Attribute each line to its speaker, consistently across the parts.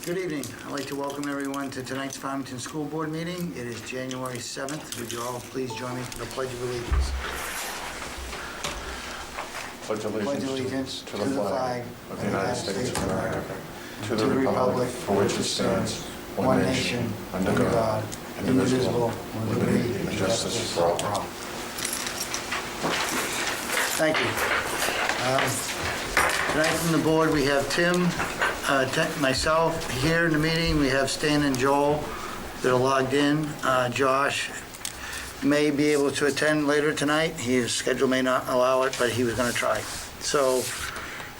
Speaker 1: Good evening. I'd like to welcome everyone to tonight's Farmington School Board meeting. It is January 7th. Would you all please join me for the Pledge of Allegiance?
Speaker 2: Pledge allegiance to the flag of the United States of America, to the republic for which it stands, one nation, under God, indivisible, with liberty and justice for all.
Speaker 1: Thank you. Tonight from the board, we have Tim, myself here in the meeting. We have Stan and Joel that are logged in. Josh may be able to attend later tonight. His schedule may not allow it, but he was going to try. So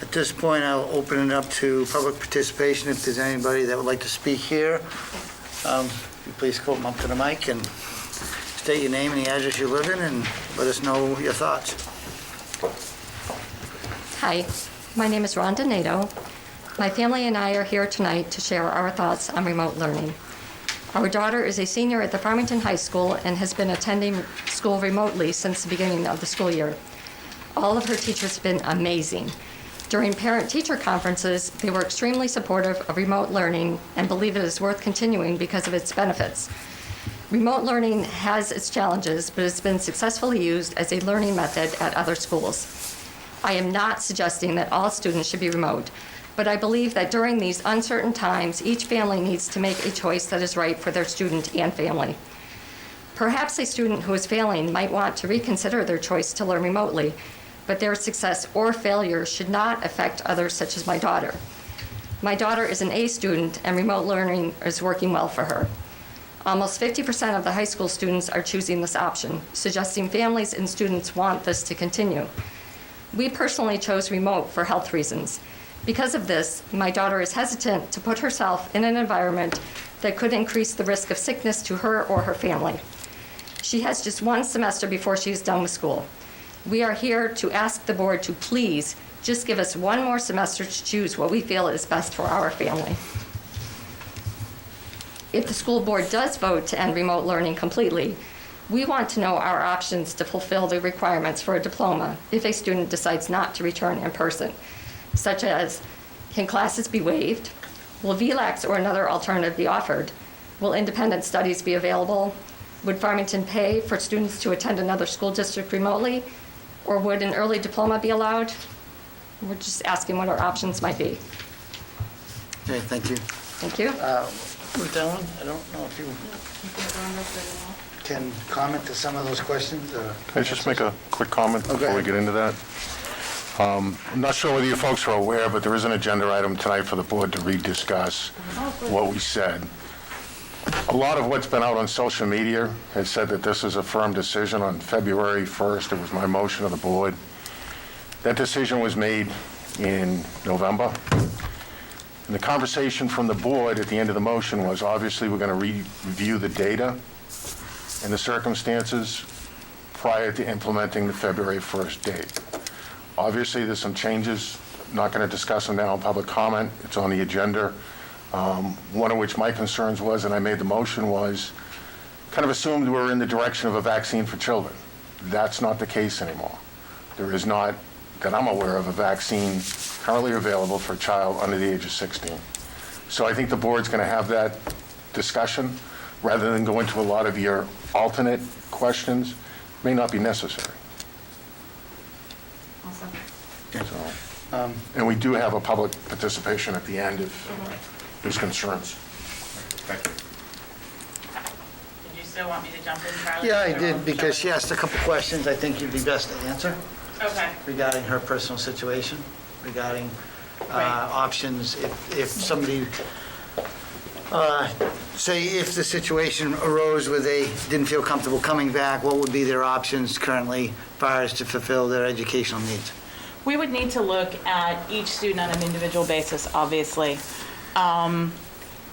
Speaker 1: at this point, I'll open it up to public participation. If there's anybody that would like to speak here, please come up to the mic and state your name and the address you live in and let us know your thoughts.
Speaker 3: Hi, my name is Rhonda Nato. My family and I are here tonight to share our thoughts on remote learning. Our daughter is a senior at the Farmington High School and has been attending school remotely since the beginning of the school year. All of her teachers have been amazing. During parent-teacher conferences, they were extremely supportive of remote learning and believe it is worth continuing because of its benefits. Remote learning has its challenges, but it's been successfully used as a learning method at other schools. I am not suggesting that all students should be remote, but I believe that during these uncertain times, each family needs to make a choice that is right for their student and family. Perhaps a student who is failing might want to reconsider their choice to learn remotely, but their success or failure should not affect others, such as my daughter. My daughter is an A student, and remote learning is working well for her. Almost 50% of the high school students are choosing this option, suggesting families and students want this to continue. We personally chose remote for health reasons. Because of this, my daughter is hesitant to put herself in an environment that could increase the risk of sickness to her or her family. She has just one semester before she is done with school. We are here to ask the board to please just give us one more semester to choose what we feel is best for our family. If the school board does vote to end remote learning completely, we want to know our options to fulfill the requirements for a diploma if a student decides not to return in person, such as, can classes be waived? Will VLAX or another alternative be offered? Will independent studies be available? Would Farmington pay for students to attend another school district remotely? Or would an early diploma be allowed? We're just asking what our options might be.
Speaker 1: Okay, thank you.
Speaker 3: Thank you.
Speaker 1: Dylan, I don't know if you can comment to some of those questions.
Speaker 2: Can I just make a quick comment before we get into that? I'm not sure whether you folks are aware, but there is an agenda item tonight for the board to rediscuss what we said. A lot of what's been out on social media has said that this is a firm decision on February 1st. It was my motion of the board. That decision was made in November. And the conversation from the board at the end of the motion was, obviously, we're going to review the data and the circumstances prior to implementing the February 1st date. Obviously, there's some changes. Not going to discuss them now in public comment. It's on the agenda. One of which my concerns was, and I made the motion, was kind of assumed we're in the direction of a vaccine for children. That's not the case anymore. There is not, that I'm aware of, a vaccine currently available for a child under the age of 16. So I think the board's going to have that discussion rather than go into a lot of your alternate questions. May not be necessary.
Speaker 3: Awesome.
Speaker 1: So,
Speaker 2: and we do have a public participation at the end if there's concerns. Thank you.
Speaker 4: Did you still want me to jump in, Charlie?
Speaker 1: yeah, I did, because she asked a couple questions I think you'd be best to answer
Speaker 4: Okay.
Speaker 1: regarding her personal situation, regarding
Speaker 4: Right.
Speaker 1: options. If somebody, say if the situation arose where they didn't feel comfortable coming back, what would be their options currently as far as to fulfill their educational needs?
Speaker 4: We would need to look at each student on an individual basis, obviously.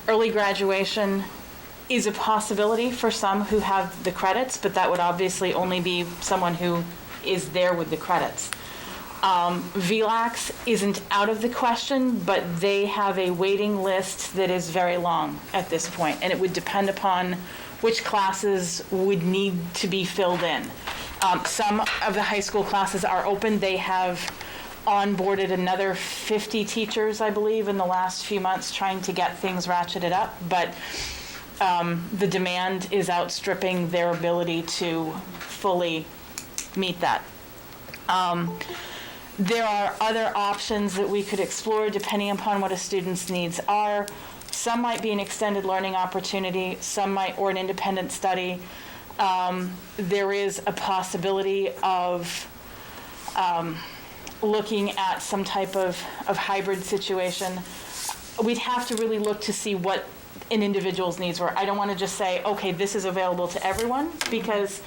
Speaker 4: Early graduation is a possibility for some who have the credits, but that would obviously only be someone who is there with the credits. VLAX isn't out of the question, but they have a waiting list that is very long at this point, and it would depend upon which classes would need to be filled in. Some of the high school classes are open. They have onboarded another 50 teachers, I believe, in the last few months, trying to get things ratcheted up. But the demand is outstripping their ability to fully meet that. There are other options that we could explore depending upon what a student's needs are. Some might be an extended learning opportunity, or an independent study. There is a possibility of looking at some type of hybrid situation. We'd have to really look to see what an individual's needs were. I don't want to just say, okay, this is available to everyone, because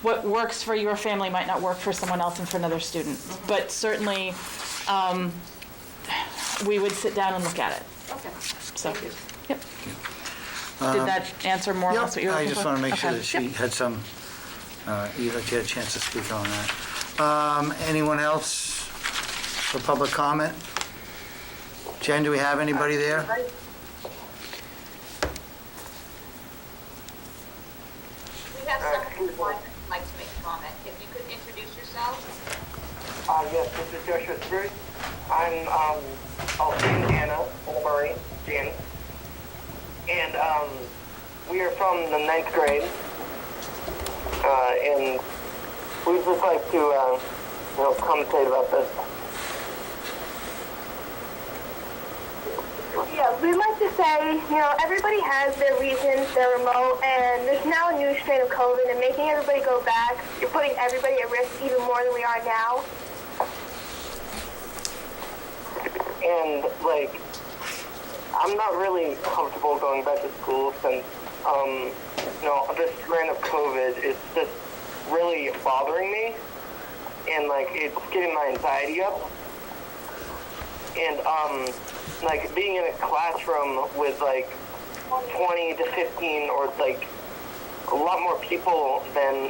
Speaker 4: what works for your family might not work for someone else and for another student. But certainly, we would sit down and look at it.
Speaker 3: Okay.
Speaker 4: So, yep. Did that answer more or less what you were
Speaker 1: I
Speaker 4: looking for?
Speaker 1: just want to make sure
Speaker 4: Okay.
Speaker 1: that she had some, you had a chance to speak on that. Anyone else for public comment? Jen, do we have anybody there?
Speaker 5: We have someone who would like to make a comment. If you could introduce yourself.
Speaker 6: Yes, this is Joshua Spruce. I'm also Anna Murray, Jan. And we are from the 9th grade. And we'd just like to, commentate about this.
Speaker 7: Yeah, we'd like to say, everybody has their reasons, they're remote, and there's now a new strain of COVID, and making everybody go back, you're putting everybody at risk even more than we are now.
Speaker 6: And, I'm not really comfortable going back to school since, this strain of COVID is just really bothering me. And, it's getting my anxiety up. And, being in a classroom with, 20 to 15 or, a lot more people than,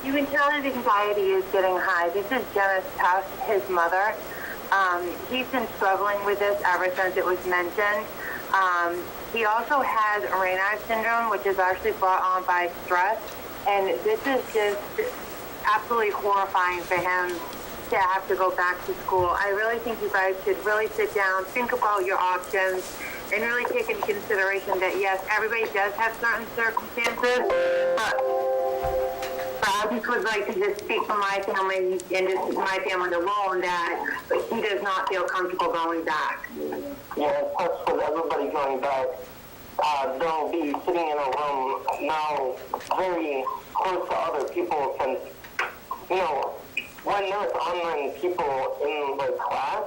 Speaker 7: You can tell his anxiety is getting high. This is Dennis Tuff, his mother. He's been struggling with this ever since it was mentioned. He also has Raynaud's syndrome, which is actually brought on by stress. And this is just absolutely horrifying for him to have to go back to school. I really think you guys should really sit down, think about your options, and really take into consideration that, yes, everybody does have certain circumstances, but I just would like to just speak for my family and just my family alone that he does not feel comfortable going back.
Speaker 6: Yeah, plus with everybody going back, they'll be sitting in a room now very close to other people since, when there's online people in the class,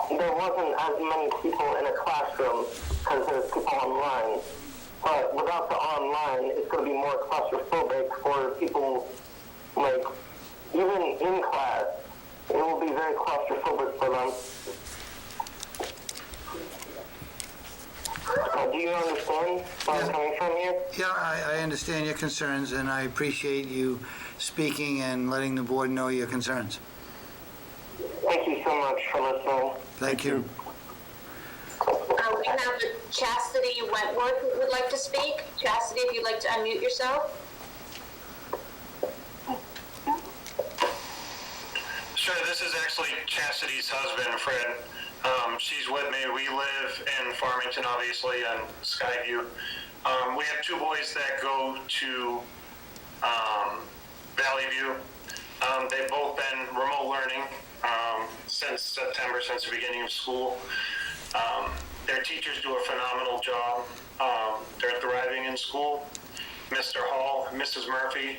Speaker 6: there wasn't as many people in a classroom because there's people online. But without the online, it's going to be more claustrophobic for people, even in class. It will be very claustrophobic for them. Do you understand where I'm coming from here?
Speaker 1: Yeah, I understand your concerns, and I appreciate you speaking and letting the board know your concerns.
Speaker 6: Thank you so much for listening.
Speaker 1: Thank you.
Speaker 5: We have Chastity Wentworth who would like to speak. Chastity, if you'd like to unmute yourself.
Speaker 8: Sure, this is actually Chastity's husband, Fred. She's with me. We live in Farmington, obviously, on Skyview. We have two boys that go to Valley View. They've both been remote learning since September, since the beginning of school. Their teachers do a phenomenal job. They're thriving in school. Mr. Hall, Mrs. Murphy,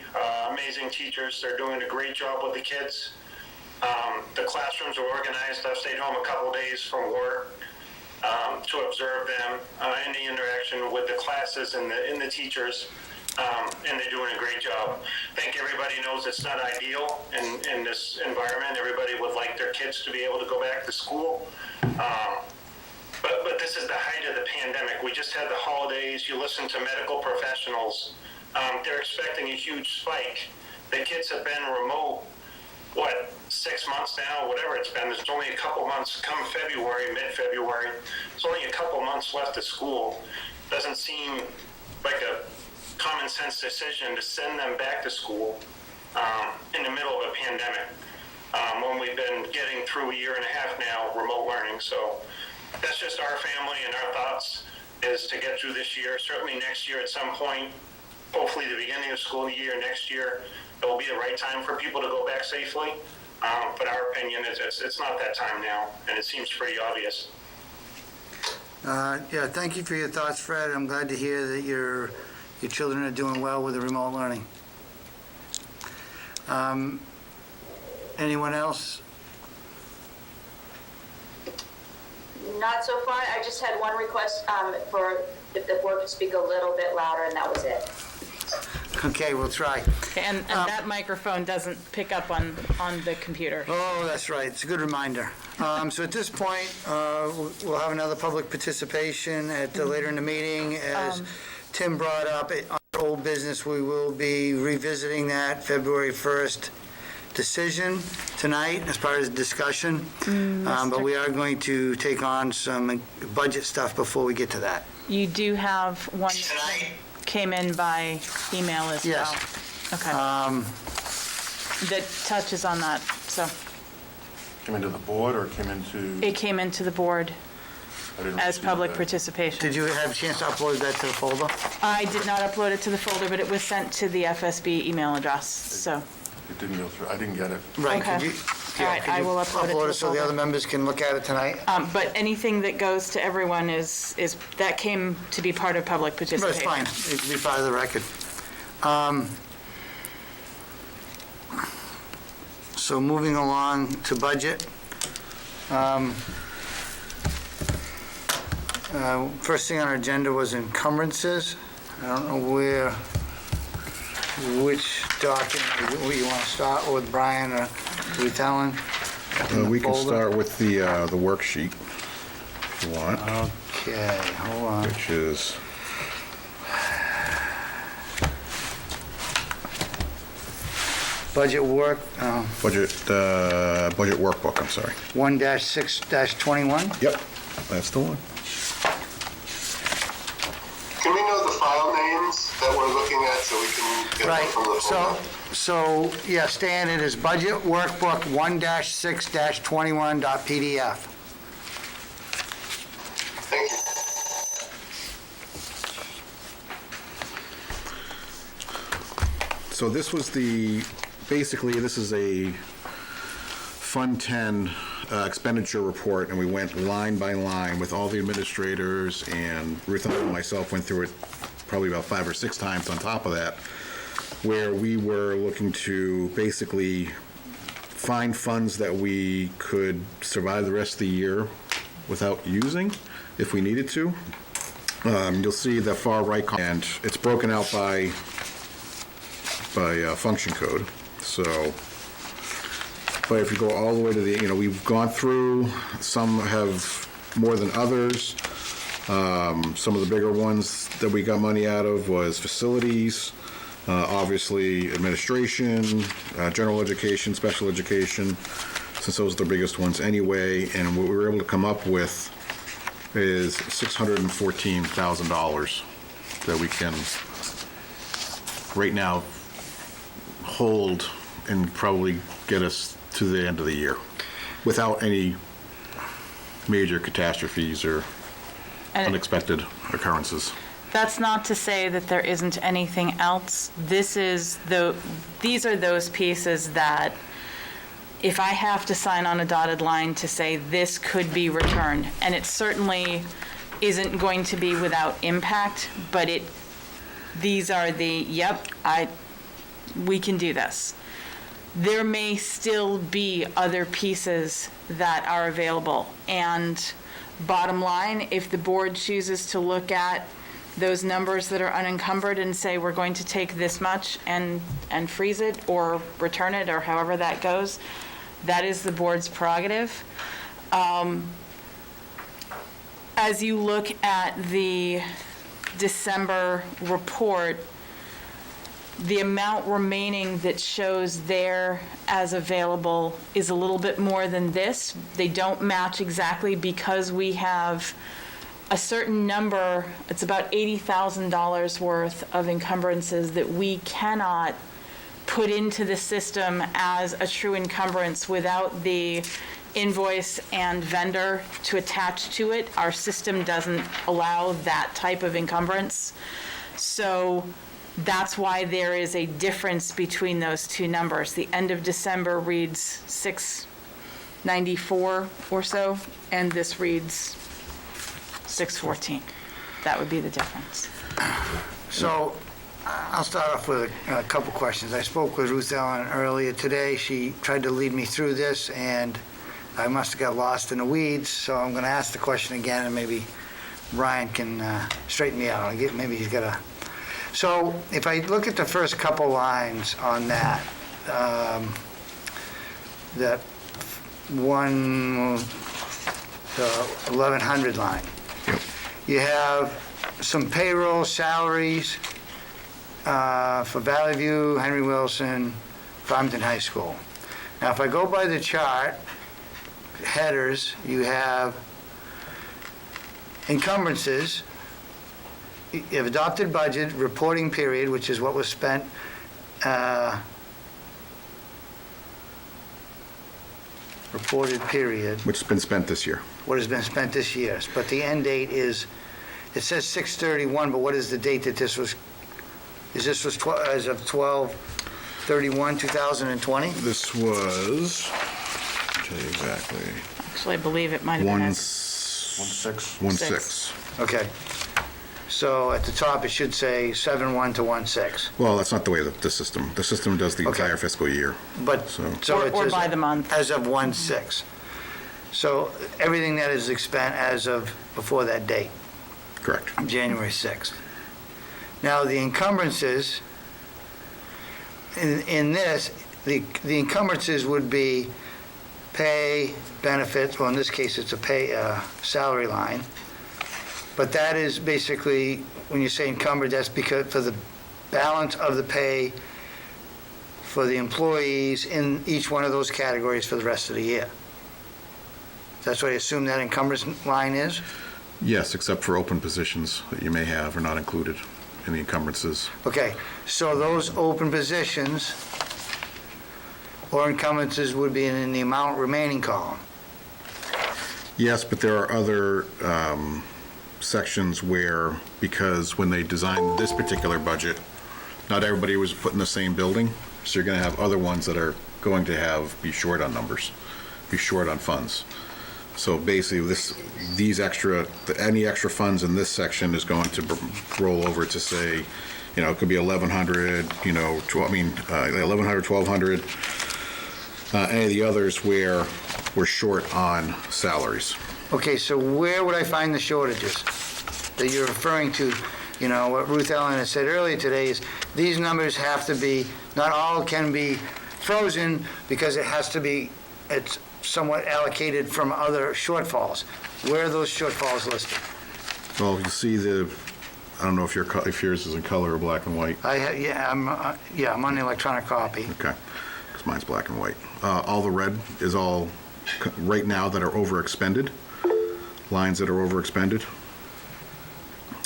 Speaker 8: amazing teachers. They're doing a great job with the kids. The classrooms are organized. I've stayed home a couple days from work to observe them in the interaction with the classes and the teachers, and they're doing a great job. I think everybody knows it's not ideal in this environment. Everybody would like their kids to be able to go back to school. But this is the height of the pandemic. We just had the holidays. You listen to medical professionals. They're expecting a huge spike. The kids have been remote, 6 months now, whatever it's been. There's only a couple months come February, mid-February. There's only a couple months left of school. Doesn't seem like a common sense decision to send them back to school in the middle of a pandemic, when we've been getting through a year and a half now remote learning. So that's just our family and our thoughts is to get through this year. Certainly next year at some point, hopefully the beginning of school year next year, it will be the right time for people to go back safely. But our opinion is it's not that time now, and it seems pretty obvious.
Speaker 1: Yeah, thank you for your thoughts, Fred. I'm glad to hear that your children are doing well with the remote learning. Anyone else?
Speaker 5: Not so far. I just had one request for if the board could speak a little bit louder, and that was it.
Speaker 1: Okay, we'll try.
Speaker 4: And that microphone doesn't pick up on the computer.
Speaker 1: Oh, that's right. It's a good reminder. So at this point, we'll have another public participation later in the meeting. As Tim brought up, our old business, we will be revisiting that February 1st decision tonight as part of the discussion. But we are going to take on some budget stuff before we get to that.
Speaker 4: You do have one that came in by email as well.
Speaker 1: Yes.
Speaker 4: Okay. That touches on that, so.
Speaker 2: Came into the board or came into?
Speaker 4: It came into the board
Speaker 2: I didn't
Speaker 4: as
Speaker 2: receive
Speaker 4: public
Speaker 2: that.
Speaker 4: participation.
Speaker 1: Did you have a chance to upload that to the folder?
Speaker 4: I did not upload it to the folder, but it was sent to the FSB email address, so.
Speaker 2: It didn't go through. I didn't get it.
Speaker 1: Right.
Speaker 4: Okay.
Speaker 1: Could you,
Speaker 4: All right,
Speaker 1: could
Speaker 4: I
Speaker 1: you
Speaker 4: will upload it to the
Speaker 1: so the
Speaker 4: folder.
Speaker 1: other members can look at it tonight?
Speaker 4: But anything that goes to everyone is that came to be part of public participation.
Speaker 1: That's fine. It can be part of the record. So moving along to budget. First thing on our agenda was encumbrances. I don't know which document you want to start with, Brian or with Ellen?
Speaker 9: We can
Speaker 1: folder?
Speaker 9: start with the worksheet, if you want,
Speaker 1: Okay, hold on.
Speaker 9: which is,
Speaker 1: Budget work,
Speaker 9: budget workbook, I'm sorry.
Speaker 1: 1-6-21.
Speaker 9: Yep, that's the one.
Speaker 10: Can we know the file names that we're looking at so we can get them
Speaker 1: Right,
Speaker 10: from the folder?
Speaker 1: so, yeah, Stan, it is budget workbook 1-6-21.pdf.
Speaker 10: Thank you.
Speaker 9: So this was basically, this is a Fund 10 expenditure report, and we went line by line with all the administrators, and Ruth and myself went through it probably about 5 or 6 times on top of that, where we were looking to basically find funds that we could survive the rest of the year without using if we needed to. You'll see the far right, and it's broken out by function code. So, but if you go all the way to the, we've gone through, some have more than others. Some of the bigger ones that we got money out of was facilities, obviously administration, general education, special education, since those are the biggest ones anyway. And what we were able to come up with is $614,000 that we can right now hold and probably get us to the end of the year without any major catastrophes or
Speaker 4: And
Speaker 9: unexpected occurrences.
Speaker 4: that's not to say that there isn't anything else. These are those pieces that if I have to sign on a dotted line to say this could be returned, and it certainly isn't going to be without impact, but these are we can do this. There may still be other pieces that are available, and bottom line, if the board chooses to look at those numbers that are unencumbered and say we're going to take this much and freeze it or return it or however that goes, that is the board's prerogative. As you look at the December report, the amount remaining that shows there as available is a little bit more than this. They don't match exactly because we have a certain number, it's about $80,000 worth of encumbrances that we cannot put into the system as a true encumbrance without the invoice and vendor to attach to it. Our system doesn't allow that type of encumbrance. So that's why there is a difference between those two numbers. The end of December reads 694 or so, and this reads 614. That would be the difference.
Speaker 1: So I'll start off with a couple questions. I spoke with Ruth Ellen earlier today. She tried to lead me through this, and I must have got lost in the weeds, so I'm going to ask the question again, and maybe Ryan can straighten me out. Maybe he's got a... So if I look at the first couple lines on that, that one, the 1100 line, you have some payroll salaries for Valley View, Henry Wilson, Farmington High School. Now, if I go by the chart, headers, you have encumbrances, you have adopted budget, reporting period, which is what was spent, reported period,
Speaker 9: Which has been spent this year.
Speaker 1: what has been spent this year. But the end date is, it says 6/31, but what is the date that this was, as of 12/31/2020?
Speaker 9: This was, I'll tell you exactly,
Speaker 4: Actually, I believe it might have been.
Speaker 9: 1/6.
Speaker 1: Okay. So at the top, it should say 7/1 to 1/6.
Speaker 9: Well, that's not the way the system does the
Speaker 1: Okay.
Speaker 9: entire fiscal year.
Speaker 1: But,
Speaker 9: So-
Speaker 1: so it
Speaker 4: Or
Speaker 1: says
Speaker 4: by the month.
Speaker 1: as of 1/6. So everything that is spent as of before that date,
Speaker 9: Correct.
Speaker 1: January 6th. Now, the encumbrances, in this, the encumbrances would be pay, benefits, well, in this case, it's a pay, salary line. But that is basically, when you say encumbered, that's because for the balance of the pay for the employees in each one of those categories for the rest of the year. That's what I assume that encumbrance line is?
Speaker 9: Yes, except for open positions that you may have are not included in the encumbrances.
Speaker 1: Okay, so those open positions or encumbrances would be in the amount remaining column.
Speaker 9: Yes, but there are other sections where, because when they designed this particular budget, not everybody was put in the same building, so you're going to have other ones that are going to be short on numbers, be short on funds. So basically, any extra funds in this section is going to roll over to say, it could be 1,100, 1,100, 1,200. Any of the others where we're short on salaries.
Speaker 1: Okay, so where would I find the shortages that you're referring to? What Ruth Ellen had said earlier today is these numbers have to be, not all can be frozen because it's somewhat allocated from other shortfalls. Where are those shortfalls listed?
Speaker 9: Well, you see I don't know if yours is in color or black and white.
Speaker 1: I'm on the electronic copy.
Speaker 9: Okay, because mine's black and white. All the red is all, right now, that are overexpended, lines that are overexpended.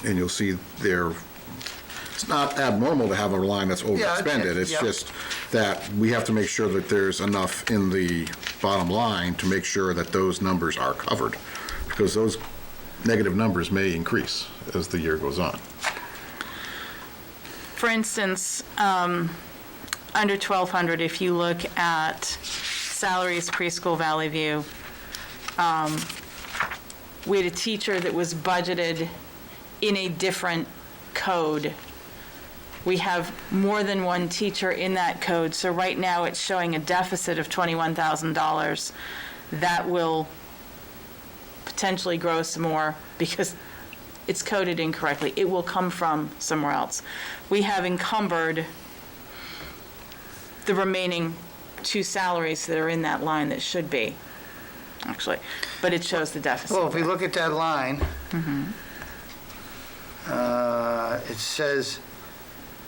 Speaker 9: And you'll see it's not abnormal to have a line that's overexpended. It's just that we have to make sure that there's enough in the bottom line to make sure that those numbers are covered, because those negative numbers may increase as the year goes on.
Speaker 4: For instance, under 1,200, if you look at salaries preschool Valley View, we had a teacher that was budgeted in a different code. We have more than one teacher in that code, so right now it's showing a deficit of $21,000. That will potentially grow some more because it's coded incorrectly. It will come from somewhere else. We have encumbered the remaining two salaries that are in that line that should be, actually, but it shows the deficit.
Speaker 1: Well, if we look at that line, it says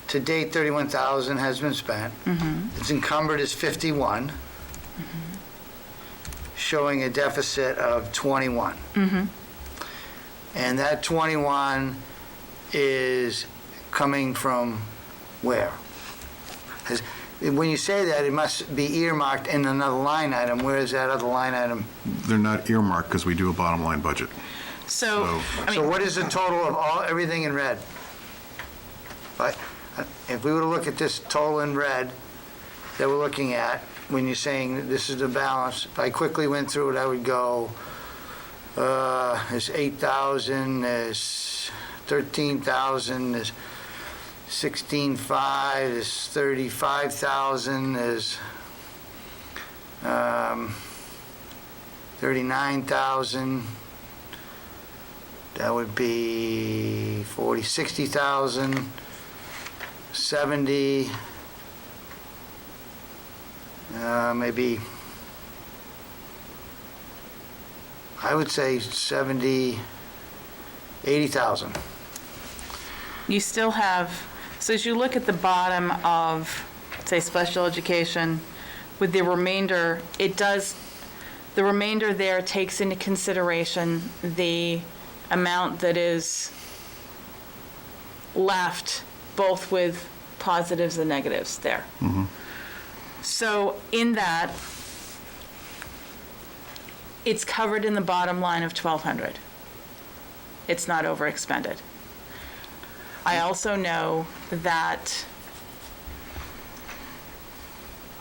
Speaker 1: to date 31,000 has been spent. It's encumbered as 51, showing a deficit of 21. And that 21 is coming from where? 'Cause when you say that, it must be earmarked in another line item. Where is that other line item?
Speaker 9: They're not earmarked because we do a bottom line budget.
Speaker 4: So, I
Speaker 1: So
Speaker 4: mean,
Speaker 1: what is the total of everything in red? But if we were to look at this total in red that we're looking at, when you're saying that this is the balance, if I quickly went through it, I would go, there's 8,000, there's 13,000, there's 16,500, there's 35,000, there's 39,000. That would be 40, 60,000, 70, maybe, I would say 70, 80,000.
Speaker 4: you still have, so as you look at the bottom of, say, special education, with the remainder, the remainder there takes into consideration the amount that is left, both with positives and negatives there. So in that, it's covered in the bottom line of 1,200. It's not overexpended. I also know that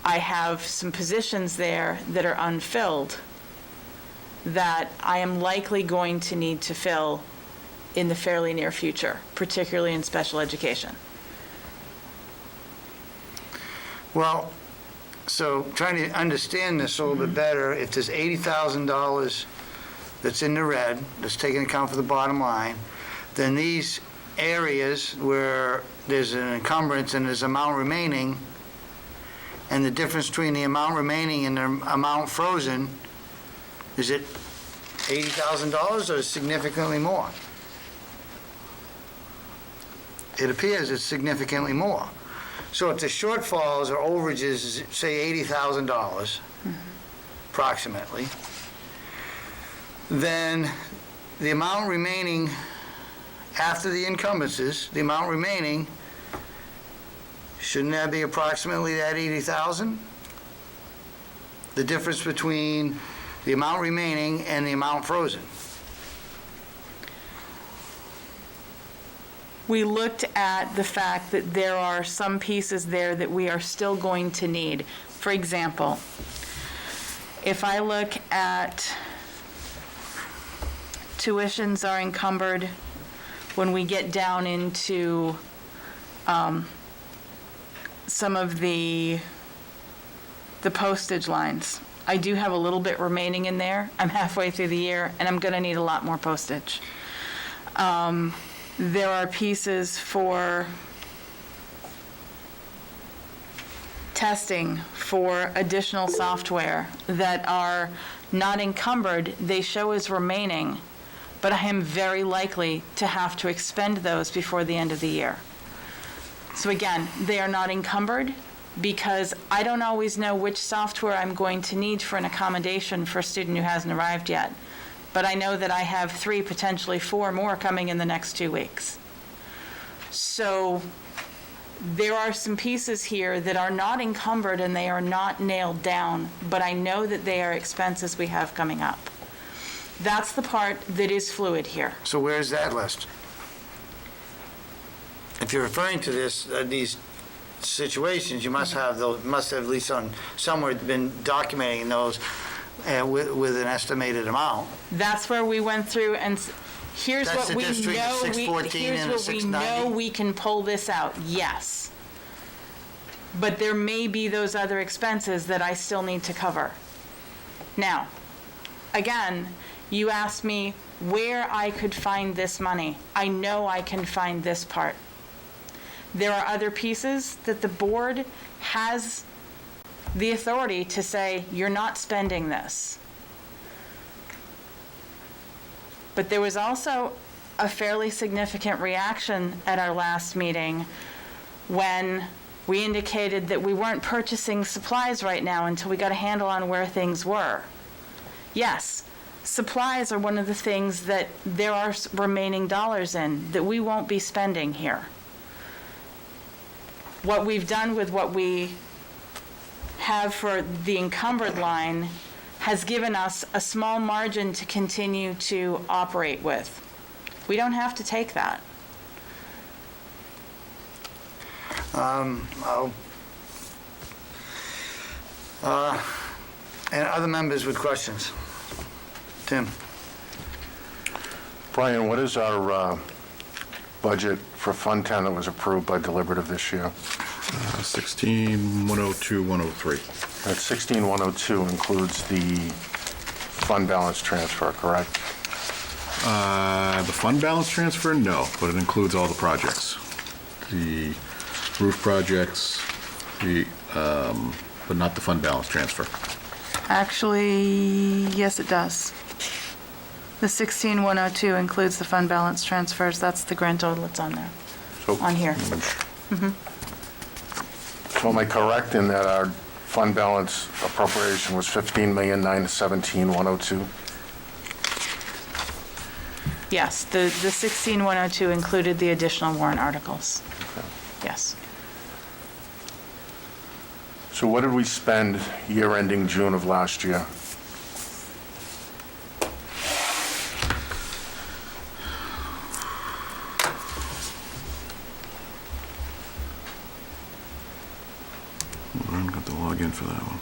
Speaker 4: I have some positions there that are unfilled that I am likely going to need to fill in the fairly near future, particularly in special education.
Speaker 1: Well, so trying to understand this a little bit better, if there's $80,000 that's in the red, that's taking account for the bottom line, then these areas where there's an encumbrance and there's amount remaining, and the difference between the amount remaining and the amount frozen, is it $80,000 or significantly more? It appears it's significantly more. So if the shortfalls or overages, say $80,000 approximately, then the amount remaining after the encumbrances, the amount remaining, shouldn't that be approximately that 80,000? The difference between the amount remaining and the amount frozen.
Speaker 4: We looked at the fact that there are some pieces there that we are still going to need. For example, if I look at tuitions are encumbered when we get down into some of the postage lines. I do have a little bit remaining in there. I'm halfway through the year, and I'm going to need a lot more postage. There are pieces for testing, for additional software that are not encumbered. They show as remaining, but I am very likely to have to expend those before the end of the year. So again, they are not encumbered because I don't always know which software I'm going to need for an accommodation for a student who hasn't arrived yet. But I know that I have 3, potentially 4 more coming in the next 2 weeks. So there are some pieces here that are not encumbered and they are not nailed down, but I know that they are expenses we have coming up. That's the part that is fluid here.
Speaker 1: So where's that list? If you're referring to this, these situations, you must have those, must have at least on somewhere been documenting those with an estimated amount.
Speaker 4: That's where we went through and here's
Speaker 1: That's
Speaker 4: what
Speaker 1: the
Speaker 4: we
Speaker 1: district,
Speaker 4: know.
Speaker 1: 614
Speaker 4: Here's
Speaker 1: and a
Speaker 4: what we
Speaker 1: 690?
Speaker 4: know we can pull this out. Yes. But there may be those other expenses that I still need to cover. Now, again, you asked me where I could find this money. I know I can find this part. There are other pieces that the board has the authority to say, you're not spending this. But there was also a fairly significant reaction at our last meeting when we indicated that we weren't purchasing supplies right now until we got a handle on where things were. Yes, supplies are one of the things that there are remaining dollars in that we won't be spending here. What we've done with what we have for the encumbered line has given us a small margin to continue to operate with. We don't have to take that.
Speaker 1: And other members with questions? Tim?
Speaker 2: Brian, what is our budget for Fund 10 that was approved by deliberative this year?
Speaker 9: 16,102,103.
Speaker 2: That 16,102 includes the fund balance transfer, correct?
Speaker 9: The fund balance transfer, no, but it includes all the projects. The roof projects, but not the fund balance transfer.
Speaker 4: Actually, yes, it does. The 16,102 includes the fund balance transfers. That's the grand total that's on there,
Speaker 2: So-
Speaker 4: on here.
Speaker 2: So am I correct in that our fund balance appropriation was 15,917,102?
Speaker 4: Yes, the 16,102 included the additional warrant articles. Yes.
Speaker 2: So what did we spend year ending June of last year?
Speaker 9: I'm going to have to log in for that one.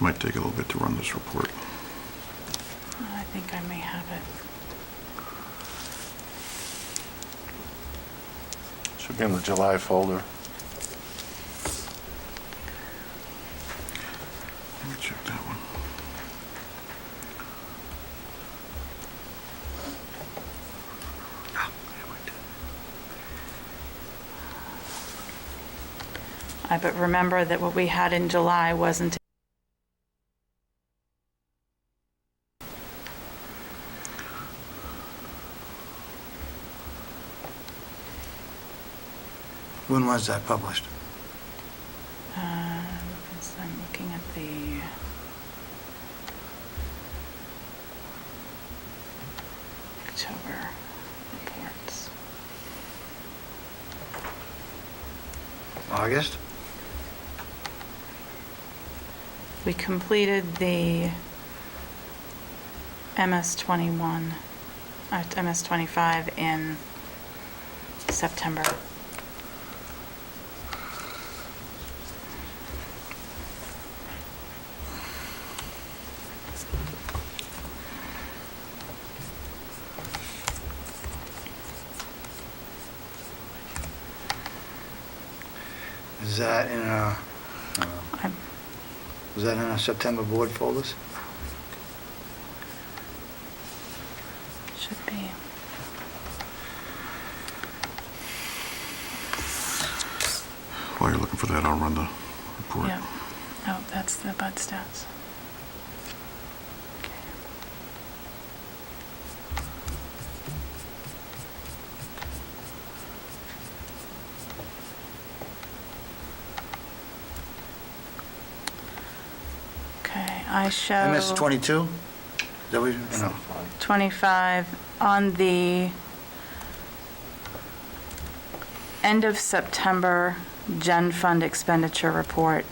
Speaker 9: Might take a little bit to run this report.
Speaker 4: I think I may have it.
Speaker 2: Should be in the July folder.
Speaker 9: Let me check that one.
Speaker 4: But remember that what we had in July wasn't.
Speaker 1: When was that published?
Speaker 4: I'm looking at the. October reports.
Speaker 1: August?
Speaker 4: We completed the MS-21, MS-25 in September.
Speaker 1: Is that in our,
Speaker 4: I'm-
Speaker 1: was that in our September board folders?
Speaker 4: Should be.
Speaker 9: While you're looking for that, I'll run the report.
Speaker 4: Yeah. Oh, that's the bud stats. Okay. Okay, I show.
Speaker 1: MS 22? Is that what you, no.
Speaker 4: 25 on the end of September Gen Fund expenditure report.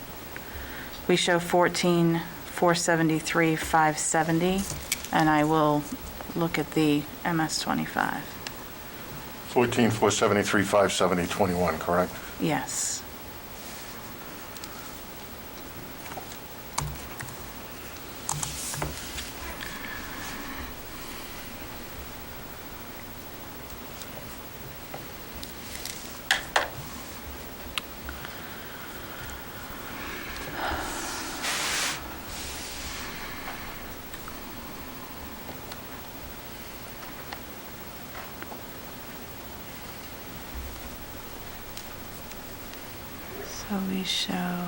Speaker 4: We show 14,473,570, and I will look at the MS-25.
Speaker 2: 14,473, 570, 21, correct?
Speaker 4: Yes. So we show.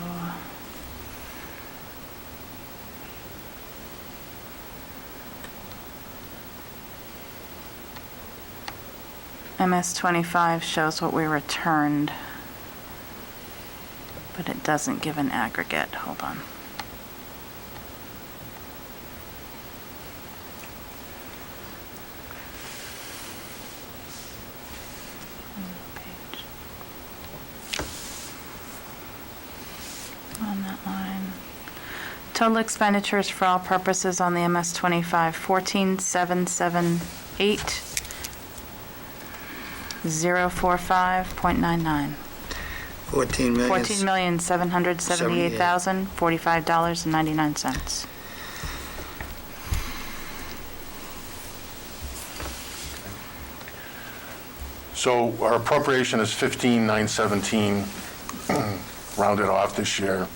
Speaker 4: MS 25 shows what we returned, but it doesn't give an aggregate. Hold on. Page. On that line. Total expenditures for all purposes on the MS 25, 14,778. 045.99.
Speaker 1: 14 million.
Speaker 4: $14,778,045.99.
Speaker 2: So our appropriation is 15,917, rounded off this year.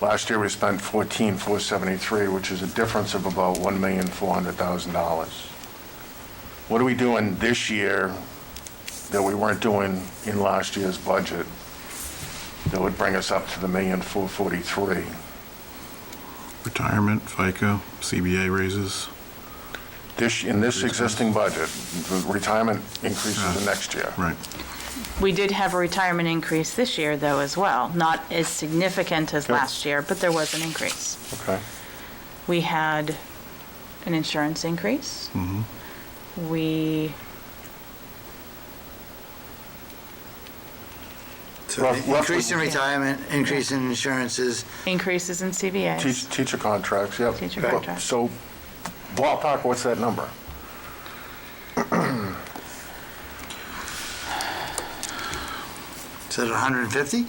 Speaker 2: Last year, we spent 14,473, which is a difference of about $1,400,000. What are we doing this year that we weren't doing in last year's budget that would bring us up to the $1,443,000?
Speaker 9: Retirement, FICA, CBA raises.
Speaker 2: In this existing budget, the retirement increases the next year.
Speaker 9: Right.
Speaker 4: We did have a retirement increase this year, though, as well. Not as significant as
Speaker 2: Okay.
Speaker 4: last year, but there was an increase.
Speaker 2: Okay.
Speaker 4: We had an insurance increase. We,
Speaker 1: So
Speaker 2: Roughly-
Speaker 1: increase in retirement, increase in insurances.
Speaker 4: increases in CBAs.
Speaker 2: Teacher contracts, yep.
Speaker 4: Teacher contracts.
Speaker 2: So ballpark, what's that number?
Speaker 1: Is it 150?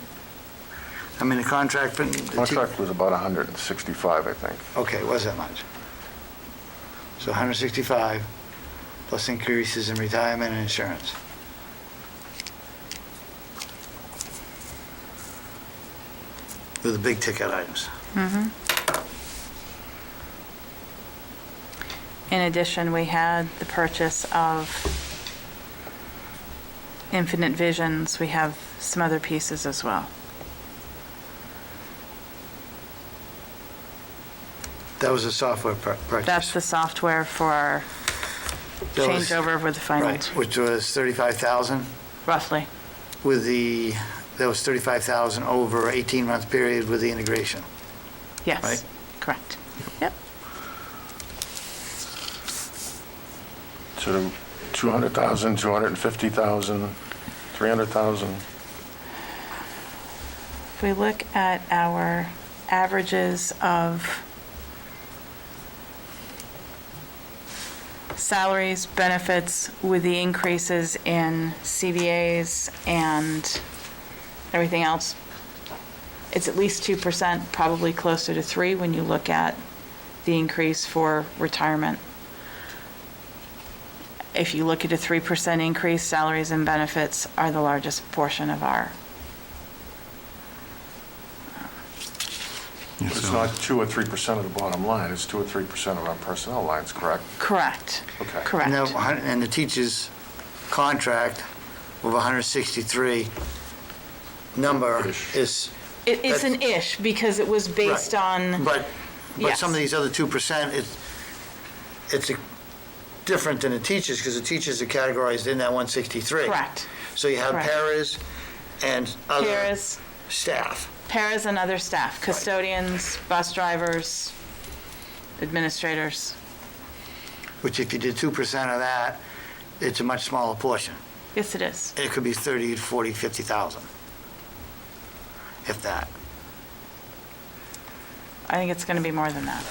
Speaker 1: I mean, the contract for...
Speaker 2: Contract was about 165, I think.
Speaker 1: Okay, it was that much. So 165 plus increases in retirement and insurance. With the big ticket items.
Speaker 4: In addition, we had the purchase of Infinite Visions. We have some other pieces as well.
Speaker 1: That was a software purchase.
Speaker 4: That's the software for our
Speaker 1: That was-
Speaker 4: changeover with the
Speaker 1: Right,
Speaker 4: finance,
Speaker 1: which was 35,000
Speaker 4: roughly.
Speaker 1: with the, that was 35,000 over 18-month period with the integration.
Speaker 4: Yes,
Speaker 1: Right.
Speaker 4: correct. Yep.
Speaker 2: So 200,000, 250,000, 300,000.
Speaker 4: If we look at our averages of salaries, benefits with the increases in CBAs and everything else, it's at least 2%, probably closer to 3% when you look at the increase for retirement. If you look at a 3% increase, salaries and benefits are the largest portion of our.
Speaker 9: Yeah,
Speaker 2: It's
Speaker 9: so-
Speaker 2: not 2 or 3% of the bottom line, it's 2 or 3% of our personnel lines, correct?
Speaker 4: Correct.
Speaker 2: Okay.
Speaker 4: Correct.
Speaker 1: And the teacher's contract of 163 number
Speaker 2: Ish.
Speaker 1: is...
Speaker 4: It's an ish because it was based
Speaker 1: Right.
Speaker 4: on,
Speaker 1: But
Speaker 4: Yes.
Speaker 1: some of these other 2%, it's different than the teachers, because the teachers are categorized in that 163.
Speaker 4: correct.
Speaker 1: So you have
Speaker 4: Correct.
Speaker 1: paras and other
Speaker 4: Paras,
Speaker 1: staff.
Speaker 4: paras and other staff, custodians, bus drivers, administrators.
Speaker 1: Which if you did 2% of that, it's a much smaller portion.
Speaker 4: Yes, it is.
Speaker 1: It could be 30, 40, 50,000, if that.
Speaker 4: I think it's going to be more than that.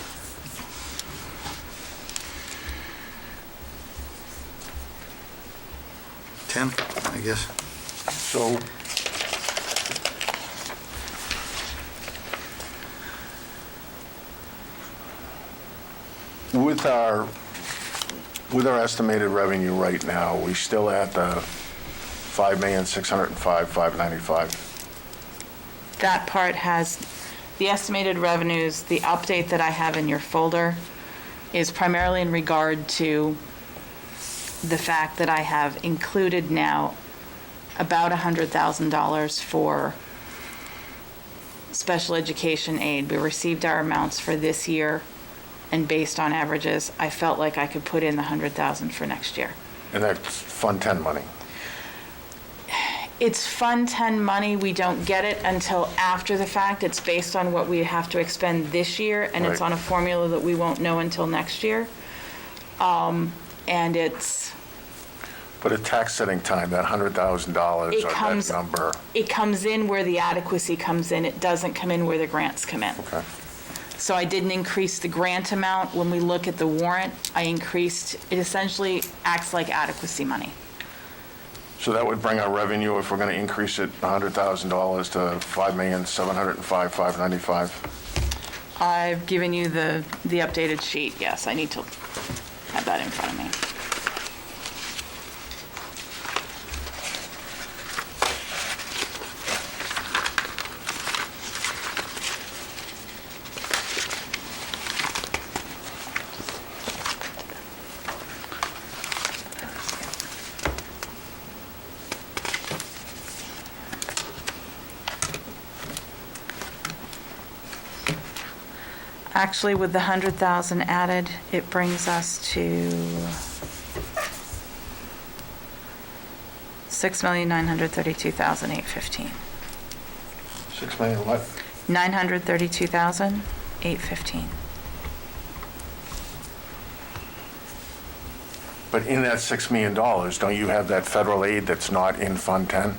Speaker 1: Tim, I guess.
Speaker 2: So with our estimated revenue right now, we still at the 5,605,595.
Speaker 4: That part has the estimated revenues. The update that I have in your folder is primarily in regard to the fact that I have included now about $100,000 for special education aid. We received our amounts for this year, and based on averages, I felt like I could put in the 100,000 for next year.
Speaker 2: And that's Fund 10 money.
Speaker 4: It's Fund 10 money. We don't get it until after the fact. It's based on what we have to expend this year, and it's
Speaker 2: Right.
Speaker 4: on a formula that we won't know until next year. And it's,
Speaker 2: But at tax setting time, that $100,000
Speaker 4: It
Speaker 2: or
Speaker 4: comes-
Speaker 2: that number,
Speaker 4: it comes in where the adequacy comes in. It doesn't come in where the grants come in.
Speaker 2: okay.
Speaker 4: So I didn't increase the grant amount. When we look at the warrant, I increased, it essentially acts like adequacy money.
Speaker 2: So that would bring our revenue, if we're going to increase it $100,000 to $5,705,595.
Speaker 4: I've given you the updated sheet. Yes, I need to have that in front of me. Actually, with the 100,000 added, it brings us to 6,932,815.
Speaker 2: 6 million what?
Speaker 4: 932,815.
Speaker 2: But in that $6 million, don't you have that federal aid that's not in Fund 10?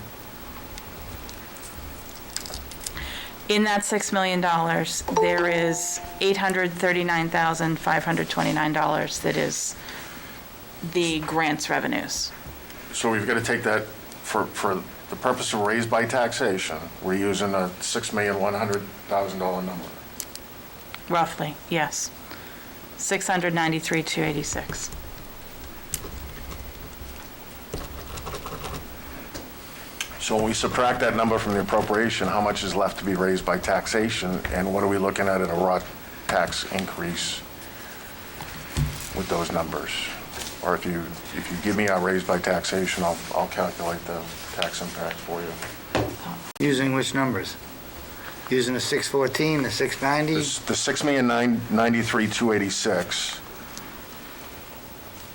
Speaker 4: In that $6 million, there is $839,529 that is the grants revenues.
Speaker 2: So we've got to take that for the purpose of raised by taxation, we're using a $6,100,000 number.
Speaker 4: Roughly, yes. 693,286.
Speaker 2: So when we subtract that number from the appropriation, how much is left to be raised by taxation, and what are we looking at in a raw tax increase with those numbers? Or if you give me our raised by taxation, I'll calculate the tax impact for you.
Speaker 1: Using which numbers? Using the 614, the 690?
Speaker 2: The $6,993,286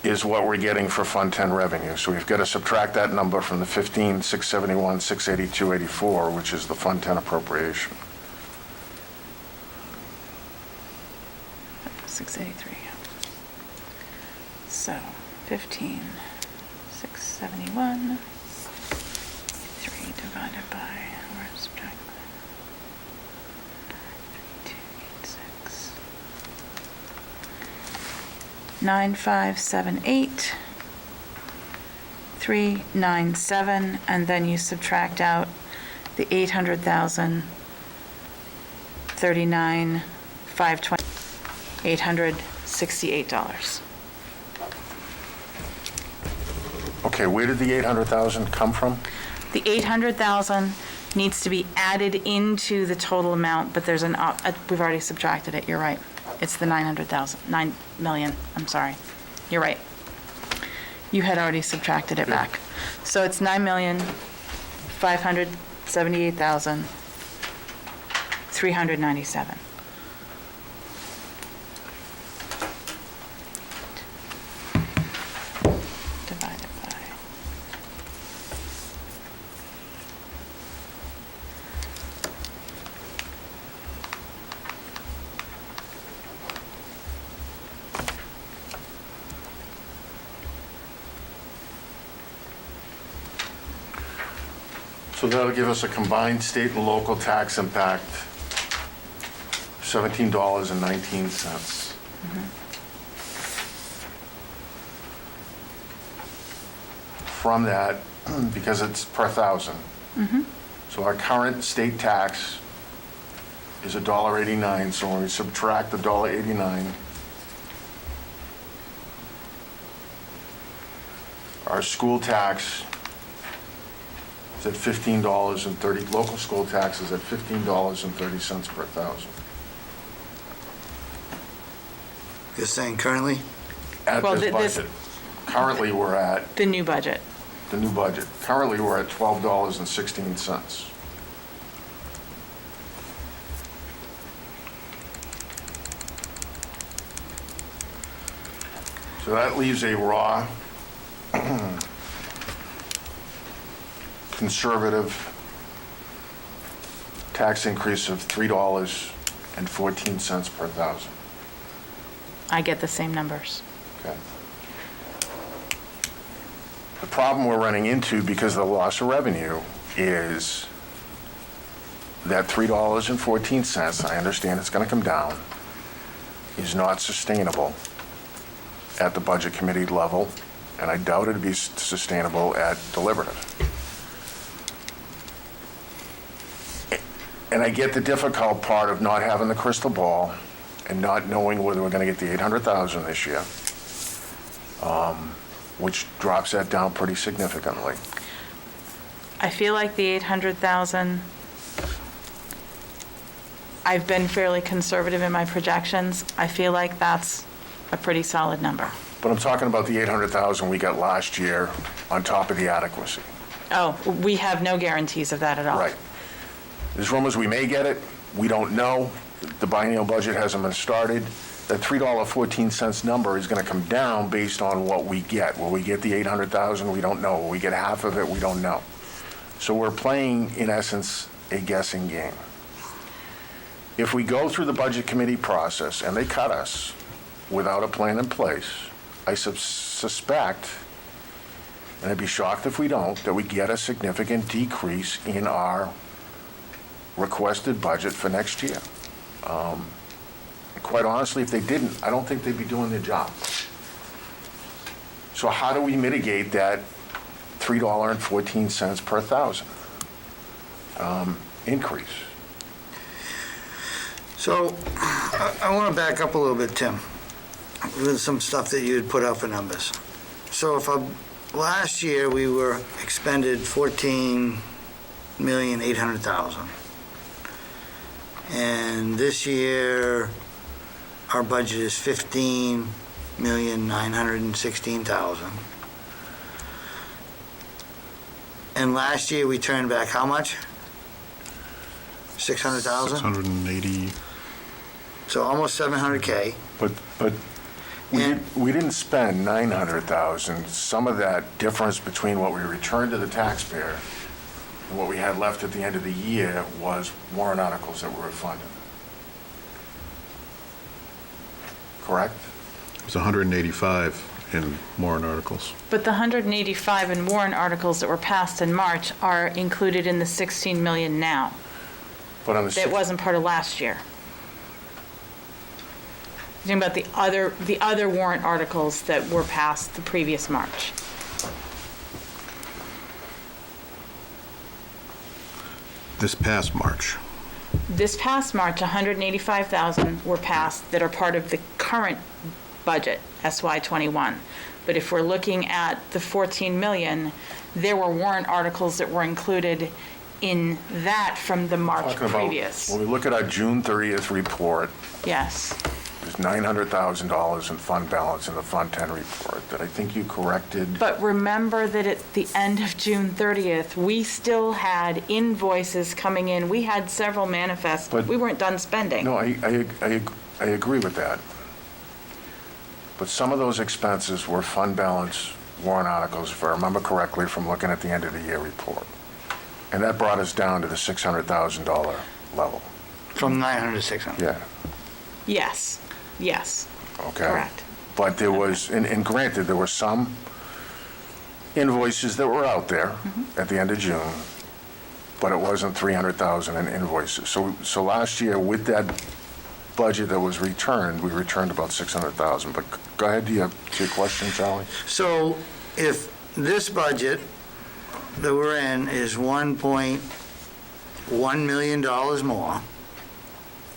Speaker 2: is what we're getting for Fund 10 revenue. So we've got to subtract that number from the 15,671,682.84, which is the Fund 10 appropriation.
Speaker 4: 683. So 15,671, 3 divided by, we're subtracting 3286. 9578, 397, and then you subtract out the 800,000, 39,520, $868.
Speaker 2: Okay, where did the 800,000 come from?
Speaker 4: The 800,000 needs to be added into the total amount, but there's we've already subtracted it, you're right. It's the 900,000, 9 million, I'm sorry. You're right. You had already subtracted it back. So it's 9,578,397. Divided by.
Speaker 2: So that'll give us a combined state and local tax impact, $17.19. From that, because it's per thousand. So our current state tax is $1.89, so when we subtract the $1.89, our school tax is at $15.30, local school tax is at $15.30 per thousand.
Speaker 1: You're saying currently?
Speaker 2: At
Speaker 4: Well,
Speaker 2: this budget. Currently, we're at
Speaker 4: The new budget.
Speaker 2: the new budget. Currently, we're at $12.16. So that leaves a raw, conservative tax increase of $3.14 per thousand.
Speaker 4: I get the same numbers.
Speaker 2: Okay. The problem we're running into because of the loss of revenue is that $3.14, I understand it's going to come down, is not sustainable at the Budget Committee level, and I doubt it'd be sustainable at Deliberative. And I get the difficult part of not having the crystal ball and not knowing whether we're going to get the 800,000 this year, which drops that down pretty significantly.
Speaker 4: I feel like the 800,000, I've been fairly conservative in my projections. I feel like that's a pretty solid number.
Speaker 2: But I'm talking about the 800,000 we got last year on top of the adequacy.
Speaker 4: Oh, we have no guarantees of that at all.
Speaker 2: Right. There's rumors we may get it. We don't know. The biennial budget hasn't been started. That $3.14 number is going to come down based on what we get. Will we get the 800,000? We don't know. Will we get half of it? We don't know. So we're playing, in essence, a guessing game. If we go through the Budget Committee process and they cut us without a plan in place, I suspect, and I'd be shocked if we don't, that we get a significant decrease in our requested budget for next year. Quite honestly, if they didn't, I don't think they'd be doing their job. So how do we mitigate that $3.14 per thousand increase?
Speaker 1: So I want to back up a little bit, Tim, with some stuff that you had put out for numbers. So if last year we were expended 14,800,000, and this year our budget is 15,916,000. And last year we turned back how much? 600,000?
Speaker 9: 680.
Speaker 1: So almost 700K.
Speaker 2: But we didn't spend 900,000. Some of that difference between what we returned to the taxpayer and what we had left at the end of the year was warrant articles that were funded. Correct?
Speaker 9: It was 185 in warrant articles.
Speaker 4: But the 185 in warrant articles that were passed in March are included in the 16 million now.
Speaker 2: But on
Speaker 4: That wasn't part of last year. You're talking about the other warrant articles that were passed the previous March.
Speaker 9: This past March.
Speaker 4: This past March, 185,000 were passed that are part of the current budget, SY21. But if we're looking at the 14 million, there were warrant articles that were included in that from the March previous.
Speaker 2: When we look at our June 30th report,
Speaker 4: Yes.
Speaker 2: there's $900,000 in fund balance in the Fund 10 report that I think you corrected.
Speaker 4: But remember that at the end of June 30th, we still had invoices coming in. We had several manifests.
Speaker 2: But-
Speaker 4: We weren't done spending.
Speaker 2: No, I agree with that. But some of those expenses were fund balance warrant articles, if I remember correctly, from looking at the end of the year report. And that brought us down to the $600,000 level.
Speaker 1: From 900 to 600.
Speaker 2: Yeah,
Speaker 4: Yes.
Speaker 2: okay.
Speaker 4: Correct.
Speaker 2: But there was, and granted, there were some invoices that were out there at the end of June, but it wasn't 300,000 in invoices. So last year, with that budget that was returned, we returned about 600,000. But go ahead, do you have your question, Charlie?
Speaker 1: So if this budget that we're in is $1.1 million more,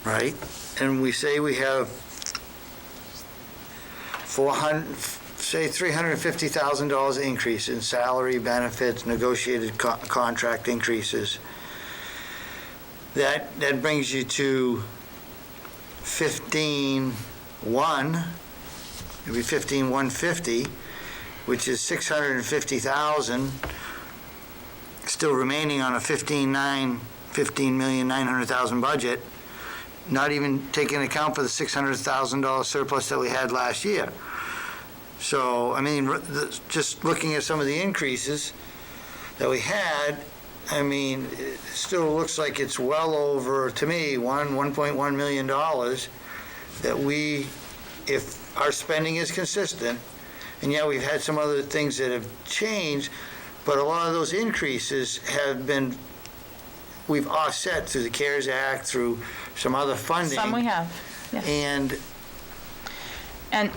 Speaker 1: right? And we say we have $350,000 increase in salary, benefits, negotiated contract increases. That brings you to 15,1, maybe 15,150, which is 650,000, still remaining on a 15,900,000 budget, not even taking account for the $600,000 surplus that we had last year. So, I mean, just looking at some of the increases that we had, I mean, it still looks like it's well over, to me, $1.1 million that we, if our spending is consistent, and yeah, we've had some other things that have changed, but a lot of those increases have been, we've offset through the CARES Act, through some other funding.
Speaker 4: Some we have, yes.
Speaker 1: And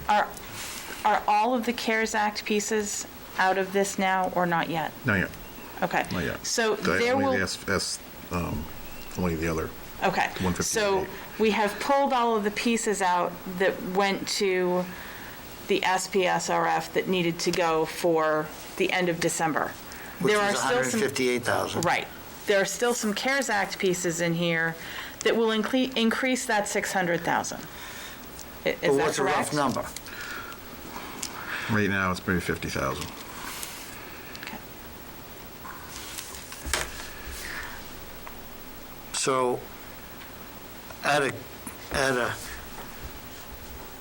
Speaker 4: Are all of the CARES Act pieces out of this now or not yet?
Speaker 9: Not yet,
Speaker 4: Okay.
Speaker 9: not yet.
Speaker 4: So there will.
Speaker 9: Only the other.
Speaker 4: Okay,
Speaker 9: 158.
Speaker 4: so we have pulled all of the pieces out that went to the SPSRF that needed to go for the end of December.
Speaker 1: which
Speaker 4: There are
Speaker 1: is
Speaker 4: still some,
Speaker 1: $158,000.
Speaker 4: right. There are still some CARES Act pieces in here that will increase that $600,000. Is
Speaker 1: But
Speaker 4: that
Speaker 1: what's a rough
Speaker 4: correct?
Speaker 1: number?
Speaker 9: Right now, it's maybe 50,000.
Speaker 4: Okay.
Speaker 1: So, at a,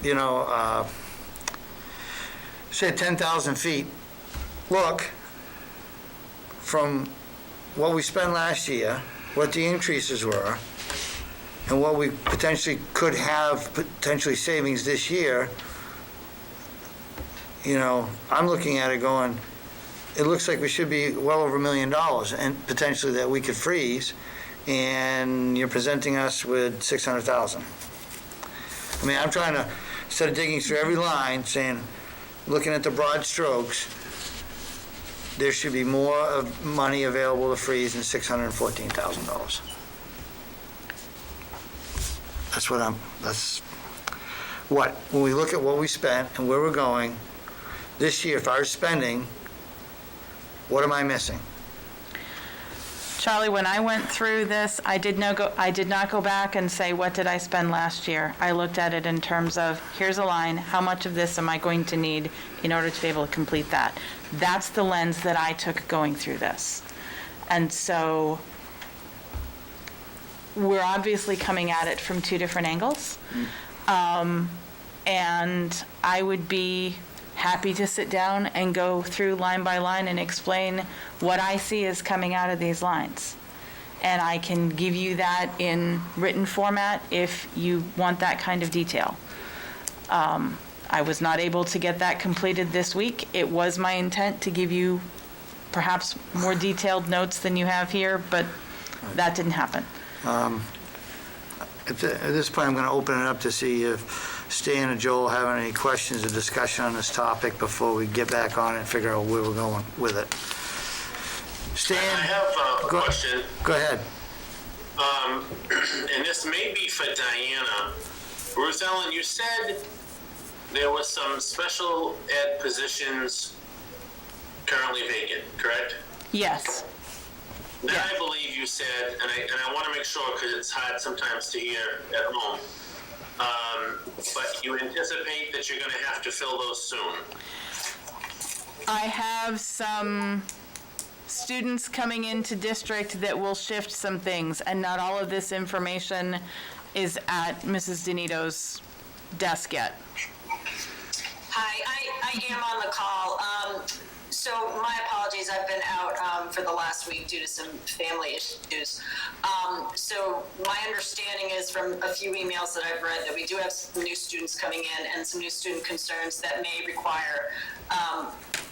Speaker 1: you know, say 10,000 feet, look, from what we spent last year, what the increases were, and what we potentially could have, potentially savings this year, you know, I'm looking at it going, it looks like we should be well over $1 million and potentially that we could freeze, and you're presenting us with 600,000. I mean, I'm trying to, instead of digging through every line, saying, looking at the broad strokes, there should be more of money available to freeze than $614,000. That's what, when we look at what we spent and where we're going, this year, if I was spending, what am I missing?
Speaker 4: Charlie, when I went through this, I did not go back and say, what did I spend last year? I looked at it in terms of, here's a line, how much of this am I going to need in order to be able to complete that? That's the lens that I took going through this. And so we're obviously coming at it from two different angles. And I would be happy to sit down and go through line by line and explain what I see is coming out of these lines. And I can give you that in written format if you want that kind of detail. I was not able to get that completed this week. It was my intent to give you perhaps more detailed notes than you have here, but that didn't happen.
Speaker 1: At this point, I'm going to open it up to see if Stan and Joel have any questions or discussion on this topic before we get back on it and figure out where we're going with it. Stan?
Speaker 8: I have a question,
Speaker 1: Go ahead.
Speaker 8: and this may be for Diana. Ruth Ellen, you said there was some special ed positions currently vacant, correct?
Speaker 4: Yes.
Speaker 8: Then
Speaker 4: Yeah.
Speaker 8: I believe you said, and I want to make sure because it's hard sometimes to hear at home, but you anticipate that you're going to have to fill those soon.
Speaker 4: I have some students coming into district that will shift some things, and not all of this information is at Mrs. Donito's desk yet.
Speaker 5: Hi, I am on the call. So my apologies, I've been out for the last week due to some family issues. So my understanding is from a few emails that I've read that we do have some new students coming in and some new student concerns that may require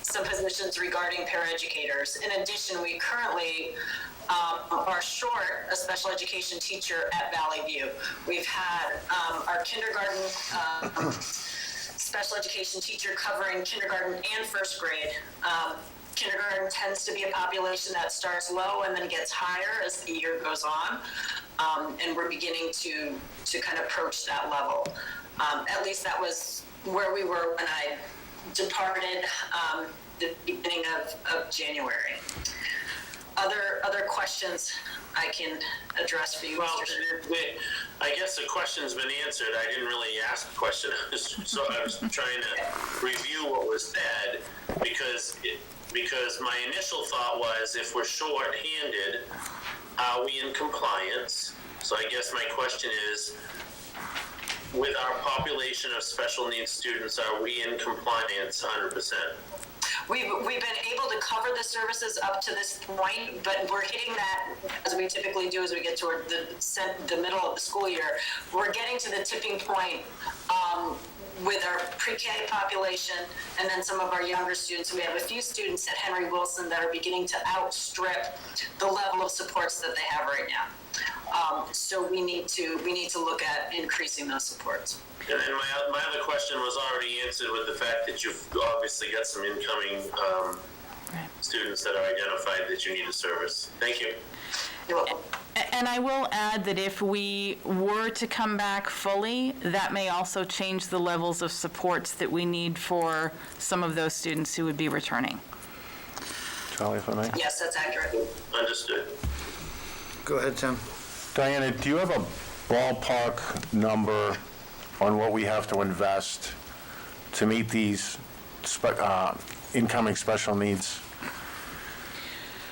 Speaker 5: some positions regarding paraeducators. In addition, we currently are short a special education teacher at Valley View. We've had our kindergarten special education teacher covering kindergarten and first grade. Kindergarten tends to be a population that starts low and then gets higher as the year goes on. And we're beginning to kind of approach that level. At least that was where we were when I departed the beginning of January. Other questions I can address for you,
Speaker 8: Well,
Speaker 5: Mr.
Speaker 8: I guess the question's been answered. I didn't really ask a question. So I was trying to review what was said because my initial thought was if we're short-handed, are we in compliance? So I guess my question is,
Speaker 11: with our population of special needs students, are we in compliance 100%?
Speaker 5: We've been able to cover the services up to this point, but we're hitting that, as we typically do as we get toward the middle of the school year. We're getting to the tipping point with our pre-K population and then some of our younger students. We have a few students at Henry Wilson that are beginning to outstrip the level of supports that they have right now. So we need to look at increasing those supports.
Speaker 11: And then my other question was already answered with the fact that you've obviously got some incoming students that are identified that you need a service. Thank you.
Speaker 5: You're welcome.
Speaker 4: And I will add that if we were to come back fully, that may also change the levels of supports that we need for some of those students who would be returning.
Speaker 2: Charlie, if I may?
Speaker 5: Yes, that's accurate.
Speaker 11: Understood.
Speaker 1: Go ahead, Tim.
Speaker 2: Diana, do you have a ballpark number on what we have to invest to meet these incoming special needs?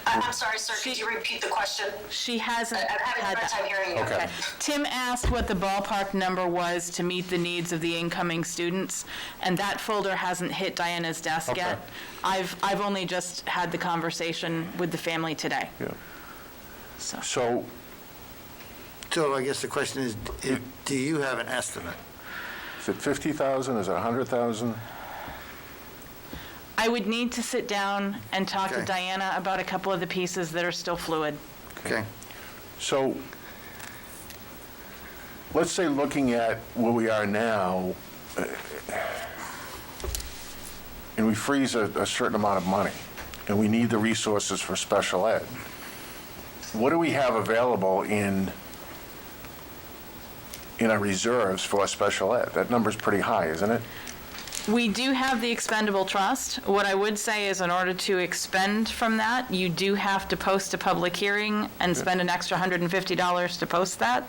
Speaker 5: I'm sorry, sir, could you repeat the question?
Speaker 4: She hasn't
Speaker 5: I'm having a
Speaker 4: had
Speaker 5: hard time
Speaker 4: that.
Speaker 5: hearing you.
Speaker 2: Okay.
Speaker 4: Tim asked what the ballpark number was to meet the needs of the incoming students, and that folder hasn't hit Diana's desk
Speaker 2: Okay.
Speaker 4: yet. I've only just had the conversation with the family today.
Speaker 2: Yeah.
Speaker 4: So
Speaker 2: So,
Speaker 1: I guess the question is, do you have an estimate?
Speaker 2: is it 50,000, is it 100,000?
Speaker 4: I would need to sit down and talk to
Speaker 1: Okay.
Speaker 4: Diana about a couple of the pieces that are still fluid.
Speaker 1: Okay.
Speaker 2: So, let's say looking at where we are now, and we freeze a certain amount of money, and we need the resources for special ed. What do we have available in our reserves for special ed? That number's pretty high, isn't it?
Speaker 4: We do have the expendable trust. What I would say is in order to expend from that, you do have to post a public hearing and spend an extra $150 to post that.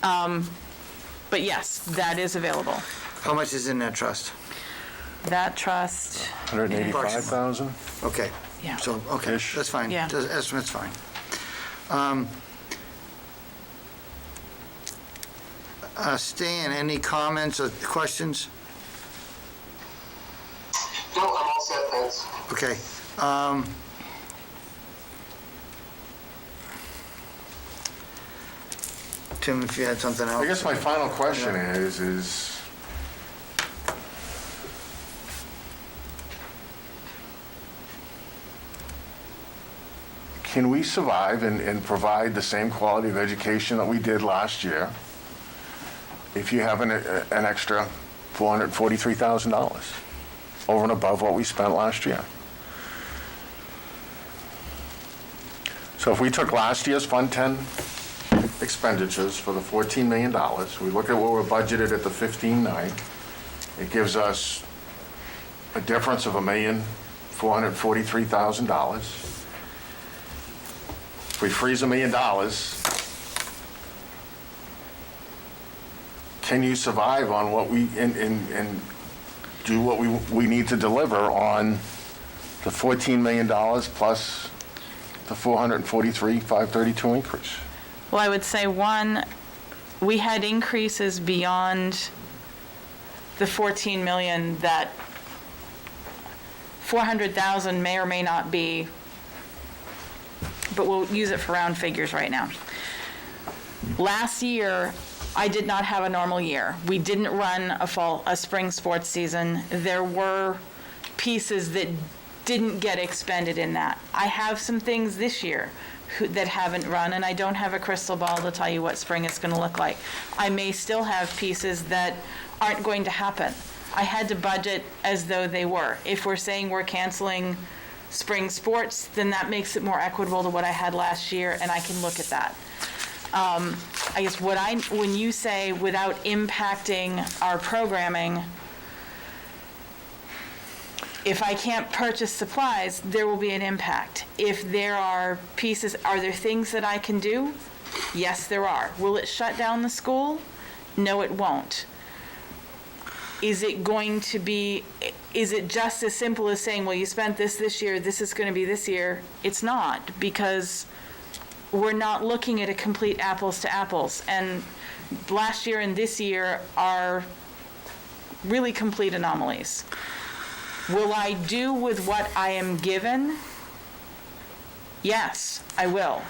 Speaker 4: But yes, that is available.
Speaker 1: How much is in that trust?
Speaker 4: That trust,
Speaker 2: 185,000?
Speaker 1: Okay.
Speaker 4: Yeah.
Speaker 1: So, okay,
Speaker 2: Ish.
Speaker 1: that's fine.
Speaker 4: Yeah.
Speaker 1: The estimate's fine. Stan, any comments or questions?
Speaker 10: No, I'm all set, thanks.
Speaker 1: Okay. Tim, if you had something else?
Speaker 2: I guess my final question is can we survive and provide the same quality of education that we did last year if you have an extra $443,000 over and above what we spent last year? So if we took last year's Fund 10 expenditures for the $14 million, we look at what we're budgeted at the 15.9, it gives us a difference of $1,443,000. If we freeze $1 million, can you survive on what we, and do what we need to deliver on the $14 million plus the $443,532 increase?
Speaker 4: well, I would say, one, we had increases beyond the 14 million that 400,000 may or may not be, but we'll use it for round figures right now. Last year, I did not have a normal year. We didn't run a spring sports season. There were pieces that didn't get expended in that. I have some things this year that haven't run, and I don't have a crystal ball to tell you what spring is going to look like. I may still have pieces that aren't going to happen. I had to budget as though they were. If we're saying we're canceling spring sports, then that makes it more equitable to what I had last year, and I can look at that. I guess when you say without impacting our programming, if I can't purchase supplies, there will be an impact. If there are pieces, are there things that I can do? Yes, there are. Will it shut down the school? No, it won't. Is it just as simple as saying, well, you spent this year, this is going to be this year? It's not, because we're not looking at a complete apples to apples. And last year and this year are really complete anomalies. Will I do with what I am given? Yes, I will.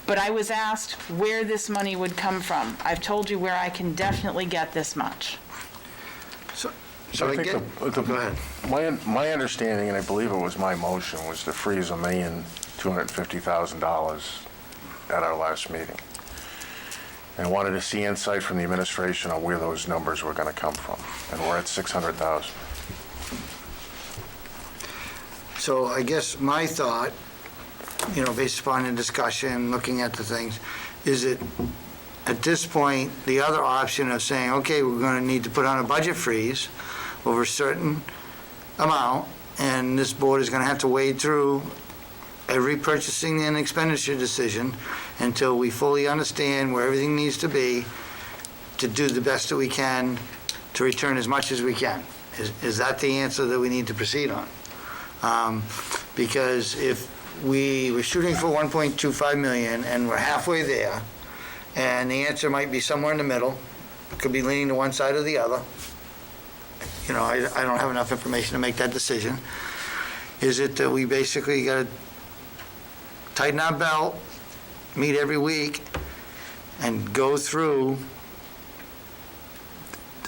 Speaker 4: But I was asked where this money would come from. I've told you where I can definitely get this much.
Speaker 1: So
Speaker 2: I think
Speaker 1: again, go ahead.
Speaker 2: My understanding, and I believe it was my motion, was to freeze $1,250,000 at our last meeting. And wanted to see insight from the administration on where those numbers were going to come from. And we're at 600,000.
Speaker 1: So I guess my thought, based upon the discussion, looking at the things, is that at this point, the other option of saying, okay, we're going to need to put on a budget freeze over a certain amount, and this board is going to have to wade through every purchasing and expenditure decision until we fully understand where everything needs to be to do the best that we can to return as much as we can. Is that the answer that we need to proceed on? Because if we were shooting for 1.25 million and we're halfway there, and the answer might be somewhere in the middle, it could be leaning to one side or the other. I don't have enough information to make that decision. Is it that we basically got to tighten our belt, meet every week, and go through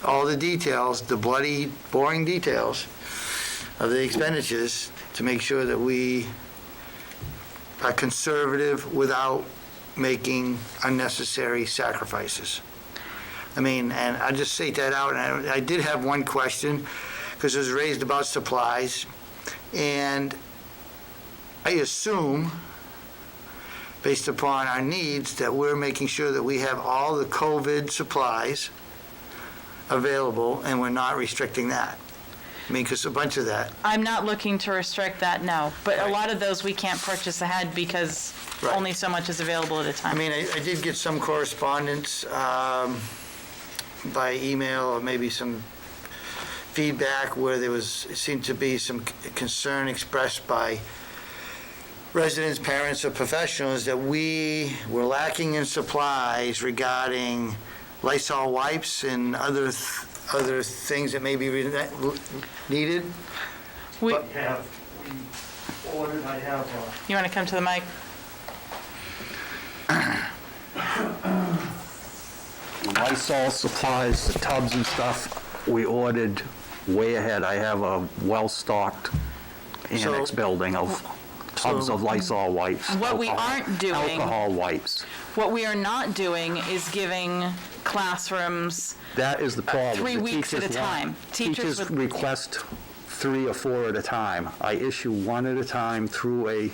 Speaker 1: all the details, the bloody, boring details of the expenditures to make sure that we are conservative without making unnecessary sacrifices? And I just state that out, and I did have one question, because it was raised about supplies, and I assume, based upon our needs, that we're making sure that we have all the COVID supplies available, and we're not restricting that. Because a bunch of that.
Speaker 4: I'm not looking to restrict that, no. But a lot of those we can't purchase ahead because
Speaker 1: Right.
Speaker 4: only so much is available at a time.
Speaker 1: I did get some correspondence by email, or maybe some feedback where seemed to be some concern expressed by residents, parents, or professionals that we were lacking in supplies regarding Lysol wipes and other things that may be needed.
Speaker 4: We-
Speaker 12: ordered, I have,
Speaker 4: You want to come to the mic?
Speaker 12: Lysol supplies, the tubs and stuff, we ordered way ahead. I have a well-stocked annex building of tubs of Lysol wipes.
Speaker 4: What we aren't doing-
Speaker 12: Alcohol wipes.
Speaker 4: What we are not doing is giving classrooms,
Speaker 12: That is the problem.
Speaker 4: 3
Speaker 12: The
Speaker 4: weeks at a
Speaker 12: teachers want-
Speaker 4: time. Teachers would-
Speaker 12: request 3 or 4 at a time. I issue 1 at a time through a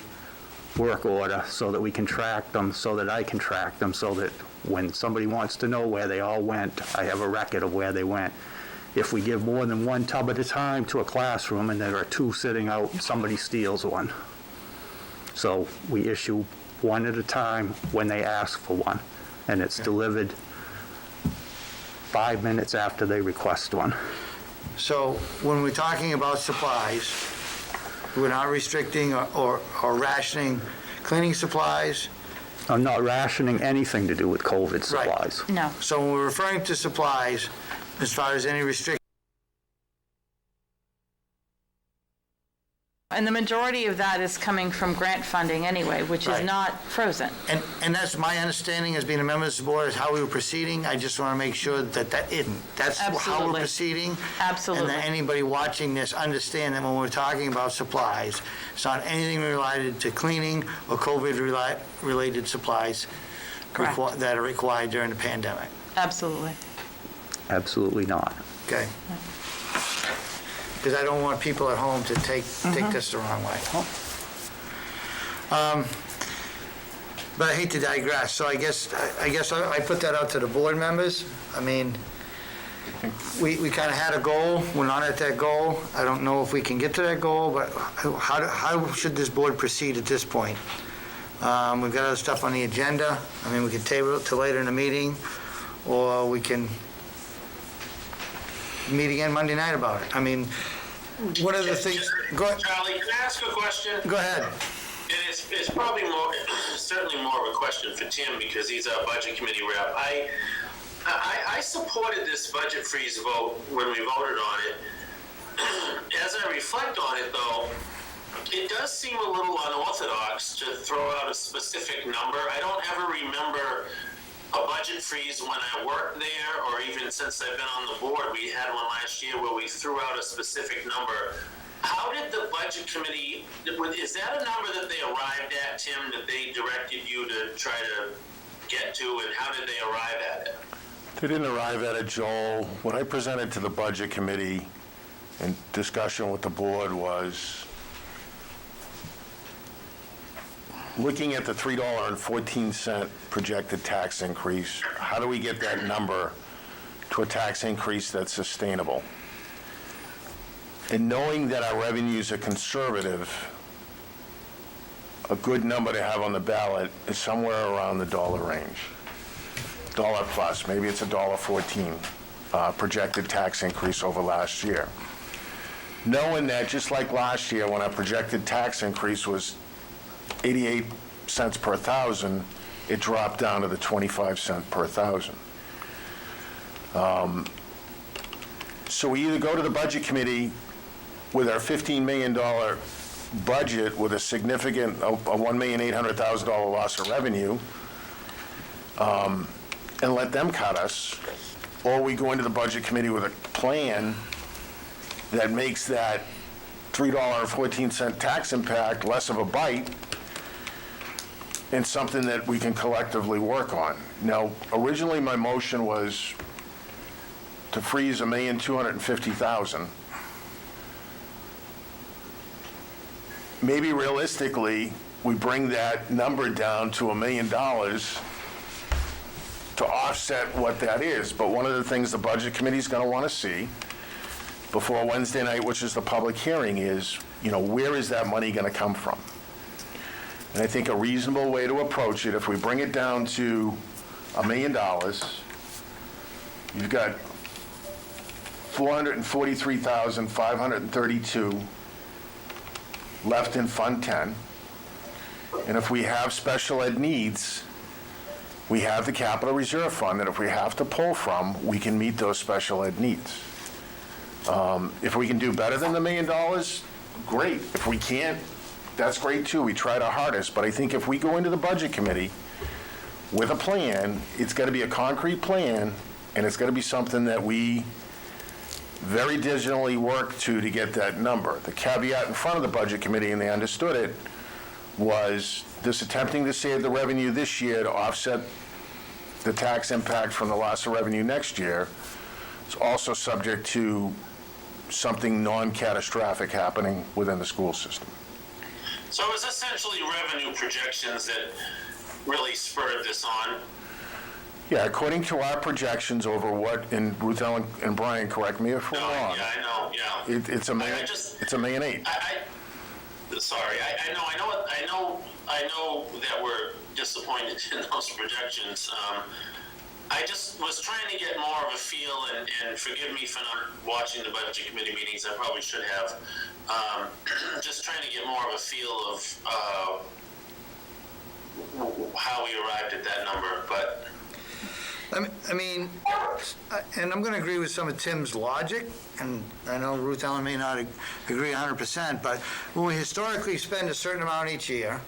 Speaker 12: work order so that we can track them, so that I can track them, so that when somebody wants to know where they all went, I have a record of where they went. If we give more than 1 tub at a time to a classroom and there are 2 sitting out, somebody steals 1. So we issue 1 at a time when they ask for 1, and it's delivered 5 minutes after they request 1.
Speaker 1: So when we're talking about supplies, we're not restricting or rationing cleaning supplies.
Speaker 12: I'm not rationing anything to do with COVID supplies.
Speaker 4: no.
Speaker 1: So when we're referring to supplies, as far as any restriction,
Speaker 4: And the majority of that is coming from grant funding anyway, which is
Speaker 1: Right.
Speaker 4: not frozen.
Speaker 1: and that's my understanding as being a member of this board, is how we were proceeding. I just want to make sure that's how we're
Speaker 4: Absolutely.
Speaker 1: proceeding.
Speaker 4: Absolutely.
Speaker 1: And that anybody watching this understand that when we're talking about supplies, it's not anything related to cleaning or COVID-related supplies
Speaker 4: Correct.
Speaker 1: that are required during the pandemic.
Speaker 4: Absolutely.
Speaker 12: Absolutely not.
Speaker 1: Okay? Because I don't want people at home to take this the wrong way. But I hate to digress, so I guess I put that out to the board members. We kind of had a goal, we're not at that goal. I don't know if we can get to that goal, but how should this board proceed at this point? We've got other stuff on the agenda. We can table it till later in the meeting, or we can meet again Monday night about it. One of the things, go ahead.
Speaker 11: Charlie, can I ask a question?
Speaker 1: Go ahead.
Speaker 11: And it's probably more, certainly more of a question for Tim because he's our budget committee rep. I supported this budget freeze vote when we voted on it. As I reflect on it, though, it does seem a little unorthodox to throw out a specific number. I don't ever remember a budget freeze when I worked there, or even since I've been on the board. We had one last year where we threw out a specific number. How did the budget committee, is that a number that they arrived at, Tim, that they directed you to try to get to, and how did they arrive at it?
Speaker 2: They didn't arrive at it, Joel. What I presented to the budget committee in discussion with the board was looking at the $3.14 projected tax increase, how do we get that number to a tax increase that's sustainable? And knowing that our revenues are conservative, a good number to have on the ballot is somewhere around the dollar range. Dollar plus, maybe it's $1.14 projected tax increase over last year. Knowing that just like last year when our projected tax increase was 88 cents per thousand, it dropped down to the 25 cent per thousand. So we either go to the budget committee with our $15 million budget with a significant, a $1,800,000 loss of revenue, and let them cut us, or we go into the budget committee with a plan that makes that $3.14 tax impact less of a bite and something that we can collectively work on. Now, originally my motion was to freeze $1,250,000. Maybe realistically, we bring that number down to $1 million to offset what that is. But one of the things the budget committee is going to want to see before Wednesday night, which is the public hearing, is, where is that money going to come from? And I think a reasonable way to approach it, if we bring it down to $1 million, you've got $443,532 left in Fund 10. And if we have special ed needs, we have the capital reserve fund that if we have to pull from, we can meet those special ed needs. If we can do better than the $1 million, great. If we can't, that's great too. We tried our hardest. But I think if we go into the budget committee with a plan, it's got to be a concrete plan, and it's got to be something that we very diligently work to get that number. The caveat in front of the budget committee, and they understood it, was this attempting to save the revenue this year to offset the tax impact from the loss of revenue next year is also subject to something non-catastrophic happening within the school system.
Speaker 11: So it was essentially revenue projections that really spurred this on.
Speaker 2: Yeah, according to our projections over what, and Ruth Ellen and Brian, correct me if we're wrong.
Speaker 11: Yeah, I know, yeah.
Speaker 2: It's $1.8 million.
Speaker 11: Sorry, I know that we're disappointed in those projections. I just was trying to get more of a feel, and forgive me for not watching the budget committee meetings, I probably should have. Just trying to get more of a feel of how we arrived at that number, but.
Speaker 1: I mean, and I'm going to agree with some of Tim's logic, and I know Ruth Ellen may not agree 100%, but when we historically spend a certain amount each year,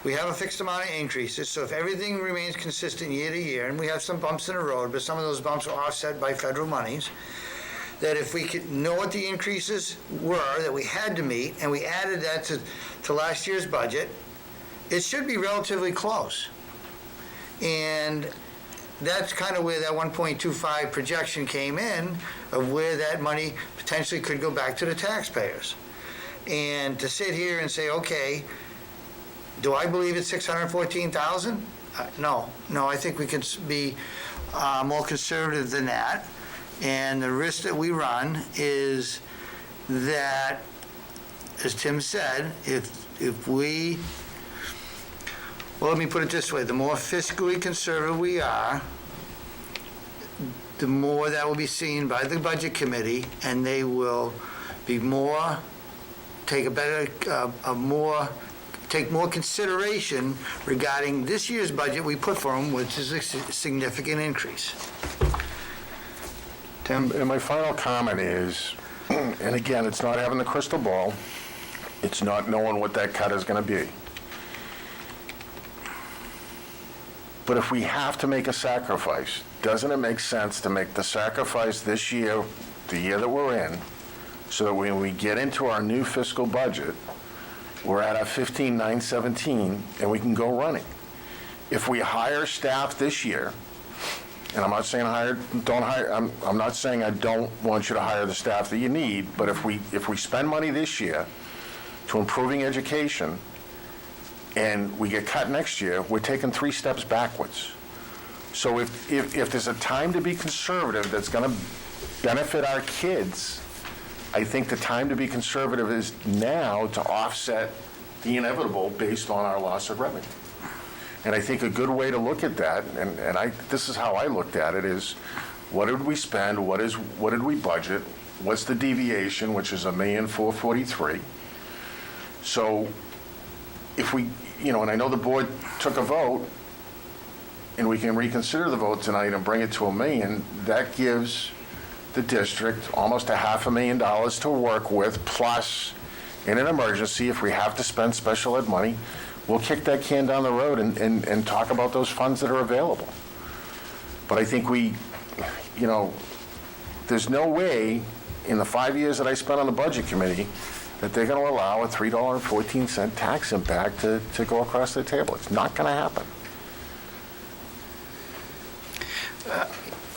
Speaker 1: we have a fixed amount of increases, so if everything remains consistent year to year, and we have some bumps in the road, but some of those bumps are offset by federal monies, that if we could know what the increases were that we had to meet, and we added that to last year's budget, it should be relatively close. And that's kind of where that 1.25 projection came in, of where that money potentially could go back to the taxpayers. And to sit here and say, okay, do I believe it's 614,000? No, I think we can be more conservative than that. And the risk that we run is that, as Tim said, if we, well, let me put it this way, the more fiscally conservative we are, the more that will be seen by the budget committee, and they will be more, take a better, a more take more consideration regarding this year's budget we put for them, which is a significant increase. Tim?
Speaker 2: And my final comment is, and again, it's not having the crystal ball, it's not knowing what that cut is going to be. But if we have to make a sacrifice, doesn't it make sense to make the sacrifice this year, the year that we're in, so that when we get into our new fiscal budget, we're at our 15,917 and we can go running. If we hire staff this year, and I'm not saying I'm not saying I don't want you to hire the staff that you need, but if we spend money this year to improving education and we get cut next year, we're taking 3 steps backwards. So if there's a time to be conservative that's going to benefit our kids, I think the time to be conservative is now to offset the inevitable based on our loss of revenue. And I think a good way to look at that, and this is how I looked at it, is what did we spend, what did we budget, what's the deviation, which is $1,443,000. So if we, and I know the board took a vote, and we can reconsider the vote tonight and bring it to $1 million, that gives the district almost $500,000 to work with, plus in an emergency, if we have to spend special ed money, we'll kick that can down the road and talk about those funds that are available. But I think there's no way in the 5 years that I spent on the budget committee that they're going to allow a $3.14 tax impact to go across the table. It's not going to happen.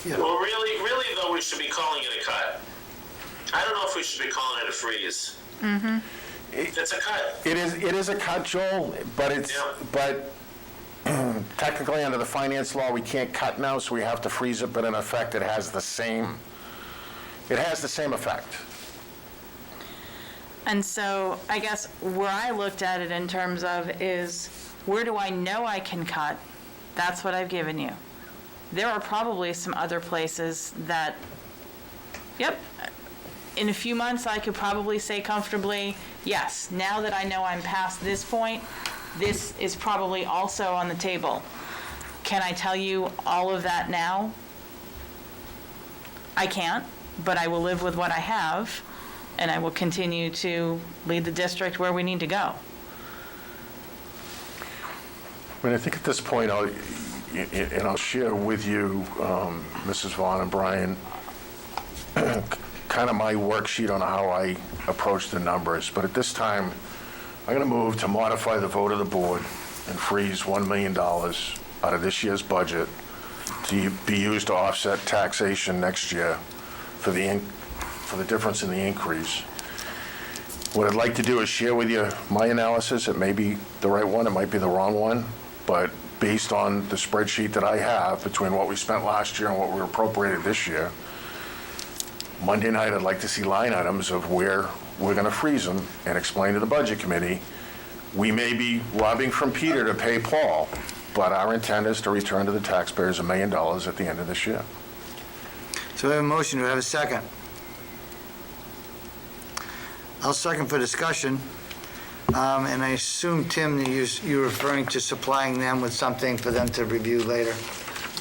Speaker 11: Well, really, though, we should be calling it a cut. I don't know if we should be calling it a freeze. Mm-hmm. It's a cut.
Speaker 2: It is a cut, Joel, but but technically under the finance law, we can't cut now, so we have to freeze it, but in effect, it has the same effect.
Speaker 4: And so I guess where I looked at it in terms of is, where do I know I can cut? That's what I've given you. There are probably some other places that, yep, in a few months I could probably say comfortably, yes, now that I know I'm past this point, this is probably also on the table. Can I tell you all of that now? I can't, but I will live with what I have, and I will continue to lead the district where we need to go.
Speaker 2: I mean, I think at this point, I'll share with you, Mrs. Vaughn and Brian, kind of my worksheet on how I approach the numbers. But at this time, I'm going to move to modify the vote of the board and freeze $1 million out of this year's budget to be used to offset taxation next year for the difference in the increase. What I'd like to do is share with you my analysis. It may be the right one, it might be the wrong one, but based on the spreadsheet that I have between what we spent last year and what we appropriated this year, Monday night I'd like to see line items of where we're going to freeze them and explain to the budget committee. We may be robbing from Peter to pay Paul, but our intent is to return to the taxpayers $1 million at the end of this year.
Speaker 1: So we have a motion, do we have a second? I'll second for discussion. And I assume, Tim, you're referring to supplying them with something for them to review later.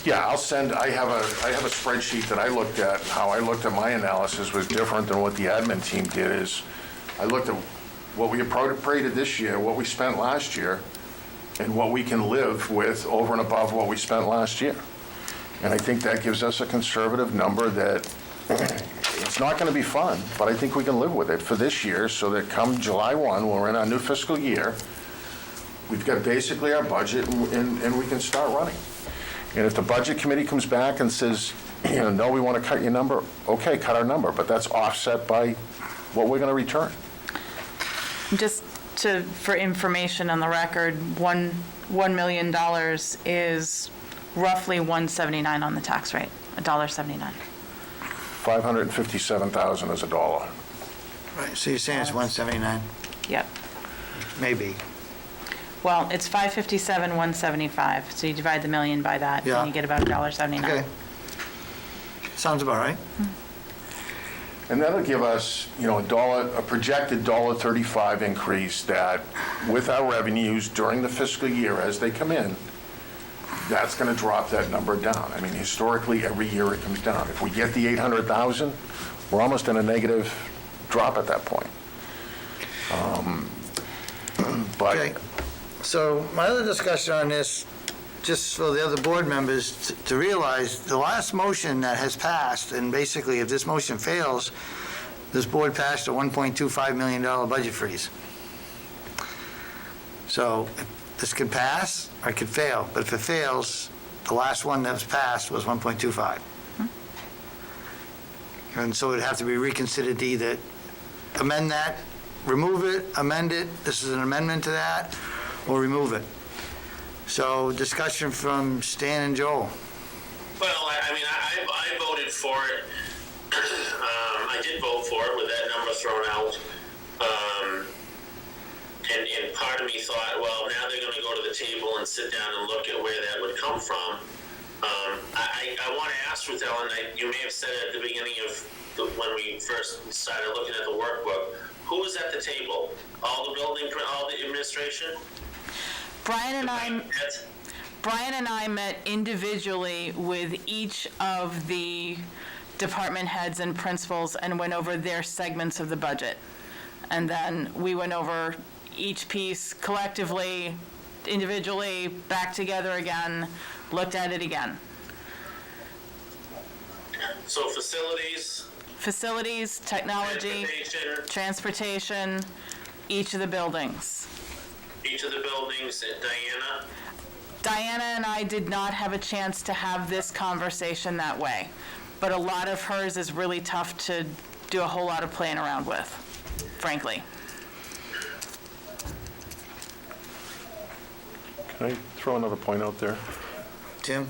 Speaker 2: Yeah, I have a spreadsheet that I looked at. How I looked at my analysis was different than what the admin team did. Is I looked at what we appropriated this year, what we spent last year, and what we can live with over and above what we spent last year. And I think that gives us a conservative number that it's not going to be fun, but I think we can live with it for this year, so that come July 1, when we're in our new fiscal year, we've got basically our budget and we can start running. And if the budget committee comes back and says, no, we want to cut your number, okay, cut our number, but that's offset by what we're going to return.
Speaker 4: Just for information on the record, $1 million is roughly $1.79 on the tax rate, $1.79.
Speaker 2: 557,000 is $1.
Speaker 1: Right, so you're saying it's 179?
Speaker 4: Yep.
Speaker 1: Maybe.
Speaker 4: Well, it's 557, 175, so you divide the million by that,
Speaker 1: Yeah.
Speaker 4: and you get about $1.79.
Speaker 1: Okay. Sounds about right.
Speaker 2: And that'll give us, a projected $1.35 increase that, with our revenues during the fiscal year as they come in, that's going to drop that number down. I mean, historically, every year it comes down. If we get the 800,000, we're almost in a negative drop at that point.
Speaker 1: Okay, so my other discussion on this, just so the other board members to realize, the last motion that has passed, and basically if this motion fails, this board passed a $1.25 million budget freeze. So this could pass or it could fail, but if it fails, the last one that was passed was 1.25. And so it'd have to be reconsidered to either amend that, remove it, amend it, this is an amendment to that, or remove it. So discussion from Stan and Joel.
Speaker 11: Well, I voted for it. I did vote for it with that number thrown out. And part of me thought, well, now they're going to go to the table and sit down and look at where that would come from. I want to ask Ruth Ellen, you may have said it at the beginning of when we first started looking at the workbook, who was at the table? All the administration?
Speaker 4: Brian and I met individually with each of the department heads and principals and went over their segments of the budget. And then we went over each piece collectively, individually, back together again, looked at it again.
Speaker 11: So facilities, technology, transportation, each of the buildings. Diana and I did not have a chance to have this conversation that way, but a lot of hers is really tough to do a whole lot of playing around with, frankly.
Speaker 2: Can I throw another point out there?
Speaker 1: Tim?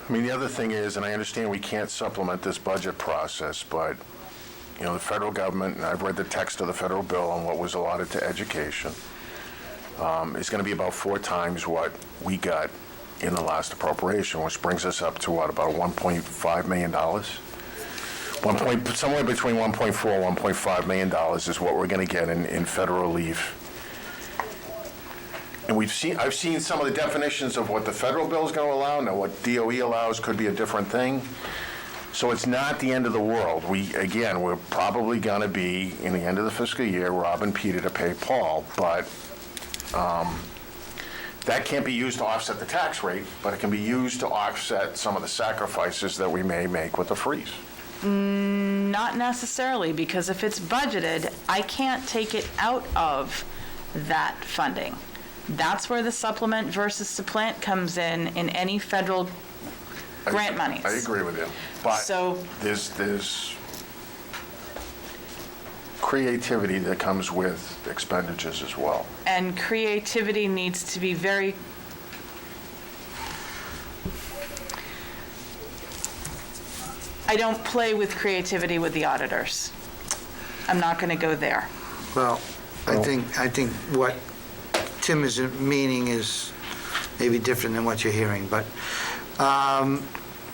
Speaker 2: I mean, the other thing is, and I understand we can't supplement this budget process, but, the federal government, and I've read the text of the federal bill on what was allotted to education, is going to be about 4 times what we got in the last appropriation, which brings us up to about $1.5 million? Somewhere between $1.4 and $1.5 million is what we're going to get in federal relief. And I've seen some of the definitions of what the federal bill is going to allow. Now, what DOE allows could be a different thing. So it's not the end of the world. We're probably going to be, in the end of the fiscal year, robbing Peter to pay Paul, but that can't be used to offset the tax rate, but it can be used to offset some of the sacrifices that we may make with the freeze.
Speaker 4: Not necessarily, because if it's budgeted, I can't take it out of that funding. That's where the supplement versus supplant comes in any federal grant monies.
Speaker 2: I agree with you, but
Speaker 4: So-
Speaker 2: there's creativity that comes with expenditures as well.
Speaker 4: And creativity needs to be very... I don't play with creativity with the auditors. I'm not going to go there.
Speaker 1: Well, I think what Tim is meaning is maybe different than what you're hearing, but,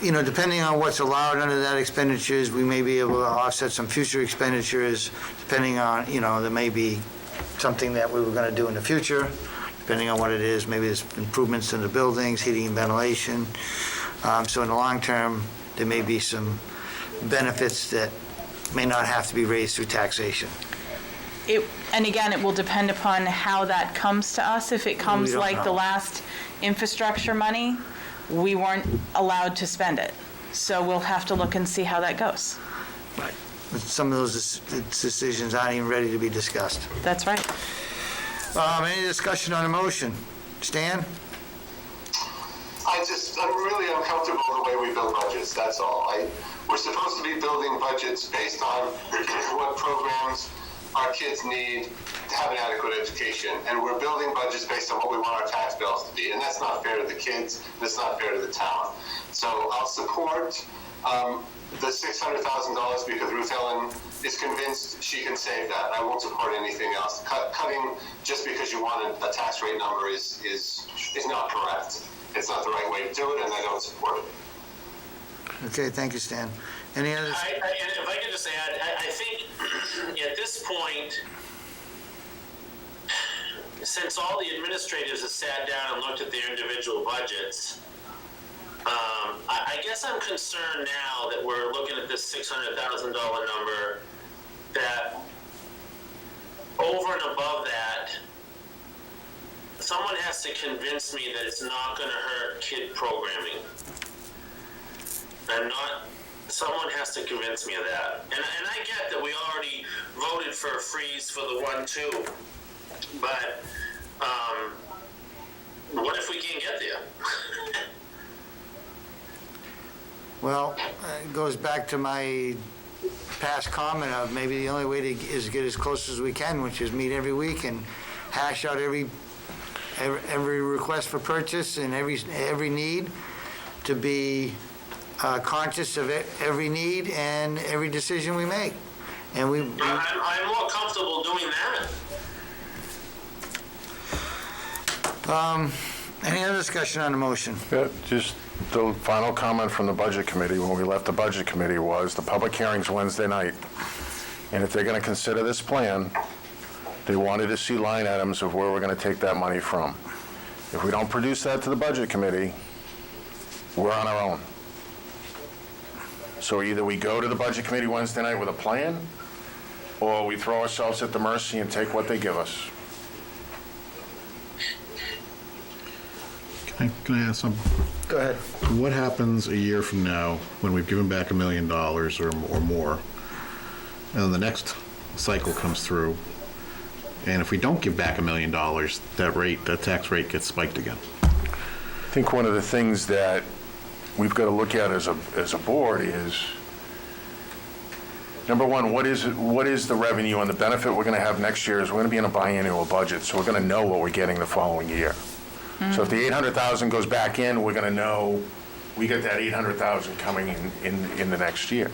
Speaker 1: depending on what's allowed under that expenditures, we may be able to offset some future expenditures, depending on, there may be something that we were going to do in the future, depending on what it is, maybe there's improvements in the buildings, heating and ventilation. So in the long term, there may be some benefits that may not have to be raised through taxation.
Speaker 4: And again, it will depend upon how that comes to us. If it comes
Speaker 1: don't
Speaker 4: like the
Speaker 1: know.
Speaker 4: last infrastructure money, we weren't allowed to spend it. So we'll have to look and see how that goes.
Speaker 1: Right. Some of those decisions aren't even ready to be discussed.
Speaker 4: That's right.
Speaker 1: Any discussion on the motion? Stan?
Speaker 10: I'm really uncomfortable the way we build budgets, that's all. We're supposed to be building budgets based on what programs our kids need to have an adequate education, and we're building budgets based on what we want our tax bills to be, and that's not fair to the kids, that's not fair to the town. So I'll support the $600,000 because Ruth Ellen is convinced she can save that. I won't support anything else. Cutting just because you want a tax rate number is not correct. It's not the right way to do it, and I don't support it.
Speaker 1: Okay, thank you, Stan. Any others?
Speaker 11: And if I could just add, I think at this point, since all the administrators have sat down and looked at their individual budgets, I guess I'm concerned now that we're looking at this $600,000 number, that over and above that, someone has to convince me that it's not going to hurt kid programming. Someone has to convince me of that. And I get that we already voted for a freeze for the 1-2, but what if we can't get there?
Speaker 1: Well, it goes back to my past comment of maybe the only way is get as close as we can, which is meet every week and hash out every request for purchase and every need, to be conscious of every need and every decision we make. And
Speaker 11: I'm more comfortable doing that.
Speaker 1: Any other discussion on the motion?
Speaker 2: Yeah, just the final comment from the Budget Committee when we left the Budget Committee was the public hearing's Wednesday night. And if they're going to consider this plan, they wanted to see line items of where we're going to take that money from. If we don't produce that to the Budget Committee, we're on our own. So either we go to the Budget Committee Wednesday night with a plan, or we throw ourselves at the mercy and take what they give us.
Speaker 9: Can I ask something?
Speaker 1: Go ahead.
Speaker 9: What happens a year from now when we've given back $1 million or more, and then the next cycle comes through, and if we don't give back $1 million, that tax rate gets spiked again?
Speaker 2: I think one of the things that we've got to look at as a board is, number one, what is the revenue and the benefit we're going to have next year is we're going to be in a biannual budget, so we're going to know what we're getting the following year. So if the 800,000 goes back in, we're going to know we get that 800,000 coming in the next year.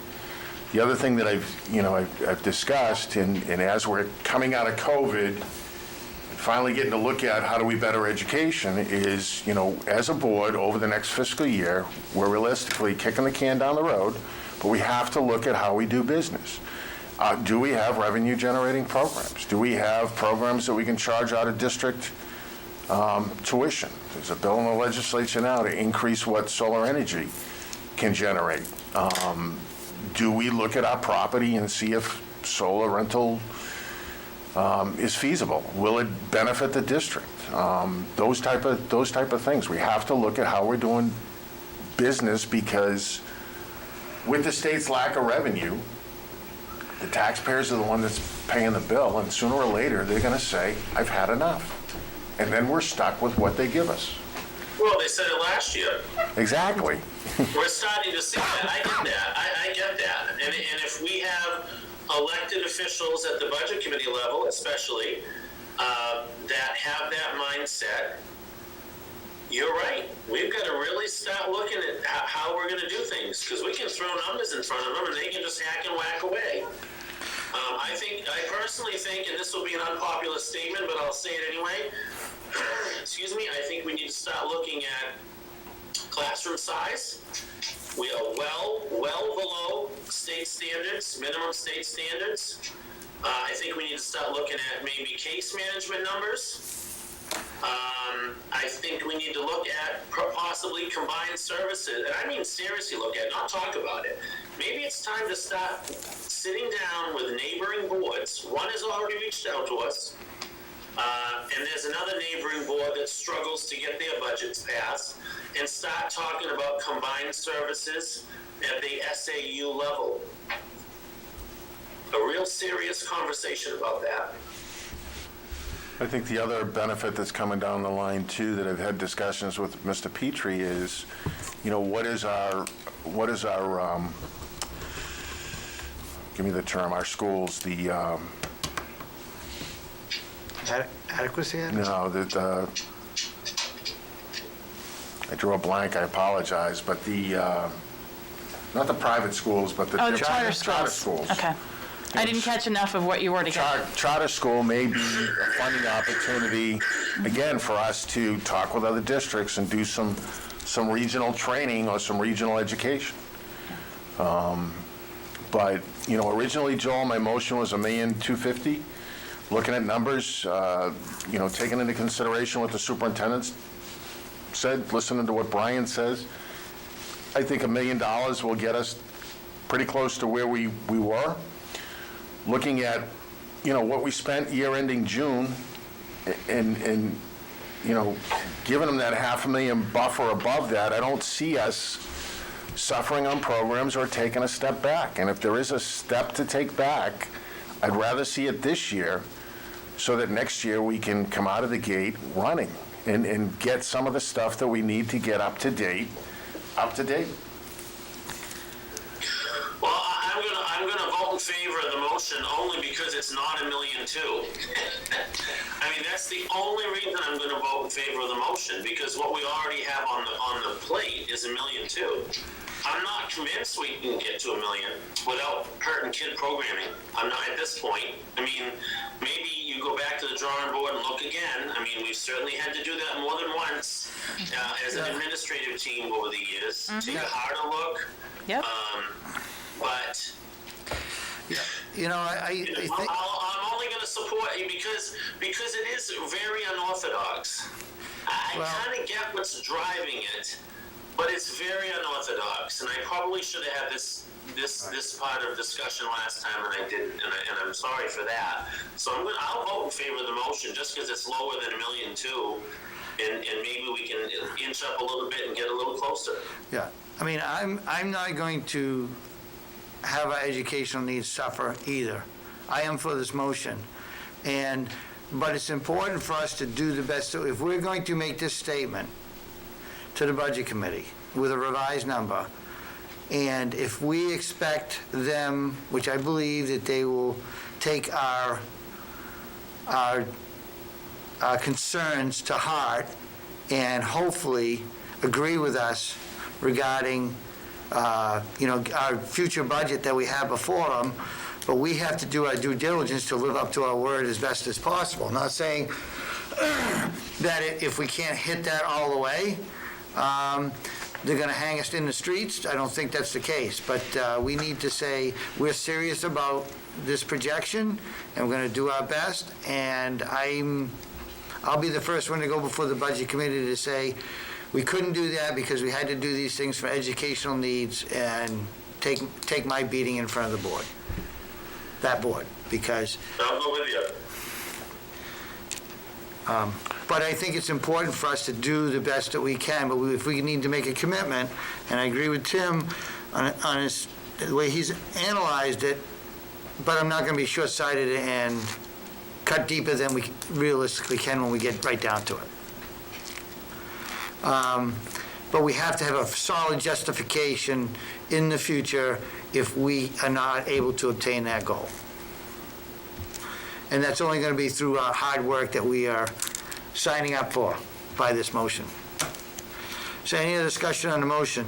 Speaker 2: The other thing that I've discussed, and as we're coming out of COVID, and finally getting to look at how do we better education, is, as a board over the next fiscal year, we're realistically kicking the can down the road, but we have to look at how we do business. Do we have revenue generating programs? Do we have programs that we can charge out of district tuition? There's a bill in the legislature now to increase what solar energy can generate. Do we look at our property and see if solar rental is feasible? Will it benefit the district? Those type of things. We have to look at how we're doing business, because with the state's lack of revenue, the taxpayers are the one that's paying the bill, and sooner or later they're going to say, I've had enough. And then we're stuck with what they give us.
Speaker 11: Well, they said it last year.
Speaker 2: Exactly.
Speaker 11: We're starting to see that. I get that. I get that. And if we have elected officials at the Budget Committee level, especially, that have that mindset, you're right. We've got to really start looking at how we're going to do things, because we can throw numbers in front of them and they can just hack and whack away. I personally think, and this will be an unpopular statement, but I'll say it anyway, excuse me, I think we need to start looking at classroom size. We are well below state standards, minimum state standards. I think we need to start looking at maybe case management numbers. I think we need to look at possibly combined services, and I mean seriously look at it, not talk about it. Maybe it's time to start sitting down with neighboring boards. One has already reached out to us, and there's another neighboring board that struggles to get their budgets passed, and start talking about combined services at the SAU level. A real serious conversation about that.
Speaker 2: I think the other benefit that's coming down the line too, that I've had discussions with Mr. Petrie, is, what is our give me the term, our schools, the
Speaker 1: Adequacy?
Speaker 2: no, I drew a blank, I apologize, but not the private schools, but the
Speaker 4: Oh, the charter
Speaker 2: schools.
Speaker 4: Okay. I didn't catch enough of what you were to get.
Speaker 2: Charter school may be a funding opportunity, again, for us to talk with other districts and do some regional training or some regional education. But Originally, Joel, my motion was $1,250,000. Looking at numbers, taking into consideration what the superintendent said, listening to what Brian says, I think $1 million will get us pretty close to where we were. Looking at, what we spent year ending June and giving them that $500,000 buffer above that, I don't see us suffering on programs or taking a step back. And if there is a step to take back, I'd rather see it this year so that next year we can come out of the gate running and get some of the stuff that we need to get up to date.
Speaker 11: Well, I'm gonna vote in favor of the motion only because it's not $1.2 million. I mean, that's the only reason I'm gonna vote in favor of the motion, because what we already have on the plate is $1.2 million. I'm not convinced we can get to $1 million without hurting kid programming. I'm not at this point. I mean, maybe you go back to the drawing board and look again. I mean, we've certainly had to do that more than once as an administrative team over the years. Take a harder look.
Speaker 4: Yep.
Speaker 11: But
Speaker 1: I think.
Speaker 11: I'm only going to support you because it is very unorthodox. I kind of get what's driving it, but it's very unorthodox, and I probably should have had this part of discussion last time, and I didn't, and I'm sorry for that. So I'll vote in favor of the motion just because it's lower than $1.2 million, and maybe we can inch up a little bit and get a little closer.
Speaker 1: Yeah, I mean, I'm not going to have our educational needs suffer either. I am for this motion, but it's important for us to do the best. So if we're going to make this statement to the Budget Committee with a revised number, and if we expect them, which I believe that they will take our concerns to heart and hopefully agree with us regarding our future budget that we have before them, but we have to do our due diligence to live up to our word as best as possible. I'm not saying that if we can't hit that all the way, they're going to hang us in the streets. I don't think that's the case, but we need to say we're serious about this projection, and we're going to do our best, and I'll be the first one to go before the Budget Committee to say, we couldn't do that because we had to do these things for educational needs, and take my beating in front of the board, that board, because.
Speaker 11: I'll go with you.
Speaker 1: But I think it's important for us to do the best that we can, but if we need to make a commitment, and I agree with Tim on the way he's analyzed it, but I'm not going to be short-sighted and cut deeper than we realistically can when we get right down to it. But we have to have a solid justification in the future if we are not able to obtain that goal. And that's only going to be through our hard work that we are signing up for by this motion. So any other discussion on the motion?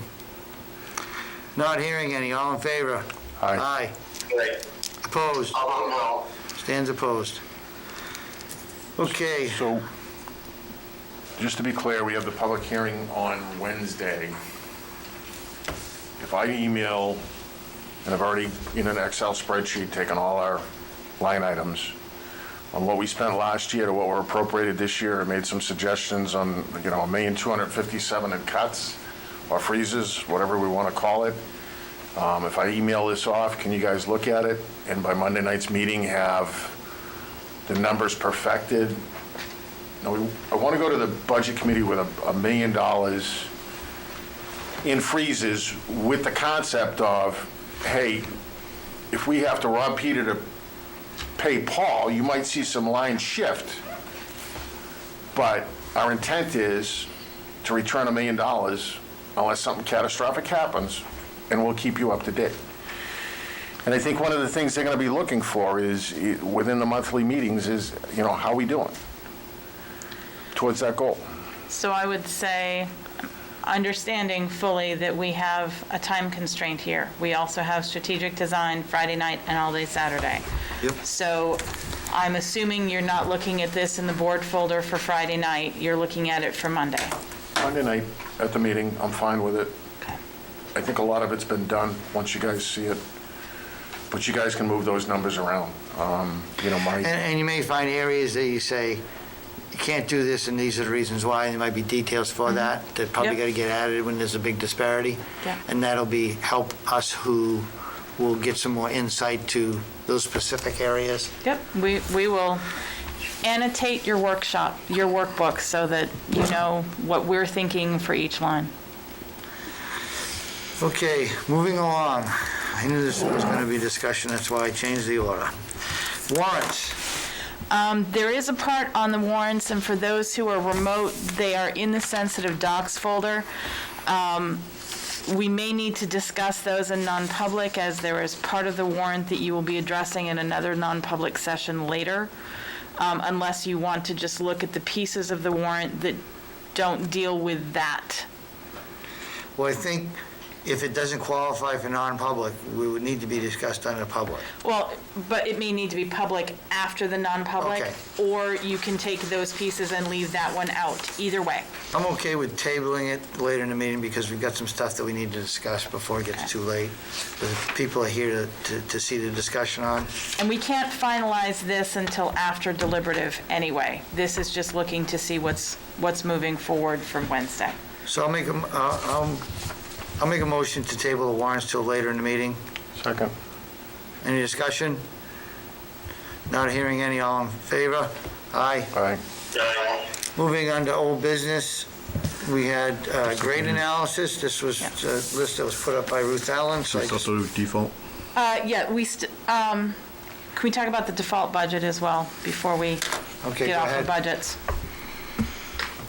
Speaker 1: Not hearing any. All in favor?
Speaker 2: Aye.
Speaker 1: Aye.
Speaker 11: Right.
Speaker 1: Opposed?
Speaker 10: I'll vote no.
Speaker 1: Stands opposed. Okay.
Speaker 2: So, just to be clear, we have the public hearing on Wednesday. If I email, and I've already, in an Excel spreadsheet, taken all our line items on what we spent last year to what were appropriated this year, and made some suggestions on, $1,257,000 in cuts or freezes, whatever we want to call it. If I email this off, can you guys look at it, and by Monday night's meeting have the numbers perfected? Now, I want to go to the Budget Committee with $1 million in freezes with the concept of, hey, if we have to rob Peter to pay Paul, you might see some line shift. But our intent is to return $1 million unless something catastrophic happens, and we'll keep you up to date. And I think one of the things they're going to be looking for is, within the monthly meetings, is, how are we doing towards that goal?
Speaker 4: So I would say, understanding fully that we have a time constraint here. We also have strategic design Friday night and all day Saturday.
Speaker 1: Yep.
Speaker 4: So I'm assuming you're not looking at this in the board folder for Friday night. You're looking at it for Monday.
Speaker 2: Monday night at the meeting, I'm fine with it.
Speaker 4: Okay.
Speaker 2: I think a lot of it's been done once you guys see it but you guys can move those numbers around. You know,
Speaker 1: And you may find areas that you say, you can't do this, and these are the reasons why, and there might be details for that probably
Speaker 4: Yep.
Speaker 1: got to get added when there's a big disparity.
Speaker 4: Yeah.
Speaker 1: And that'll help us who will get some more insight to those specific areas.
Speaker 4: Yep, we will annotate your workbook, so that you know what we're thinking for each line.
Speaker 1: Okay, moving along. I knew this was going to be discussion, that's why I changed the order. Warrants.
Speaker 4: There is a part on the warrants, and for those who are remote, they are in the sensitive docs folder. We may need to discuss those in non-public, as there is part of the warrant that you will be addressing in another non-public session later, unless you want to just look at the pieces of the warrant that don't deal with that.
Speaker 1: Well, I think if it doesn't qualify for non-public, we would need to be discussed under public.
Speaker 4: Well, but it may need to be public after the non-public,
Speaker 1: Okay.
Speaker 4: or you can take those pieces and leave that one out, either way.
Speaker 1: I'm okay with tabling it later in the meeting because we've got some stuff that we need to discuss before it gets too late. The people are here to see the discussion on.
Speaker 4: And we can't finalize this until after deliberative anyway. This is just looking to see what's moving forward from Wednesday.
Speaker 1: So I'll make a motion to table the warrants till later in the meeting.
Speaker 2: Second.
Speaker 1: Any discussion? Not hearing any, all in favor? Aye.
Speaker 2: Aye.
Speaker 1: Moving on to old business, we had grade analysis. This was a list that was put up by Ruth Allen, so I
Speaker 9: It's
Speaker 1: just,
Speaker 9: also default.
Speaker 4: Yeah, can we talk about the default budget as well before we
Speaker 1: okay,
Speaker 4: get
Speaker 1: go
Speaker 4: off the
Speaker 1: ahead.
Speaker 4: budgets?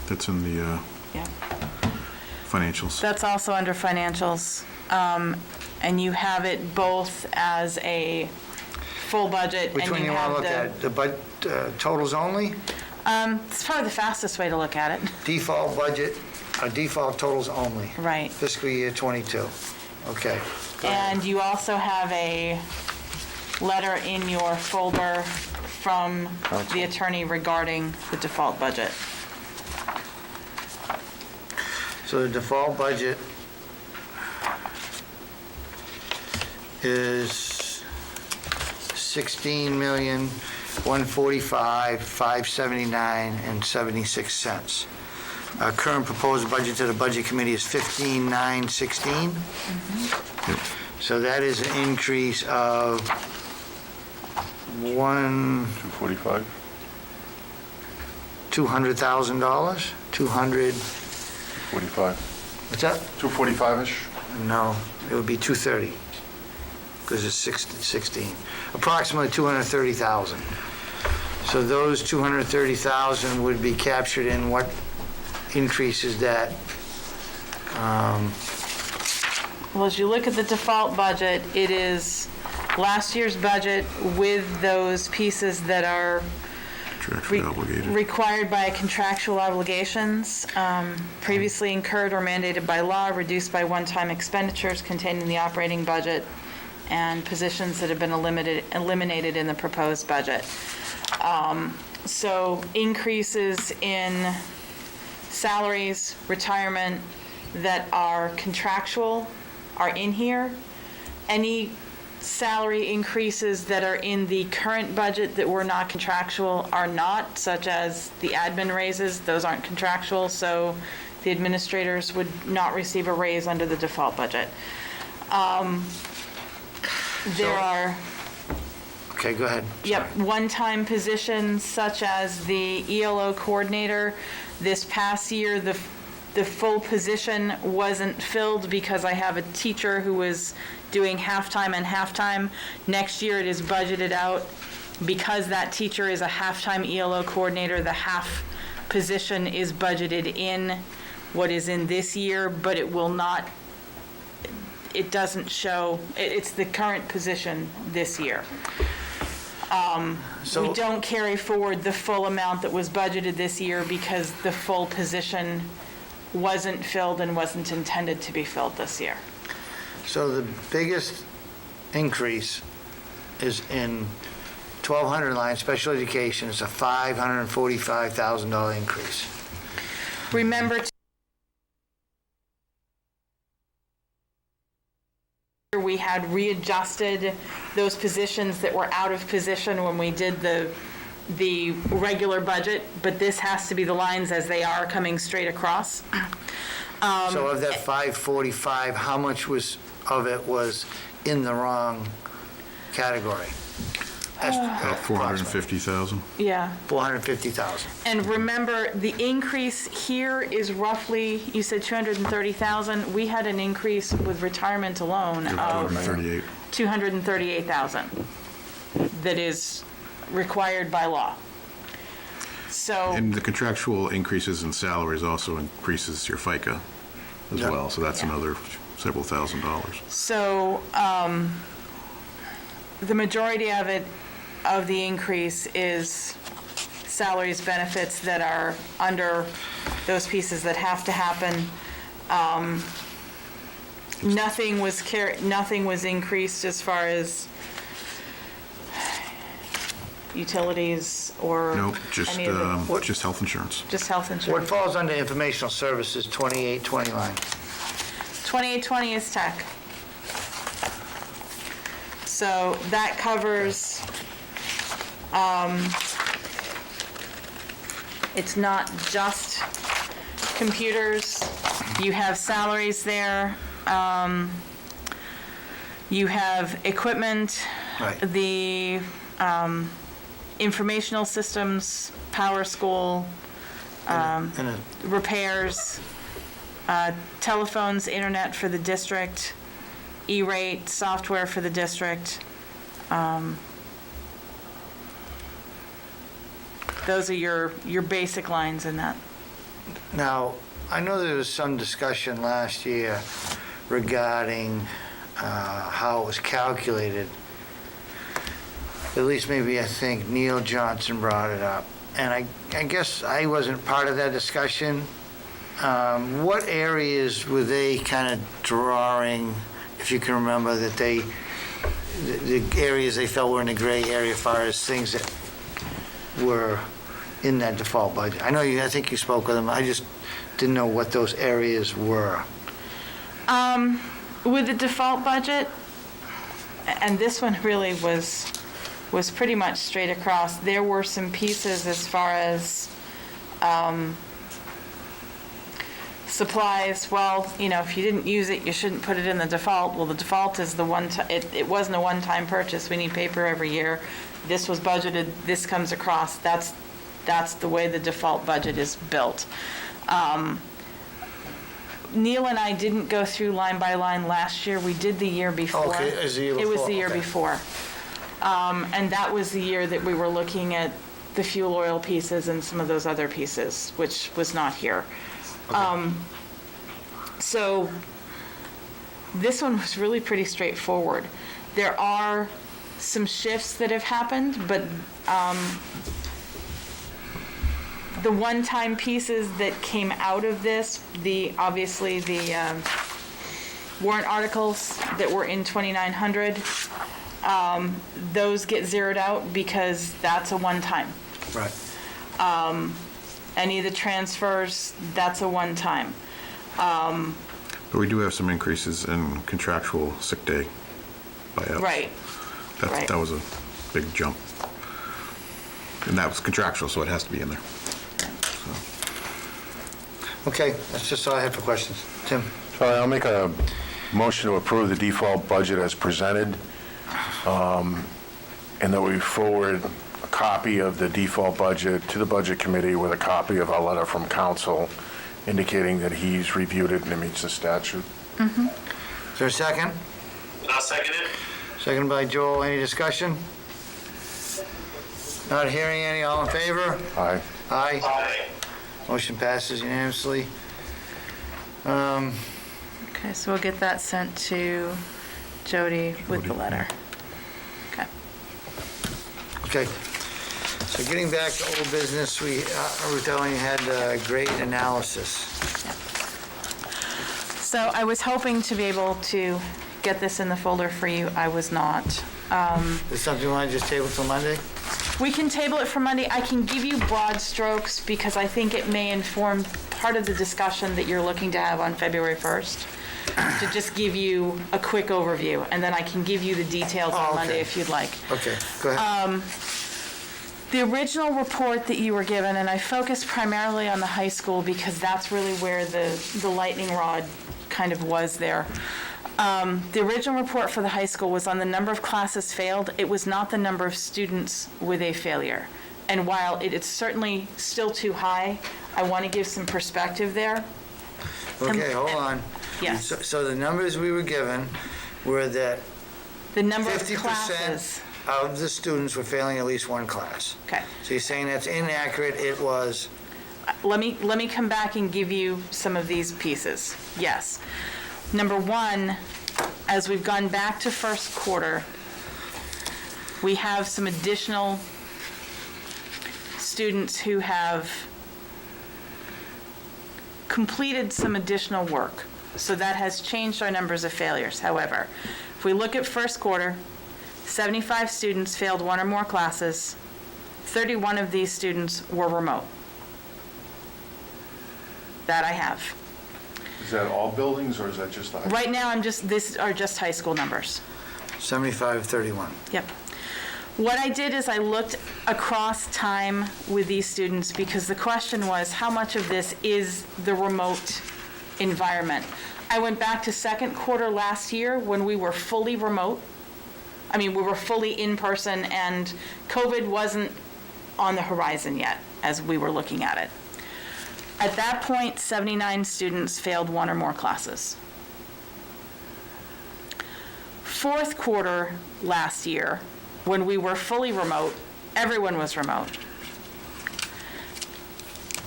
Speaker 9: That's in the
Speaker 4: Yeah.
Speaker 9: financials.
Speaker 4: That's also under financials. And you have it both as a full budget
Speaker 1: Which
Speaker 4: and
Speaker 1: one
Speaker 4: you
Speaker 1: you want
Speaker 4: have
Speaker 1: to look at? The totals only?
Speaker 4: It's probably the fastest way to look at it.
Speaker 1: Default budget, default totals only?
Speaker 4: Right.
Speaker 1: Fiscal year '22. Okay.
Speaker 4: And you also have a letter in your folder from the attorney regarding the default budget.
Speaker 1: So the default budget is $16,145,579.76. Our current proposed budget to the Budget Committee is $15,916. So that is an increase of
Speaker 2: $245.
Speaker 1: $200,000? 200,
Speaker 2: 45.
Speaker 1: what's that?
Speaker 2: 245-ish?
Speaker 1: No, it would be 230, because it's 16. Approximately 230,000. So those 230,000 would be captured in what increases that?
Speaker 4: Well, as you look at the default budget, it is last year's budget with those pieces that are
Speaker 9: Contractually obligated.
Speaker 4: required by contractual obligations, previously incurred or mandated by law, reduced by one-time expenditures contained in the operating budget, and positions that have been eliminated in the proposed budget. So increases in salaries, retirement that are contractual are in here. Any salary increases that are in the current budget that were not contractual are not, such as the admin raises, those aren't contractual, so the administrators would not receive a raise under the default budget. There are,
Speaker 1: Okay, go ahead.
Speaker 4: yep, one-time positions such as the ELO coordinator. This past year, the full position wasn't filled because I have a teacher who was doing half-time and half-time. Next year, it is budgeted out. Because that teacher is a half-time ELO coordinator, the half position is budgeted in what is in this year, but it will not, it doesn't show, it's the current position this year. We
Speaker 1: So,
Speaker 4: don't carry forward the full amount that was budgeted this year because the full position wasn't filled and wasn't intended to be filled this year.
Speaker 1: so the biggest increase is in 1,200 line, special education, it's a $545,000 increase.
Speaker 4: Remember, we had readjusted those positions that were out of position when we did the regular budget, but this has to be the lines as they are coming straight across.
Speaker 1: So of that 545, how much of it was in the wrong category?
Speaker 9: About 450,000.
Speaker 4: Yeah.
Speaker 1: 450,000.
Speaker 4: And remember, the increase here is roughly, you said 230,000. We had an increase with retirement alone of
Speaker 9: 238.
Speaker 4: 238,000 that is required by law. So,
Speaker 9: And the contractual increases in salaries also increases your FICA as
Speaker 1: Yeah.
Speaker 9: well, so that's
Speaker 4: Yeah.
Speaker 9: another several $1,000s.
Speaker 4: so the majority of the increase is salaries, benefits that are under those pieces that have to happen. Nothing was increased as far as utilities or
Speaker 9: No, just,
Speaker 4: any of the,
Speaker 9: just health insurance.
Speaker 4: just health
Speaker 1: What
Speaker 4: insurance.
Speaker 1: falls under informational services, 2820 line?
Speaker 4: 2820 is tech. So that covers, it's not just computers. You have salaries there. You have equipment,
Speaker 1: Right.
Speaker 4: the informational systems, power school,
Speaker 1: And
Speaker 4: repairs, telephones, internet for the district, E-rate, software for the district. Those are your basic lines in that.
Speaker 1: Now, I know there was some discussion last year regarding how it was calculated. At least maybe I think Neil Johnson brought it up. And I guess I wasn't part of that discussion. What areas were they kind of drawing, if you can remember, that the areas they felt were in the gray area as far as things that were in that default budget? I think you spoke with them. I just didn't know what those areas were.
Speaker 4: With the default budget, and this one really was pretty much straight across, there were some pieces as far as supplies. Well, if you didn't use it, you shouldn't put it in the default. Well, the default is the one time, it wasn't a one-time purchase. We need paper every year. This was budgeted, this comes across. That's the way the default budget is built. Neil and I didn't go through line by line last year. We did the year before.
Speaker 1: Okay, it was the year before.
Speaker 4: It was the year
Speaker 1: Okay.
Speaker 4: before. And that was the year that we were looking at the fuel oil pieces and some of those other pieces, which was not here. So this one was really pretty straightforward. There are some shifts that have happened, but the one-time pieces that came out of this, obviously the warrant articles that were in 2900, those get zeroed out because that's a one-time.
Speaker 1: Right.
Speaker 4: Any of the transfers, that's a one-time.
Speaker 9: But we do have some increases in contractual sick day buyouts.
Speaker 4: Right. Right.
Speaker 9: That was a big jump. And that was contractual, so it has to be in there.
Speaker 1: Okay, that's just all I have for questions. Tim?
Speaker 2: So I'll make a motion to approve the default budget as presented, and that we forward a copy of the default budget to the Budget Committee with a copy of a letter from council indicating that he's reviewed it and it meets the statute.
Speaker 1: Is there a second?
Speaker 11: I'll second it.
Speaker 1: Second by Joel. Any discussion? Not hearing any. All in favor?
Speaker 2: Aye.
Speaker 1: Aye.
Speaker 11: Aye.
Speaker 1: Motion passes unanimously.
Speaker 4: Okay, so we'll get that sent to Jody with the letter. Okay.
Speaker 1: Okay. So getting back to old business, Ruth Ellen had grade analysis.
Speaker 4: So I was hoping to be able to get this in the folder for you. I was not.
Speaker 1: Is this something you want to just table till Monday?
Speaker 4: We can table it for Monday. I can give you broad strokes because I think it may inform part of the discussion that you're looking to have on February 1st. to just give you a quick overview, and then I can give you the details
Speaker 1: Oh,
Speaker 4: on
Speaker 1: okay.
Speaker 4: Monday if you'd like.
Speaker 1: Okay, go ahead.
Speaker 4: The original report that you were given, and I focused primarily on the high school because that's really where the lightning rod kind of was there. The original report for the high school was on the number of classes failed. It was not the number of students with a failure. And while it is certainly still too high, I want to give some perspective there.
Speaker 1: Okay, hold on.
Speaker 4: Yes.
Speaker 1: So the numbers we were given were that
Speaker 4: The number of
Speaker 1: 50%
Speaker 4: classes.
Speaker 1: of the students were failing at least one class.
Speaker 4: Okay.
Speaker 1: So you're saying that's inaccurate, it was,
Speaker 4: Let me come back and give you some of these pieces. Yes. Number one, as we've gone back to first quarter, we have some additional students who have completed some additional work. So that has changed our numbers of failures. However, if we look at first quarter, 75 students failed one or more classes. 31 of these students were remote. That I have.
Speaker 2: Is that all buildings, or is that just the high?
Speaker 4: Right now, these are just high school numbers.
Speaker 1: 75, 31.
Speaker 4: Yep. What I did is I looked across time with these students because the question was, how much of this is the remote environment? I went back to second quarter last year when we were fully remote. I mean, we were fully in person and COVID wasn't on the horizon yet as we were looking at it. At that point, 79 students failed one or more classes. Fourth quarter last year, when we were fully remote, everyone was remote.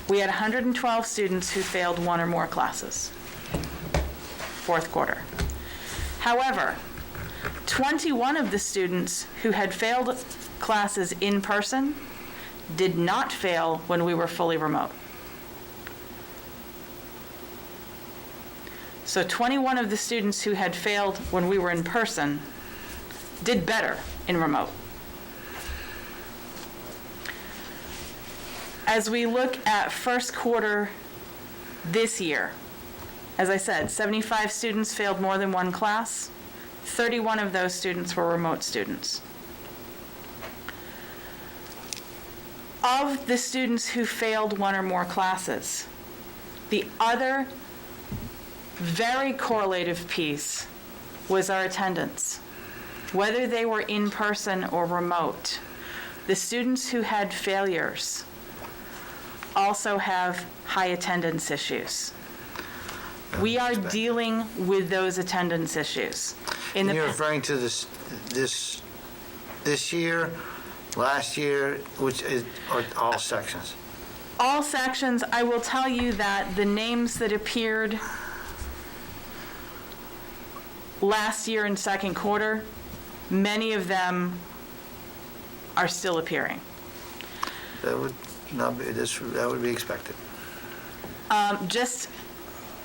Speaker 4: We had 112 students who failed one or more classes. Fourth quarter. However, 21 of the students who had failed classes in person did not fail when we were fully remote. So 21 of the students who had failed when we were in person did better in remote. As we look at first quarter this year, as I said, 75 students failed more than one class. 31 of those students were remote students. Of the students who failed one or more classes, the other very correlative piece was our attendance. Whether they were in person or remote, the students who had failures also have high attendance issues. We are dealing with those attendance issues.
Speaker 1: And you're referring to this year, last year, which is, or all sections?
Speaker 4: All sections. I will tell you that the names that appeared last year in second quarter, many of them are still appearing.
Speaker 1: That would not be, that would be expected.
Speaker 4: Just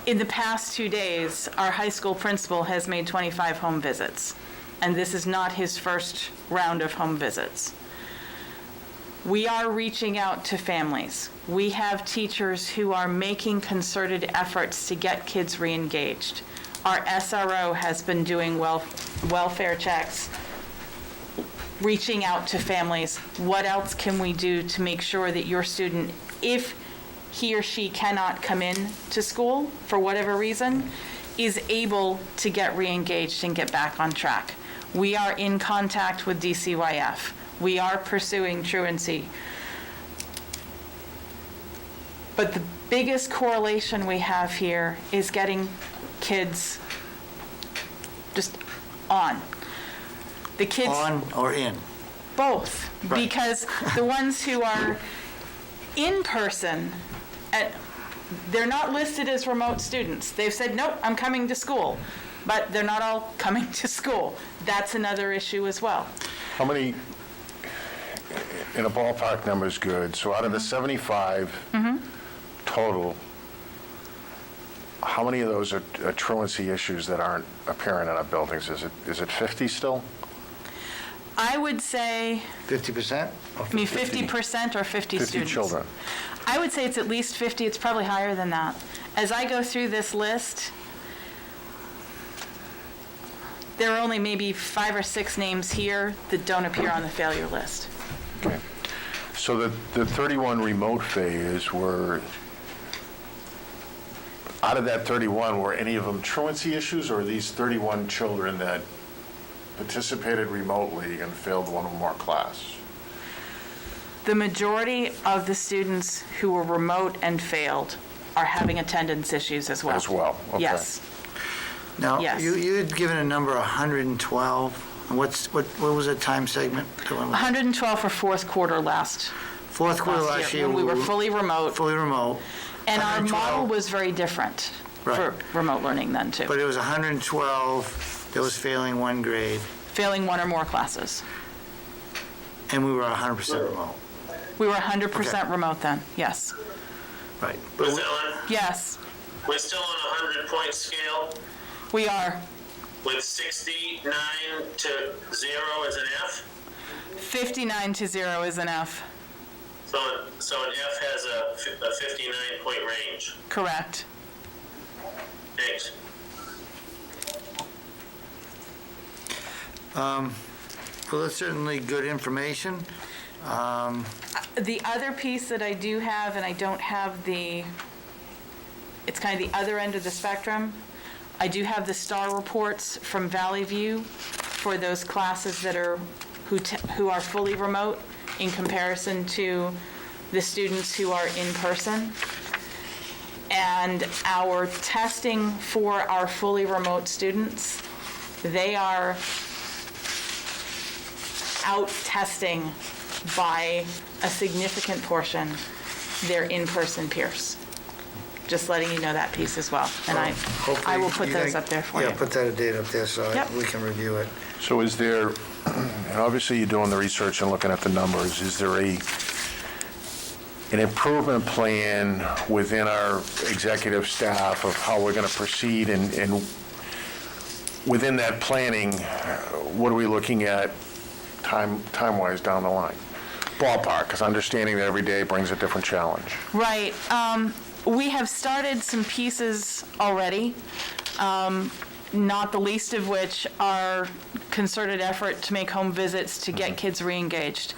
Speaker 4: in the past 2 days, our high school principal has made 25 home visits, and this is not his first round of home visits. We are reaching out to families. We have teachers who are making concerted efforts to get kids re-engaged. Our SRO has been doing welfare checks, reaching out to families. What else can we do to make sure that your student, if he or she cannot come in to school for whatever reason, is able to get re-engaged and get back on track? We are in contact with DCYF. We are pursuing truancy. But the biggest correlation we have here is getting kids just on. The kids.
Speaker 1: On or in?
Speaker 4: Both.
Speaker 1: Right.
Speaker 4: Because the ones who are in person, they're not listed as remote students. They've said, nope, I'm coming to school. But they're not all coming to school. That's another issue as well.
Speaker 2: How many, in a ballpark number is good, so out of the 75 total, how many of those are truancy issues that aren't apparent in our buildings? Is it 50 still?
Speaker 4: I would say
Speaker 1: 50%?
Speaker 4: I mean, 50% or 50 students.
Speaker 2: 50 children.
Speaker 4: I would say it's at least 50. It's probably higher than that. As I go through this list, There are only maybe 5 or 6 names here that don't appear on the failure list.
Speaker 2: Okay. So the 31 remote phase were, out of that 31, were any of them truancy issues, or are these 31 children that participated remotely and failed one or more class?
Speaker 4: The majority of the students who were remote and failed are having attendance issues as well.
Speaker 2: As well, okay.
Speaker 4: Yes.
Speaker 1: Now,
Speaker 4: Yes.
Speaker 1: you had given a number 112, and what was the time segment?
Speaker 4: 112 for fourth quarter last
Speaker 1: Fourth quarter last year.
Speaker 4: when we were fully remote.
Speaker 1: Fully remote.
Speaker 4: And our
Speaker 1: 112.
Speaker 4: model was very different
Speaker 1: Right.
Speaker 4: for remote learning then too.
Speaker 1: But it was 112 that was failing one grade,
Speaker 4: Failing one or more classes.
Speaker 1: and we were 100% remote.
Speaker 4: We were 100%
Speaker 1: Okay.
Speaker 4: remote then, yes.
Speaker 1: Right.
Speaker 11: Was that on?
Speaker 4: Yes,
Speaker 11: We're still on a 100-point scale
Speaker 4: we are.
Speaker 11: with 69 to 0 as an F.
Speaker 4: 59 to 0 is an F,
Speaker 11: So an F has a 59-point range.
Speaker 4: correct.
Speaker 11: Thanks.
Speaker 1: Well, that's certainly good information.
Speaker 4: The other piece that I do have, and I don't have it's kind of the other end of the spectrum. I do have the STAR reports from Valley View for those classes that are, who are fully remote in comparison to the students who are in person. And our testing for our fully remote students, they are out testing by a significant portion their in-person peers. Just letting you know that piece as well. And I will put those up there for you.
Speaker 1: Yeah, put that date up there so
Speaker 4: Yep.
Speaker 1: we can review it.
Speaker 2: So is there, and obviously you're doing the research and looking at the numbers, is there an improvement plan within our executive staff of how we're going to proceed, and within that planning, what are we looking at time-wise down the line? Ballpark, because understanding that every day brings a different challenge.
Speaker 4: Right. We have started some pieces already, not the least of which are concerted effort to make home visits to get kids re-engaged.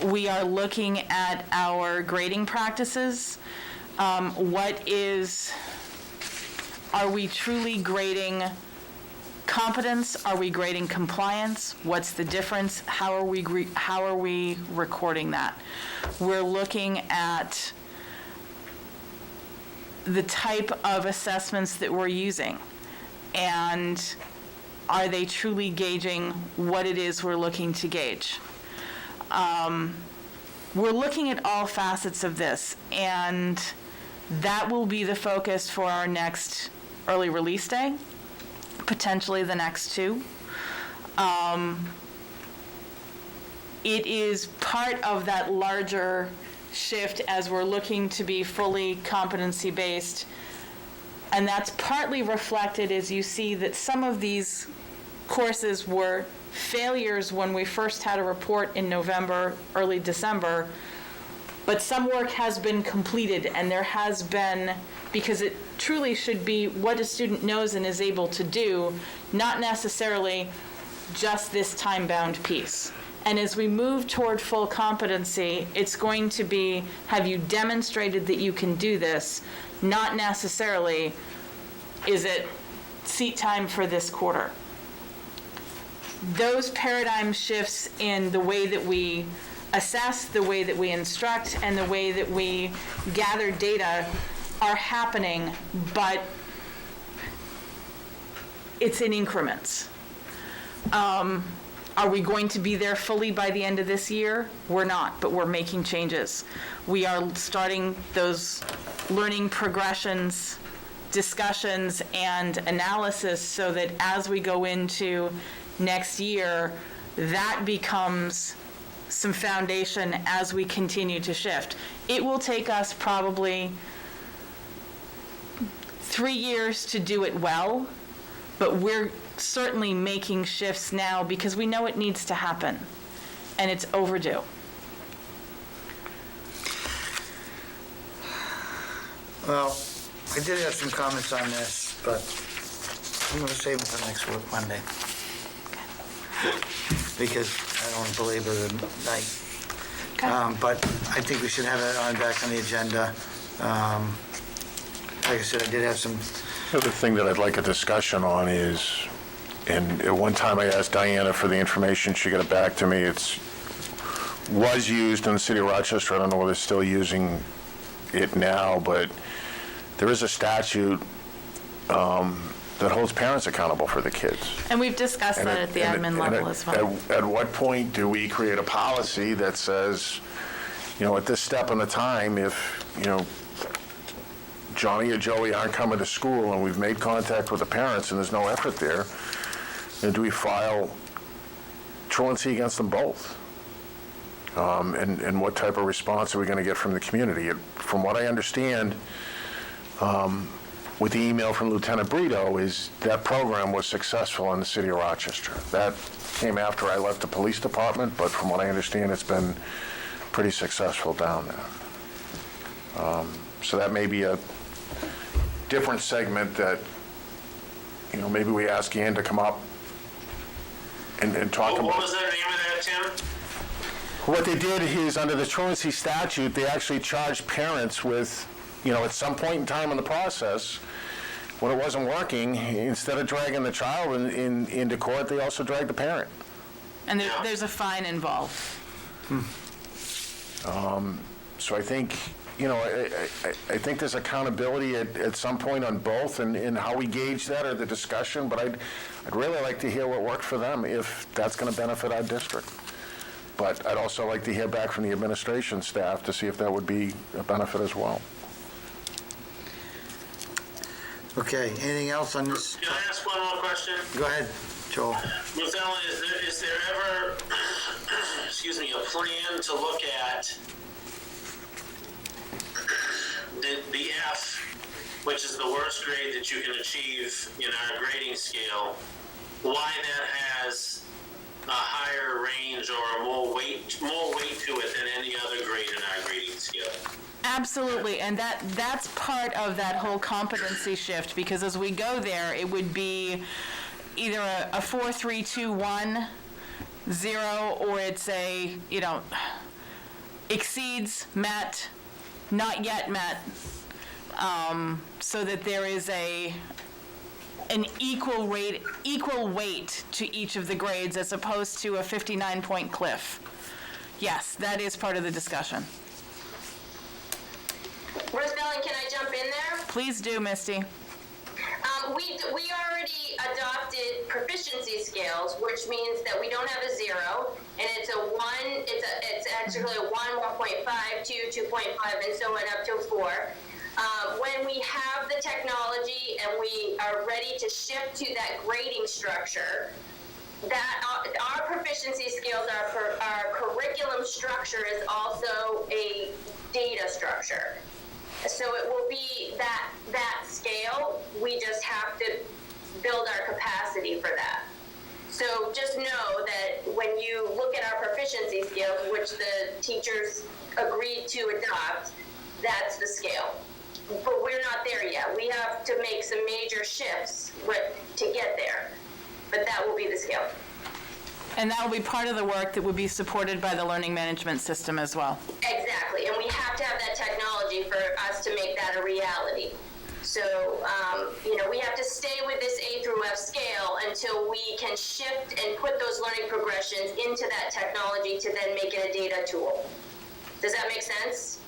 Speaker 4: We are looking at our grading practices. Are we truly grading competence? Are we grading compliance? What's the difference? How are we recording that? We're looking at the type of assessments that we're using, and are they truly gauging what it is we're looking to gauge? We're looking at all facets of this, and that will be the focus for our next early release day, potentially the next 2. It is part of that larger shift as we're looking to be fully competency-based, and that's partly reflected as you see that some of these courses were failures when we first had a report in November, early December, but some work has been completed, and there has been, because it truly should be what a student knows and is able to do, not necessarily just this time-bound piece. And as we move toward full competency, it's going to be, have you demonstrated that you can do this, not necessarily, is it seat time for this quarter? Those paradigm shifts in the way that we assess, the way that we instruct, and the way that we gather data are happening, but it's in increments. Are we going to be there fully by the end of this year? We're not, but we're making changes. We are starting those learning progressions, discussions, and analysis so that as we go into next year, that becomes some foundation as we continue to shift. It will take us probably 3 years to do it well, but we're certainly making shifts now because we know it needs to happen, and it's overdue.
Speaker 1: Well, I did have some comments on this, but I'm gonna save it for next week, Monday. Because I don't want to belabor the night. But I think we should have it back on the agenda. Like I said, I did have some,
Speaker 2: The other thing that I'd like a discussion on is, and at one time I asked Diana for the information, she got it back to me, was used in the city of Rochester, I don't know whether they're still using it now, but there is a statute that holds parents accountable for the kids.
Speaker 4: And we've discussed that at the admin level as well.
Speaker 2: At what point do we create a policy that says, at this step in the time, if, Johnny or Joey aren't coming to school and we've made contact with the parents and there's no effort there, then do we file truancy against them both? And what type of response are we going to get from the community? From what I understand, with the email from Lieutenant Brito, is that program was successful in the city of Rochester. That came after I left the police department, but from what I understand, it's been pretty successful down there. So that may be a different segment that, maybe we ask Ann to come up and talk about.
Speaker 11: What was the name of that, Tim?
Speaker 2: What they did is, under the truancy statute, they actually charged parents with, at some point in time in the process, when it wasn't working, instead of dragging the child into court, they also dragged the parent.
Speaker 4: And there's a fine involved.
Speaker 2: So I think, I think there's accountability at some point on both, and how we gauge that or the discussion, but I'd really like to hear what worked for them, if that's going to benefit our district. But I'd also like to hear back from the administration staff to see if that would be a benefit as well.
Speaker 1: okay, anything else on this?
Speaker 11: Can I ask one more question?
Speaker 1: Go ahead, Joel.
Speaker 11: Ms. Allen, is there ever, a plan to look at the F, which is the worst grade that you can achieve in our grading scale, why that has a higher range or more weight to it than any other grade in our grading scale?
Speaker 4: Absolutely, and that's part of that whole competency shift, because as we go there, it would be either a 4, 3, 2, 1, 0, or it's a, exceeds, met, not yet met, so that there is an equal weight to each of the grades, as opposed to a 59-point cliff. Yes, that is part of the discussion.
Speaker 5: Rosemary, can I jump in there?
Speaker 4: Please do, Misty.
Speaker 5: We already adopted proficiency scales, which means that we don't have a 0, and it's a 1, it's actually a 1, 1.5, 2, 2.5, and so on up to 4. When we have the technology and we are ready to shift to that grading structure, that our proficiency scales, our curriculum structure is also a data structure. So it will be that scale. We just have to build our capacity for that. So just know that when you look at our proficiency scales, which the teachers agreed to adopt, that's the scale. But we're not there yet. We have to make some major shifts to get there. But that will be the scale.
Speaker 4: And that will be part of the work that would be supported by the learning management system as well.
Speaker 5: Exactly, and we have to have that technology for us to make that a reality. So, we have to stay with this A through F scale until we can shift and put those learning progressions into that technology to then make it a data tool. Does that make sense?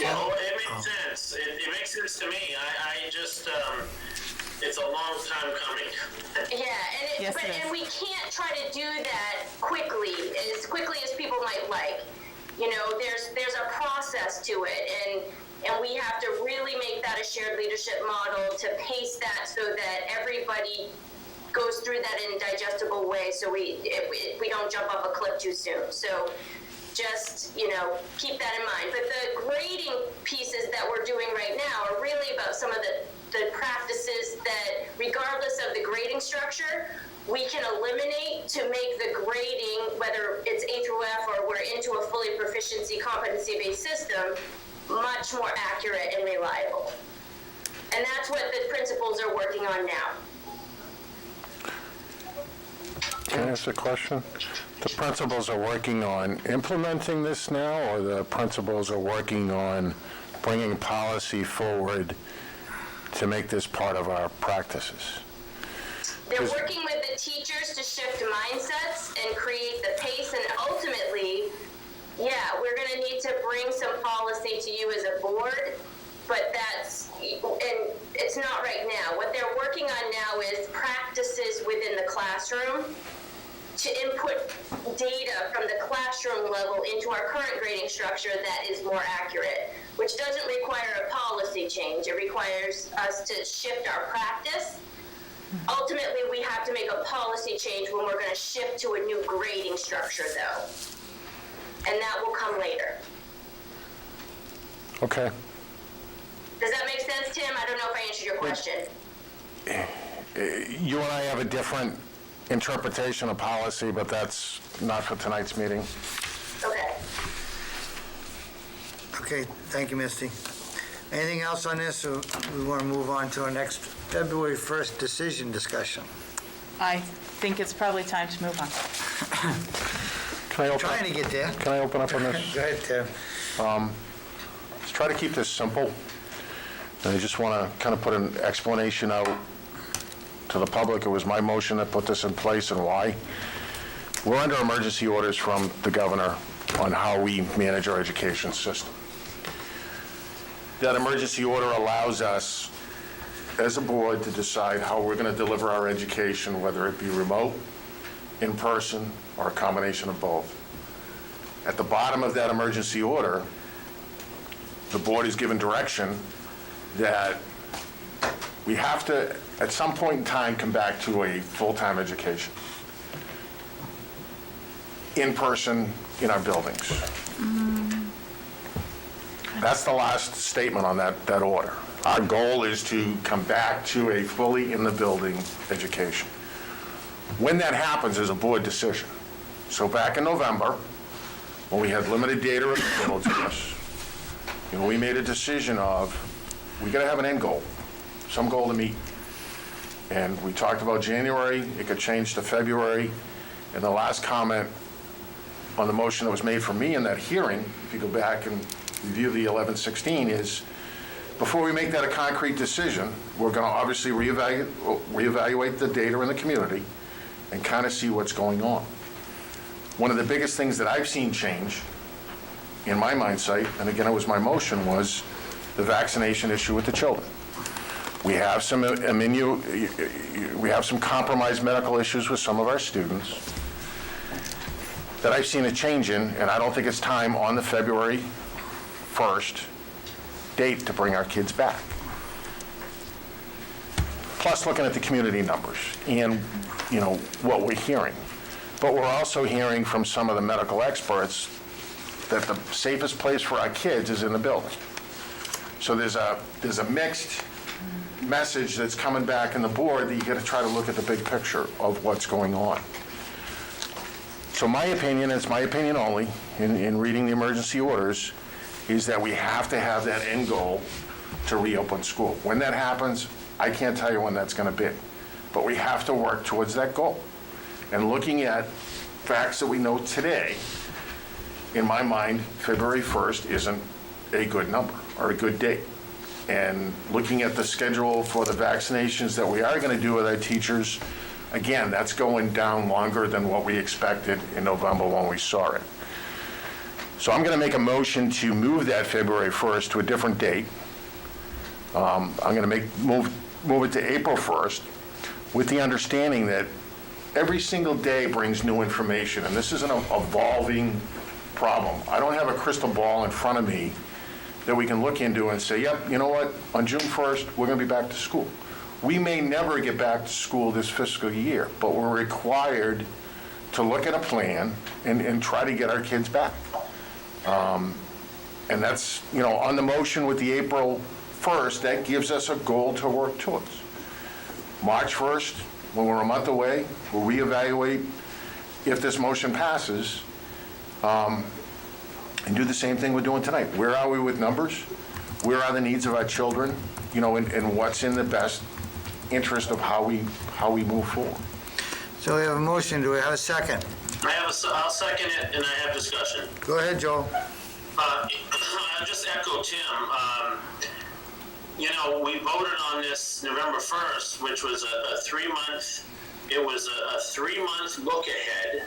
Speaker 11: Yeah, well, it makes sense. It makes sense to me. I just, it's a long time coming.
Speaker 5: Yeah, and we can't try to do that quickly as people might like. There's a process to it, and we have to really make that a shared leadership model to pace that so that everybody goes through that in a digestible way, so we don't jump off a cliff too soon. So just, keep that in mind. But the grading pieces that we're doing right now are really about some of the practices that, regardless of the grading structure, we can eliminate to make the grading, whether it's A through F or we're into a fully proficiency competency-based system, much more accurate and reliable.
Speaker 13: And that's what the principals are working on now.
Speaker 2: Can I ask a question? The principals are working on implementing this now, or the principals are working on bringing policy forward to make this part of our practices?
Speaker 13: They're working with the teachers to shift mindsets and create the pace, and ultimately, yeah, we're going to need to bring some policy to you as a board, but and it's not right now. What they're working on now is practices within the classroom to input data from the classroom level into our current grading structure that is more accurate, which doesn't require a policy change. It requires us to shift our practice. Ultimately, we have to make a policy change when we're going to shift to a new grading structure, though. And that will come later.
Speaker 2: Okay.
Speaker 13: Does that make sense, Tim? I don't know if I answered your question.
Speaker 2: You and I have a different interpretation of policy, but that's not for tonight's meeting.
Speaker 13: Okay.
Speaker 1: Okay, thank you, Misty. Anything else on this, or we want to move on to our next February 1st decision discussion?
Speaker 4: I think it's probably time to move on.
Speaker 2: Can I open
Speaker 1: Trying to get there.
Speaker 2: Can I open up on this?
Speaker 1: Go ahead, Tim.
Speaker 2: Let's try to keep this simple. And I just want to kind of put an explanation out to the public. It was my motion that put this in place and why. We're under emergency orders from the governor on how we manage our education system. That emergency order allows us, as a board, to decide how we're going to deliver our education, whether it be remote, in person, or a combination of both. At the bottom of that emergency order, the board is given direction that we have to, at some point in time, come back to a full-time education. In person, in our buildings. That's the last statement on that order. Our goal is to come back to a fully in-the-building education. When that happens is a board decision. So back in November, when we had limited data available to us, we made a decision of, we got to have an end goal, some goal to meet. And we talked about January, it could change to February, and the last comment on the motion that was made for me in that hearing, if you go back and review the 1116, is before we make that a concrete decision, we're going to obviously reevaluate the data in the community and kind of see what's going on. One of the biggest things that I've seen change in my mindset, and again, it was my motion, was the vaccination issue with the children. We have some compromised medical issues with some of our students that I've seen a change in, and I don't think it's time on the February 1st date to bring our kids back. Plus looking at the community numbers and, what we're hearing. But we're also hearing from some of the medical experts that the safest place for our kids is in the building. So there's a mixed message that's coming back in the board that you got to try to look at the big picture of what's going on. So my opinion, it's my opinion only, in reading the emergency orders, is that we have to have that end goal to reopen school. When that happens, I can't tell you when that's going to be, but we have to work towards that goal. And looking at facts that we know today, in my mind, February 1st isn't a good number or a good date. And looking at the schedule for the vaccinations that we are going to do with our teachers, again, that's going down longer than what we expected in November when we saw it. So I'm going to make a motion to move that February 1st to a different date. I'm going to move it to April 1st with the understanding that every single day brings new information, and this is an evolving problem. I don't have a crystal ball in front of me that we can look into and say, yep, you know what, on June 1st, we're going to be back to school. We may never get back to school this fiscal year, but we're required to look at a plan and try to get our kids back. And that's, on the motion with the April 1st, that gives us a goal to work towards. March 1st, when we're a month away, we'll reevaluate if this motion passes, and do the same thing we're doing tonight. Where are we with numbers? where are the needs of our children, and what's in the best interest of how we move forward.
Speaker 1: So we have a motion, do we have a second?
Speaker 11: I'll second it, and I have discussion.
Speaker 1: Go ahead, Joel.
Speaker 11: I'll just echo Tim. We voted on this November 1st, which was a 3-month, it was a 3-month look ahead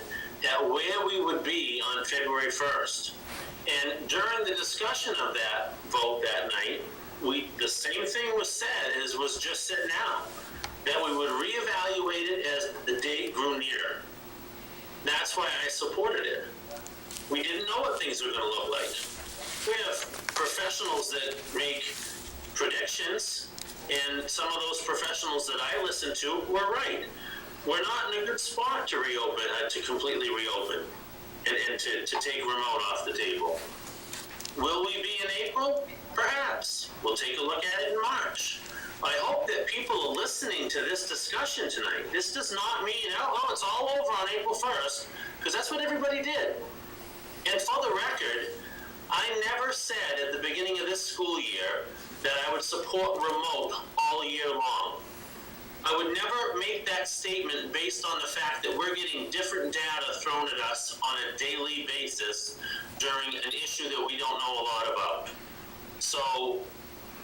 Speaker 11: at where we would be on February 1st. And during the discussion of that vote that night, the same thing was said as was just said now, that we would reevaluate it as the date grew near. That's why I supported it. We didn't know what things were going to look like. We have professionals that make predictions, and some of those professionals that I listened to were right. We're not in a good spot to reopen, to completely reopen, and to take remote off the table. Will we be in April? Perhaps. We'll take a look at it in March. I hope that people are listening to this discussion tonight. This does not mean, it's all over on April 1st, because that's what everybody did. And for the record, I never said at the beginning of this school year that I would support remote all year long. I would never make that statement based on the fact that we're getting different data thrown at us on a daily basis during an issue that we don't know a lot about. So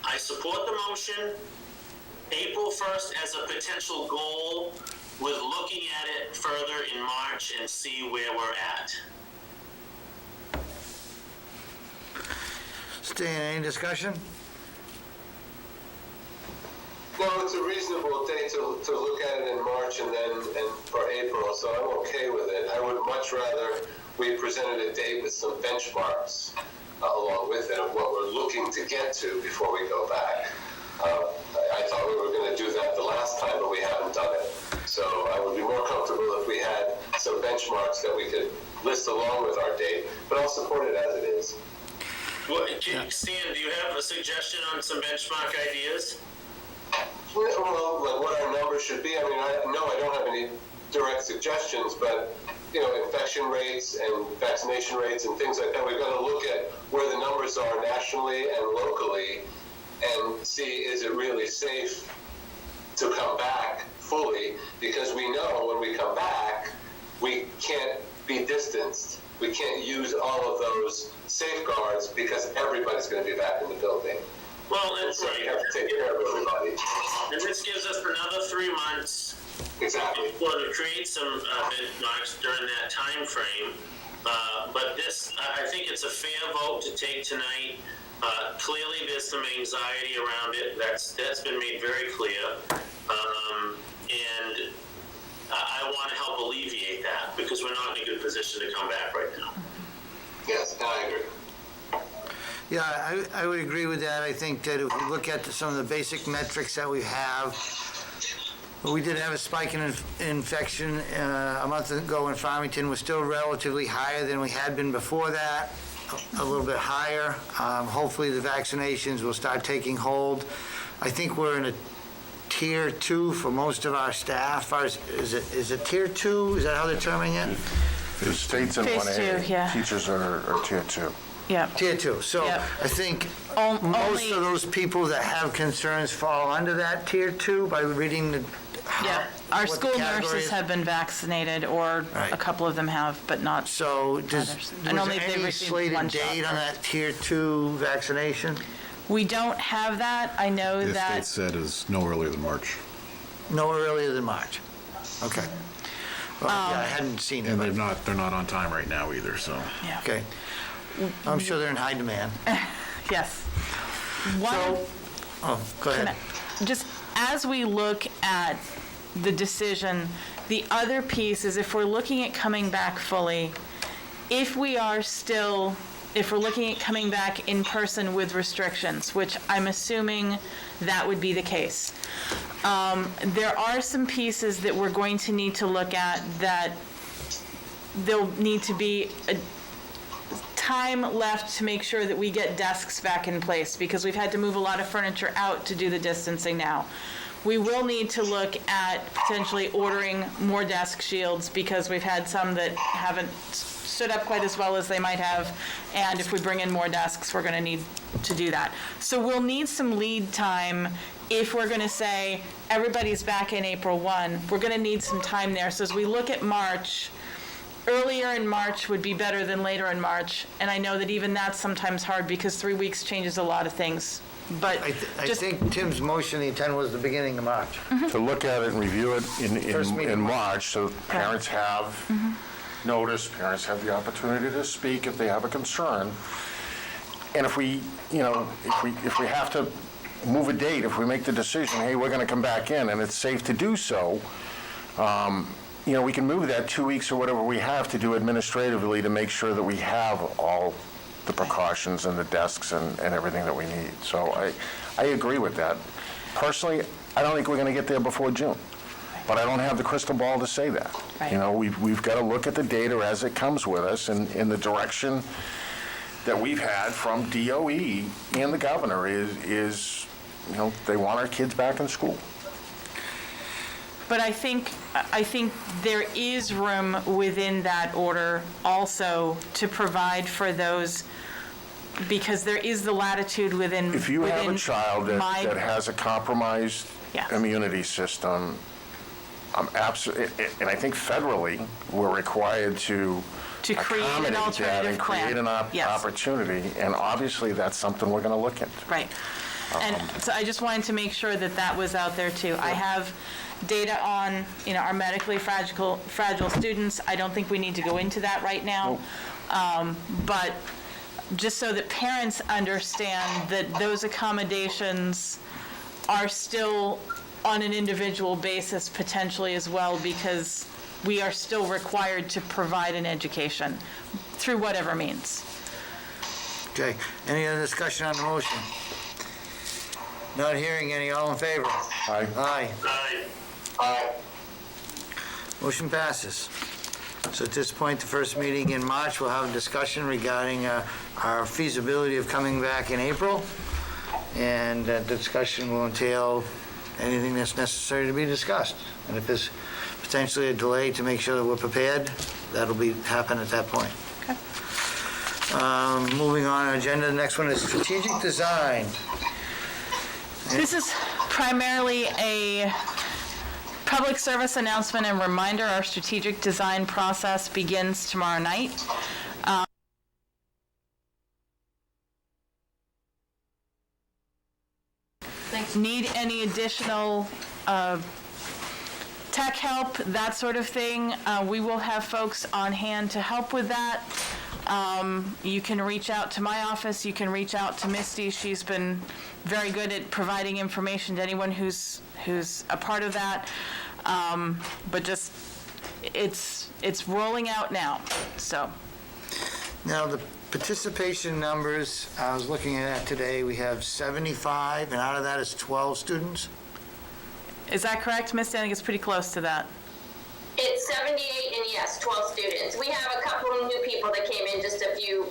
Speaker 11: I support the motion, April 1st as a potential goal, with looking at it further in March and see where we're at.
Speaker 1: Stan, any discussion?
Speaker 10: No, it's a reasonable date to look at it in March and for April, so I'm okay with it. I would much rather we presented a date with some benchmarks along with it of what we're looking to get to before we go back. I thought we were going to do that the last time, but we haven't done it. So I would be more comfortable if we had some benchmarks that we could list along with our date, but I'll support it as it is.
Speaker 11: Well, Stan, do you have a suggestion on some benchmark ideas?
Speaker 10: Well, like what our numbers should be. I mean, I don't have any direct suggestions, but infection rates and vaccination rates and things like that. We've got to look at where the numbers are nationally and locally, and see is it really safe to come back fully? Because we know when we come back, we can't be distanced. We can't use all of those safeguards because everybody's going to be back in the building.
Speaker 11: Well, that's
Speaker 10: so
Speaker 11: right.
Speaker 10: You have to take care of everybody.
Speaker 11: And this gives us another 3 months.
Speaker 10: Exactly.
Speaker 11: Well, to create some benchmarks during that time frame. But this, I think it's a fair vote to take tonight. Clearly, there's some anxiety around it. That's been made very clear. And I want to help alleviate that because we're not in a good position to come back right now.
Speaker 10: Yes, I agree.
Speaker 1: Yeah, I would agree with that. I think that if we look at some of the basic metrics that we have, we did have a spike in infection a month ago in Farmington. Was still relatively higher than we had been before that, a little bit higher. Hopefully the vaccinations will start taking hold. I think we're in a tier 2 for most of our staff. Is it tier 2? Is that how they're terming it?
Speaker 2: The state's in
Speaker 4: Phase
Speaker 2: 1A.
Speaker 4: two, yeah.
Speaker 2: Teachers are tier 2.
Speaker 4: Yeah.
Speaker 1: Tier 2. So
Speaker 4: Yep.
Speaker 1: I think
Speaker 4: Only-
Speaker 1: most of those people that have concerns fall under that tier 2 by reading the.
Speaker 4: Yeah, our
Speaker 1: what the
Speaker 4: school
Speaker 1: category
Speaker 4: nurses
Speaker 1: is.
Speaker 4: have been vaccinated, or
Speaker 1: Right.
Speaker 4: a couple of them have, but not.
Speaker 1: So
Speaker 4: Others.
Speaker 1: was
Speaker 4: And only if
Speaker 1: there
Speaker 4: they've
Speaker 1: any
Speaker 4: received
Speaker 1: slated
Speaker 4: one shot
Speaker 1: date on
Speaker 4: first.
Speaker 1: that tier 2 vaccination?
Speaker 4: We don't have that. I know
Speaker 9: The
Speaker 4: that.
Speaker 9: state said is no earlier than March.
Speaker 1: No earlier than March. Okay. Well, yeah, I hadn't seen it.
Speaker 9: And
Speaker 1: but-
Speaker 9: they're not on time right now either, so.
Speaker 4: Yeah.
Speaker 1: Okay. I'm sure they're in high demand.
Speaker 4: Yes. One.
Speaker 1: Oh, go ahead.
Speaker 4: Just as we look at the decision, the other piece is if we're looking at coming back fully, if we're looking at coming back in person with restrictions, which I'm assuming that would be the case. There are some pieces that we're going to need to look at that there'll need to be a time left to make sure that we get desks back in place because we've had to move a lot of furniture out to do the distancing now. We will need to look at potentially ordering more desk shields because we've had some that haven't stood up quite as well as they might have, and if we bring in more desks, we're going to need to do that. So we'll need some lead time if we're going to say everybody's back in April 1. We're going to need some time there. So as we look at March, earlier in March would be better than later in March, and I know that even that's sometimes hard because 3 weeks changes a lot of things. But
Speaker 1: I
Speaker 4: just
Speaker 1: think Tim's motion, the intent was the beginning of March.
Speaker 2: To look at it and review it
Speaker 1: First meeting.
Speaker 2: in March, so parents have notice, parents have the opportunity to speak if they have a concern. And if we, if we have to move a date, if we make the decision, hey, we're going to come back in, and it's safe to do so, we can move that 2 weeks or whatever we have to do administratively to make sure that we have all the precautions and the desks and everything that we need. So I agree with that. Personally, I don't think we're going to get there before June, but I don't have the crystal ball to say that.
Speaker 4: Right.
Speaker 2: We've got to look at the data as it comes with us, and in the direction that we've had from DOE and the governor is they want our kids back in school.
Speaker 4: But I think there is room within that order also to provide for those, because there is the latitude within.
Speaker 2: If you have a
Speaker 4: within
Speaker 2: child that
Speaker 4: my-
Speaker 2: has a compromised
Speaker 4: Yes.
Speaker 2: immunity system, I'm absolutely, and I think federally, we're required to
Speaker 4: create an
Speaker 2: accommodate that
Speaker 4: alternative
Speaker 2: and create
Speaker 4: plan.
Speaker 2: an
Speaker 4: Yes.
Speaker 2: opportunity, and obviously that's something we're going to look into.
Speaker 4: Right. And so I just wanted to make sure that that was out there too. I have data on, our medically fragile students. I don't think we need to go into that right now. But just so that parents understand that those accommodations are still on an individual basis potentially as well, because we are still required to provide an education through whatever means.
Speaker 1: Okay, any other discussion on the motion? Not hearing any, all in favor?
Speaker 2: Aye.
Speaker 1: Aye.
Speaker 10: Aye.
Speaker 1: Motion passes. So at this point, the first meeting in March, we'll have a discussion regarding our feasibility of coming back in April. And that discussion will entail anything that's necessary to be discussed. And if there's potentially a delay to make sure that we're prepared, that'll happen at that point.
Speaker 4: Okay.
Speaker 1: Moving on, agenda, the next one is strategic design.
Speaker 4: This is primarily a public service announcement and reminder. Our strategic design process begins tomorrow night. Need any additional tech help, that sort of thing, we will have folks on hand to help with that. You can reach out to my office, you can reach out to Misty. She's been very good at providing information to anyone who's a part of that. But just, it's rolling out now, so.
Speaker 1: Now, the participation numbers, I was looking at today, we have 75, and out of that is 12 students?
Speaker 4: Is that correct, Misty? I think it's pretty close to that.
Speaker 13: It's 78 and yes, 12 students. We have a couple of new people that came in just a few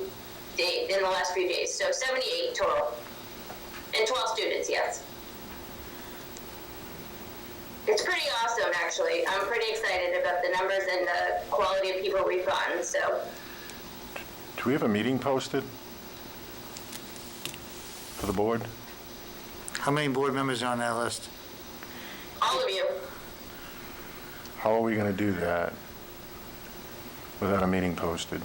Speaker 13: days, in the last few days, so 78 total. And 12 students, yes. It's pretty awesome, actually. I'm pretty excited about the numbers and the quality of people we've gotten, so.
Speaker 2: Do we have a meeting posted for the board?
Speaker 1: How many board members are on that list?
Speaker 13: All of you.
Speaker 2: How are we going to do that without a meeting posted?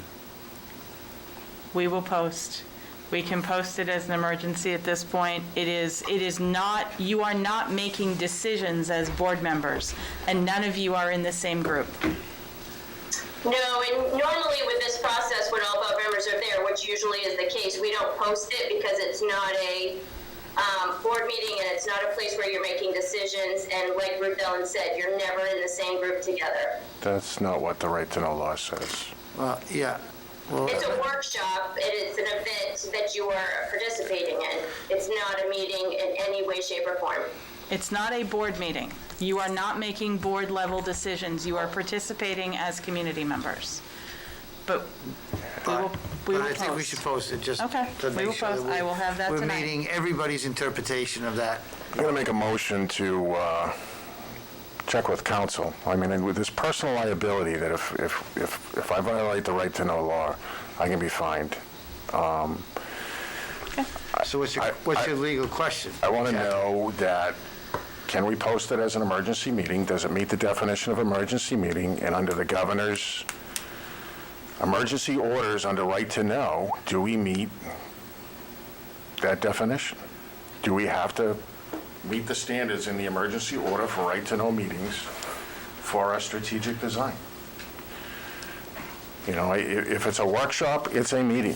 Speaker 4: We will post. We can post it as an emergency at this point. It is not, you are not making decisions as board members, and none of you are in the same group.
Speaker 13: No, and normally with this process, when all 12 members are there, which usually is the case, we don't post it because it's not a board meeting and it's not a place where you're making decisions. And like Ruth Ellen said, you're never in the same group together.
Speaker 2: That's not what the right to know law says.
Speaker 1: Well, yeah. Well,
Speaker 13: It's a workshop, and it's an event that you are participating in. It's not a meeting in any way, shape, or form.
Speaker 4: It's not a board meeting. You are not making board-level decisions. You are participating as community members. But we will
Speaker 1: But I
Speaker 4: post.
Speaker 1: think we should post it just
Speaker 4: Okay,
Speaker 1: to
Speaker 4: we
Speaker 1: make
Speaker 4: will
Speaker 1: sure
Speaker 4: post. I will have that
Speaker 1: we're
Speaker 4: tonight.
Speaker 1: meeting everybody's interpretation of that.
Speaker 2: I'm going to make a motion to check with counsel. I mean, and with this personal liability, that if I violate the right to know law, I can be fined.
Speaker 1: So what's your legal question?
Speaker 2: I want to know that, can we post it as an emergency meeting? Does it meet the definition of emergency meeting? And under the governor's emergency orders under right to know, do we meet that definition? Do we have to meet the standards in the emergency order for right to know meetings for our strategic design? You know, if it's a workshop, it's a meeting.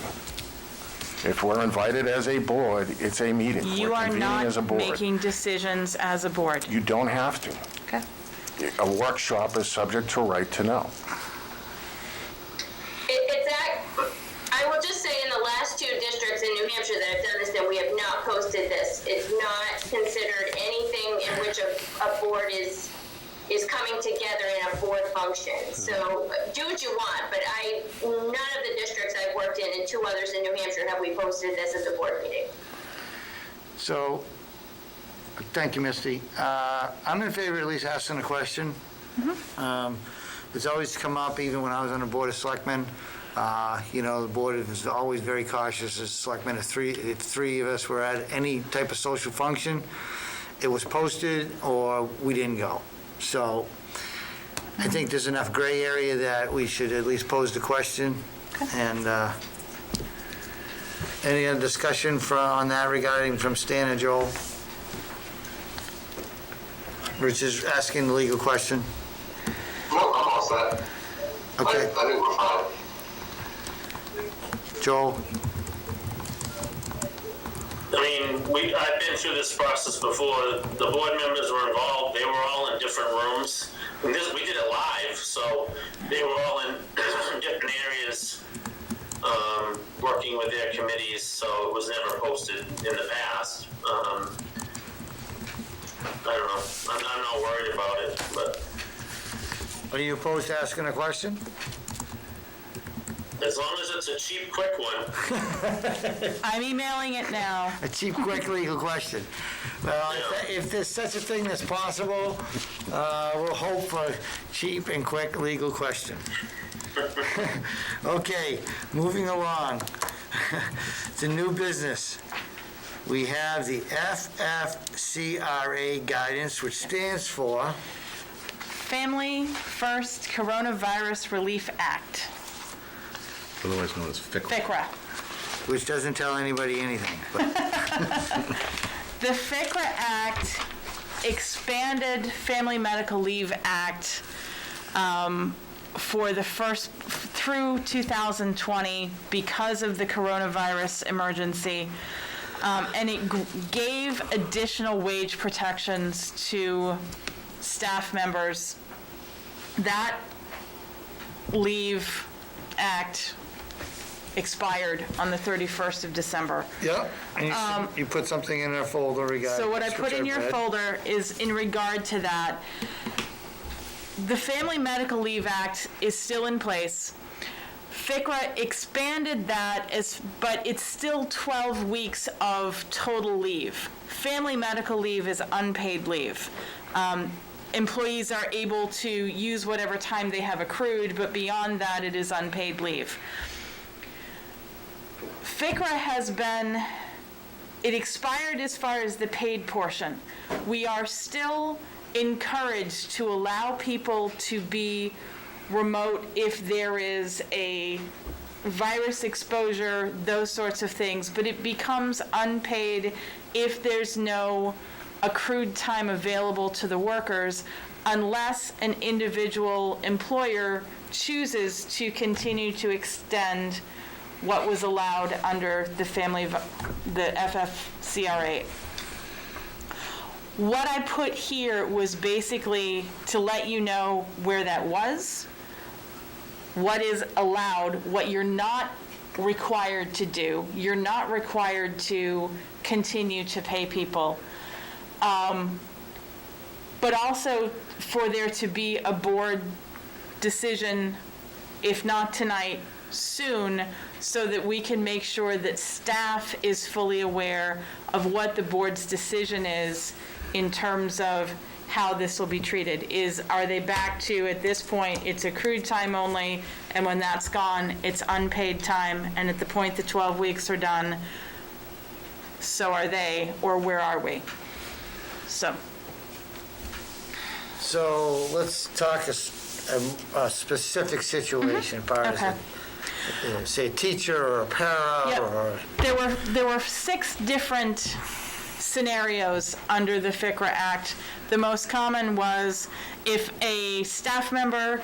Speaker 2: If we're invited as a board, it's a meeting.
Speaker 4: You
Speaker 2: We're
Speaker 4: are
Speaker 2: convening
Speaker 4: not
Speaker 2: as a board.
Speaker 4: making decisions as a board.
Speaker 2: You don't have to.
Speaker 4: Okay.
Speaker 2: A workshop is subject to right to know.
Speaker 13: I will just say in the last 2 districts in New Hampshire that have done this, and we have not posted this. It's not considered anything in which a board is coming together in a board function. So do what you want, but none of the districts I've worked in and 2 others in New Hampshire have we posted this as a board meeting.
Speaker 1: So, thank you, Misty. I'm in favor of at least asking a question. It's always come up, even when I was on the Board of Selectmen. You know, the board is always very cautious as selectmen. If 3 of us were at any type of social function, it was posted or we didn't go. So I think there's enough gray area that we should at least pose the question. And any other discussion on that regarding from Stan and Joel? Rich is asking the legal question.
Speaker 10: No, I'm all set.
Speaker 1: Okay.
Speaker 10: I think we're fine.
Speaker 1: Joel?
Speaker 11: I mean, I've been through this process before. The board members were involved. They were all in different rooms. And we did it live, so they were all in different areas, working with their committees, so it was never posted in the past. I don't know. I'm not worried about it, but
Speaker 1: Are you opposed to asking a question?
Speaker 11: as long as it's a cheap, quick one.
Speaker 4: I'm emailing it now.
Speaker 1: A cheap, quick legal question. Well, if there's such a thing that's possible, we'll hope for cheap and quick legal question. Okay, moving along. To new business. We have the FFCRA guidance, which stands for
Speaker 4: Family First Coronavirus Relief Act,
Speaker 9: Otherwise known as FICL.
Speaker 4: FCRA.
Speaker 1: which doesn't tell anybody anything. But
Speaker 4: The FCRA Act expanded Family Medical Leave Act for the first through 2020 because of the coronavirus emergency, and it gave additional wage protections to staff members. That leave act expired on the 31st of December.
Speaker 1: yeah, and you put something in our folder regarding.
Speaker 4: So what I put in your folder is in regard to that. The Family Medical Leave Act is still in place. FCRA expanded that, but it's still 12 weeks of total leave. Family medical leave is unpaid leave. Employees are able to use whatever time they have accrued, but beyond that, it is unpaid leave. FCRA it expired as far as the paid portion. We are still encouraged to allow people to be remote if there is a virus exposure, those sorts of things, but it becomes unpaid if there's no accrued time available to the workers unless an individual employer chooses to continue to extend what was allowed under the FFCRA. What I put here was basically to let you know where that was, what is allowed, what you're not required to do. You're not required to continue to pay people. But also for there to be a board decision, if not tonight, soon, so that we can make sure that staff is fully aware of what the board's decision is in terms of how this will be treated. Are they back to, at this point, it's accrued time only, and when that's gone, it's unpaid time, and at the point the 12 weeks are done, so are they, or where are we? So
Speaker 1: let's talk a specific situation, part
Speaker 4: Okay.
Speaker 1: of, say, a teacher or a para
Speaker 4: Yep.
Speaker 1: or...
Speaker 4: There were 6 different scenarios under the FCRA Act. The most common was if a staff member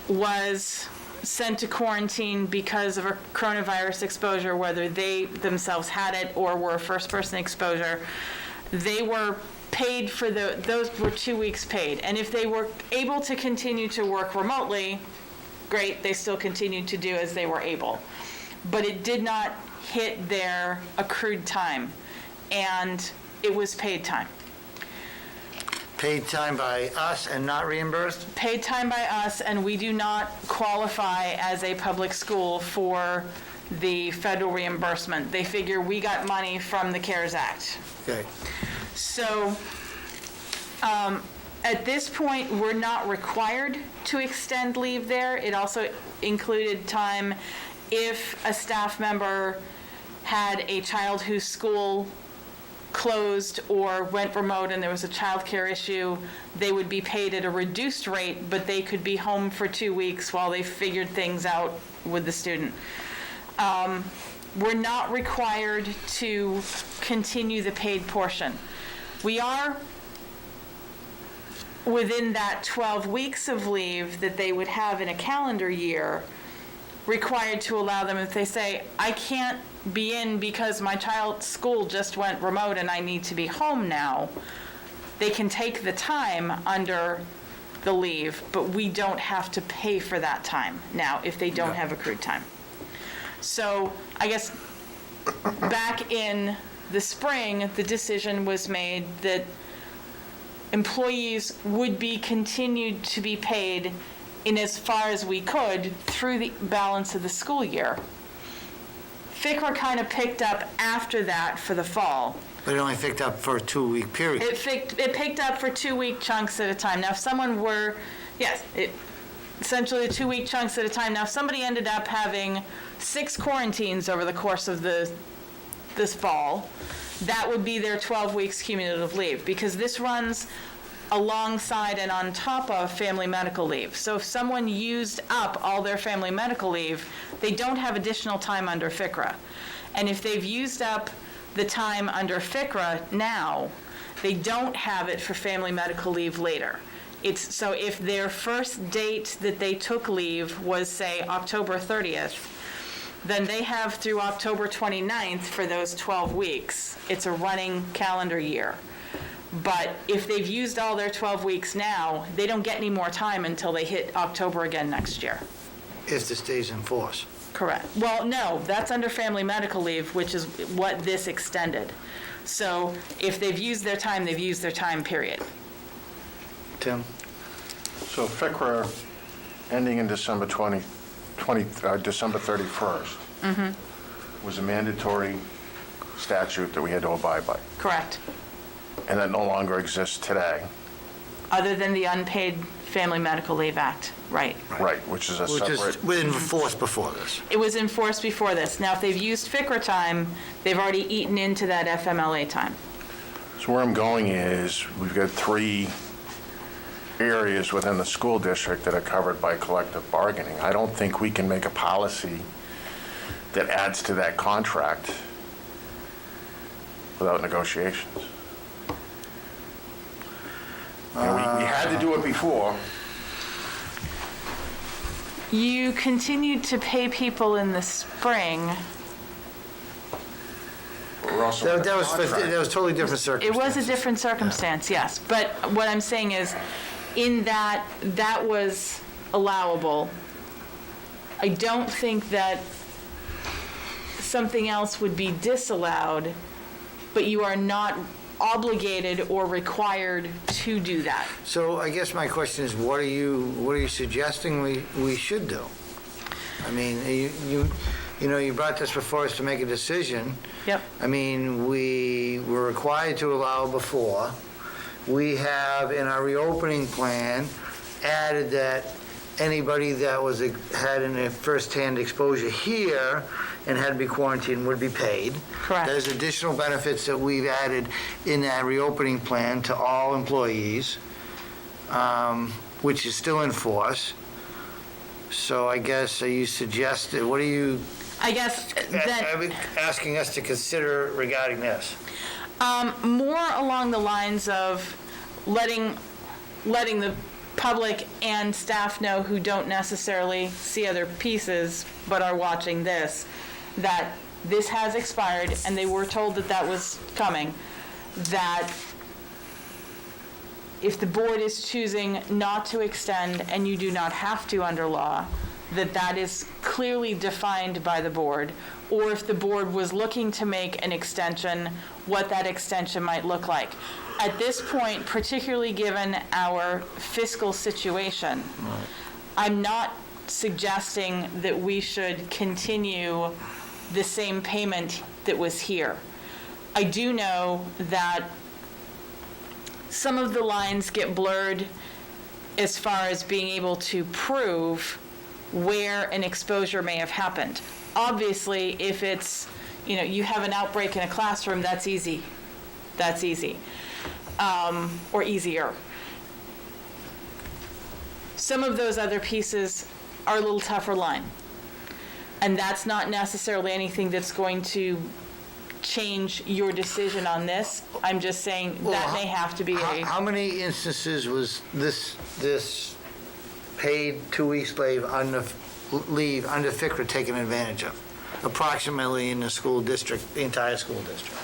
Speaker 4: was sent to quarantine because of a coronavirus exposure, whether they themselves had it or were a first-person exposure, they were paid for those were 2 weeks paid. And if they were able to continue to work remotely, great, they still continued to do as they were able. But it did not hit their accrued time, and it was paid time.
Speaker 1: Paid time by us and not reimbursed?
Speaker 4: Paid time by us, and we do not qualify as a public school for the federal reimbursement. They figure we got money from the CARES Act.
Speaker 1: Okay.
Speaker 4: So at this point, we're not required to extend leave there. It also included time if a staff member had a child whose school closed or went remote and there was a childcare issue, they would be paid at a reduced rate, but they could be home for 2 weeks while they figured things out with the student. We're not required to continue the paid portion. We are within that 12 weeks of leave that they would have in a calendar year, required to allow them, if they say, I can't be in because my child's school just went remote and I need to be home now, they can take the time under the leave, but we don't have to pay for that time now if they don't have accrued time. So I guess back in the spring, the decision was made that employees would be continued to be paid in as far as we could through the balance of the school year. FCRA kind of picked up after that for the fall.
Speaker 1: But it only picked up for a 2-week period.
Speaker 4: It picked up for 2-week chunks at a time. Now, if someone were, essentially 2-week chunks at a time. Now, if somebody ended up having 6 quarantines over the course of this fall, that would be their 12 weeks cumulative leave, because this runs alongside and on top of family medical leave. So if someone used up all their family medical leave, they don't have additional time under FCRA. And if they've used up the time under FCRA now, they don't have it for family medical leave later. So if their first date that they took leave was, say, October 30th, then they have through October 29th for those 12 weeks. It's a running calendar year. But if they've used all their 12 weeks now, they don't get any more time until they hit October again next year.
Speaker 1: If this stays in force.
Speaker 4: Correct. Well, no, that's under family medical leave, which is what this extended. So if they've used their time, they've used their time, period.
Speaker 1: Tim?
Speaker 2: So FCRA ending in December 31st was a mandatory statute that we had to abide by.
Speaker 4: Correct.
Speaker 2: And that no longer exists today.
Speaker 4: Other than the Unpaid Family Medical Leave Act, right.
Speaker 2: Right, which is a
Speaker 1: Which
Speaker 2: separate...
Speaker 1: is in force before this.
Speaker 4: It was enforced before this. Now, if they've used FCRA time, they've already eaten into that FMLA time.
Speaker 2: So where I'm going is, we've got 3 areas within the school district that are covered by collective bargaining. I don't think we can make a policy that adds to that contract without negotiations. You know, we had to do it before.
Speaker 4: You continued to pay people in the spring.
Speaker 2: But we're also
Speaker 1: That was totally different
Speaker 4: It
Speaker 1: circumstances.
Speaker 4: was a different circumstance, yes. But what I'm saying is, in that was allowable. I don't think that something else would be disallowed, but you are not obligated or required to do that.
Speaker 1: So I guess my question is, what are you suggesting we should do? I mean, you brought this before us to make a decision.
Speaker 4: Yep.
Speaker 1: I mean, we were required to allow before. we have in our reopening plan added that anybody that had a first-hand exposure here and had to be quarantined would be paid.
Speaker 4: Correct.
Speaker 1: There's additional benefits that we've added in that reopening plan to all employees, which is still in force. So I guess you suggested, what are you
Speaker 4: I guess that
Speaker 1: asking us to consider regarding this?
Speaker 4: more along the lines of letting the public and staff know who don't necessarily see other pieces but are watching this, that this has expired and they were told that that was coming, that if the board is choosing not to extend and you do not have to under law, that is clearly defined by the board, or if the board was looking to make an extension, what that extension might look like. At this point, particularly given our fiscal situation, I'm not suggesting that we should continue the same payment that was here. I do know that some of the lines get blurred as far as being able to prove where an exposure may have happened. Obviously, if it's, you have an outbreak in a classroom, that's easy. That's easy. Or easier. Some of those other pieces are a little tougher line. And that's not necessarily anything that's going to change your decision on this. I'm just saying that may have to be
Speaker 1: How many instances was this paid 2 weeks leave under FCRA taken advantage of? Approximately in the school district, the entire school district?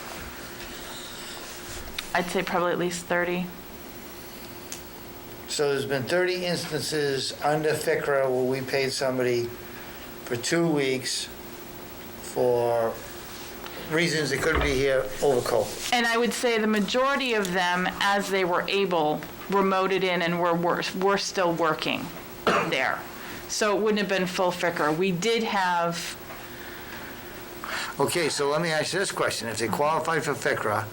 Speaker 4: I'd say probably at least 30.
Speaker 1: So there's been 30 instances under FCRA where we paid somebody for 2 weeks for reasons they couldn't be here over COVID.
Speaker 4: And I would say the majority of them, as they were able, remoted in and were still working there. So it wouldn't have been full FCRA. We did have...
Speaker 1: Okay, so let me ask you this question. If they qualified for FCRA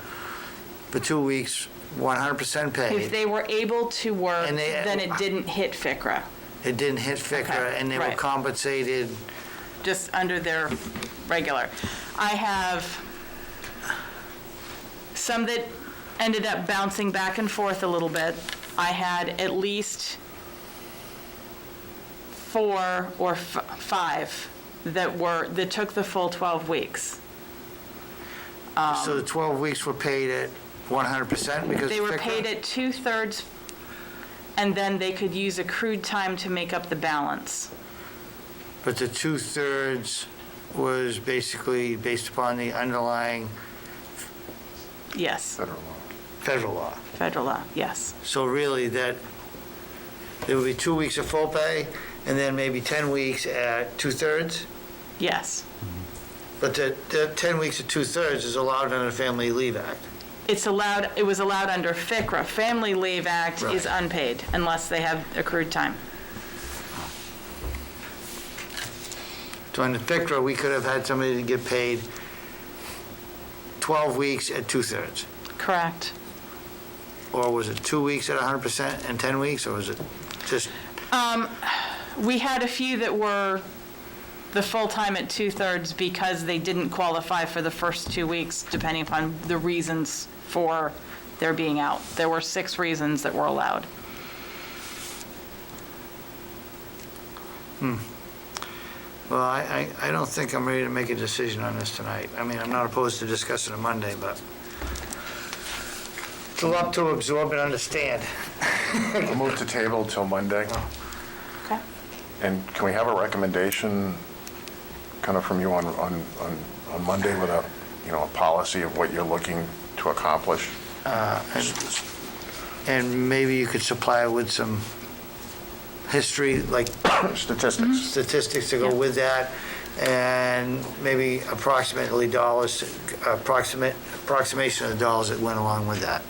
Speaker 1: for 2 weeks, 100% paid.
Speaker 4: If they were able to work,
Speaker 1: And
Speaker 4: then it didn't hit FCRA.
Speaker 1: It didn't hit FCRA,
Speaker 4: Okay,
Speaker 1: and they were
Speaker 4: right.
Speaker 1: compensated.
Speaker 4: Just under their regular. I have some that ended up bouncing back and forth a little bit. I had at least 4 or 5 that took the full 12 weeks.
Speaker 1: So the 12 weeks were paid at 100% because
Speaker 4: They were
Speaker 1: FCRA?
Speaker 4: paid at 2/3, and then they could use accrued time to make up the balance.
Speaker 1: But the 2/3 was basically based upon the underlying
Speaker 4: Yes,
Speaker 1: federal law.
Speaker 4: federal law, yes.
Speaker 1: So really that, there would be 2 weeks of full pay and then maybe 10 weeks at 2/3?
Speaker 4: Yes.
Speaker 1: But the 10 weeks at 2/3 is allowed under the Family Leave Act.
Speaker 4: It was allowed under FCRA. Family Leave Act is
Speaker 1: Right.
Speaker 4: unpaid unless they have accrued time.
Speaker 1: So under FCRA, we could have had somebody to get paid 12 weeks at 2/3.
Speaker 4: Correct.
Speaker 1: Or was it 2 weeks at 100% and 10 weeks, or was it just,
Speaker 4: We had a few that were the full-time at 2/3 because they didn't qualify for the first 2 weeks, depending upon the reasons for their being out. There were 6 reasons that were allowed.
Speaker 1: well, I don't think I'm ready to make a decision on this tonight. I mean, I'm not opposed to discussing it Monday, but it's a lot to absorb and understand.
Speaker 2: We'll move to table till Monday.
Speaker 4: Okay.
Speaker 2: And can we have a recommendation kind of from you on Monday with a policy of what you're looking to accomplish?
Speaker 1: And maybe you could supply it with some history, like
Speaker 2: Statistics.
Speaker 1: to go with that, and maybe approximation of the dollars that went along with that.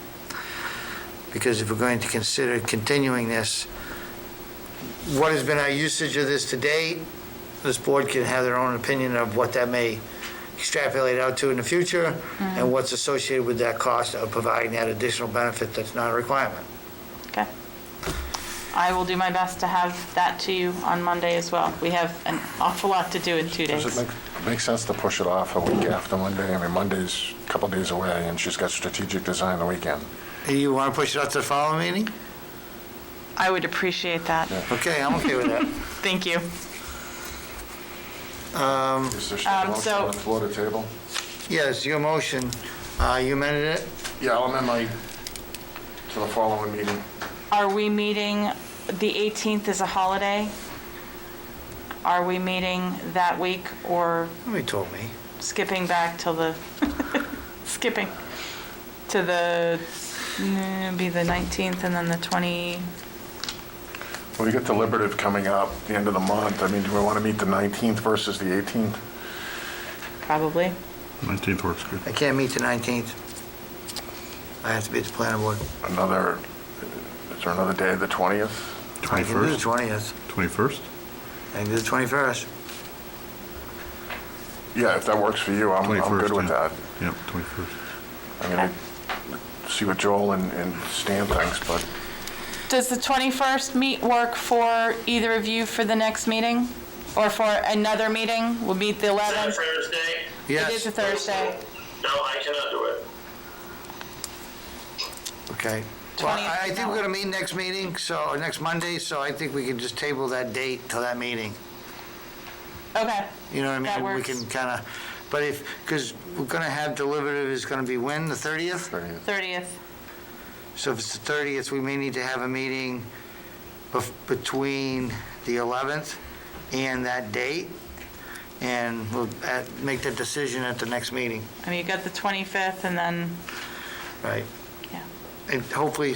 Speaker 1: Because if we're going to consider continuing this, what has been our usage of this to date, this board can have their own opinion of what that may extrapolate out to in the future, and what's associated with that cost of providing that additional benefit that's not a requirement.
Speaker 4: Okay. I will do my best to have that to you on Monday as well. We have an awful lot to do in 2 days.
Speaker 2: Does it make sense to push it off a week after Monday? I mean, Monday's a couple days away, and she's got strategic design the weekend.
Speaker 1: You want to push it out to the following meeting?
Speaker 4: I would appreciate that.
Speaker 1: Okay, I'm okay with that.
Speaker 4: Thank you.
Speaker 2: Is there still a motion
Speaker 4: so-
Speaker 2: on the floor to table?
Speaker 1: Yes, your motion, you amended it?
Speaker 2: Yeah, I'll amend to the following meeting.
Speaker 4: Are we meeting, the 18th is a holiday? Are we meeting that week or
Speaker 1: Nobody told me.
Speaker 4: skipping back till the, skipping to the, be the 19th and then the 20,
Speaker 2: Well, we got deliberative coming up the end of the month. I mean, do we want to meet the 19th versus the 18th?
Speaker 4: probably?
Speaker 9: 19th works good.
Speaker 1: I can't meet the 19th. I have to be at the planning board.
Speaker 2: Is there another day, the 20th?
Speaker 1: I can do the
Speaker 9: 21st?
Speaker 1: 20th.
Speaker 9: 21st?
Speaker 1: I can do the 21st.
Speaker 2: Yeah, if that works for you, I'm good with that.
Speaker 9: Yep, 21st.
Speaker 2: I mean, see what Joel and Stan thinks, but
Speaker 4: Does the 21st work for either of you for the next meeting? Or for another meeting? We'll meet the
Speaker 11: Is that
Speaker 4: 11th?
Speaker 11: Thursday?
Speaker 4: It is a Thursday.
Speaker 11: No, I cannot do it.
Speaker 1: Okay. Well,
Speaker 4: 20th,
Speaker 1: I think we're going to meet next meeting, or next Monday, so I think we can just table that date till that meeting.
Speaker 4: Okay.
Speaker 1: You know what I mean?
Speaker 4: That
Speaker 1: We
Speaker 4: works.
Speaker 1: can kind of, but because we're going to have deliberative is going to be when, the 30th?
Speaker 4: 30th.
Speaker 1: So if it's the 30th, we may need to have a meeting between the 11th and that date, and we'll make that decision at the next meeting,
Speaker 4: I mean, you got the 25th and then,
Speaker 1: right?
Speaker 4: yeah.
Speaker 1: And hopefully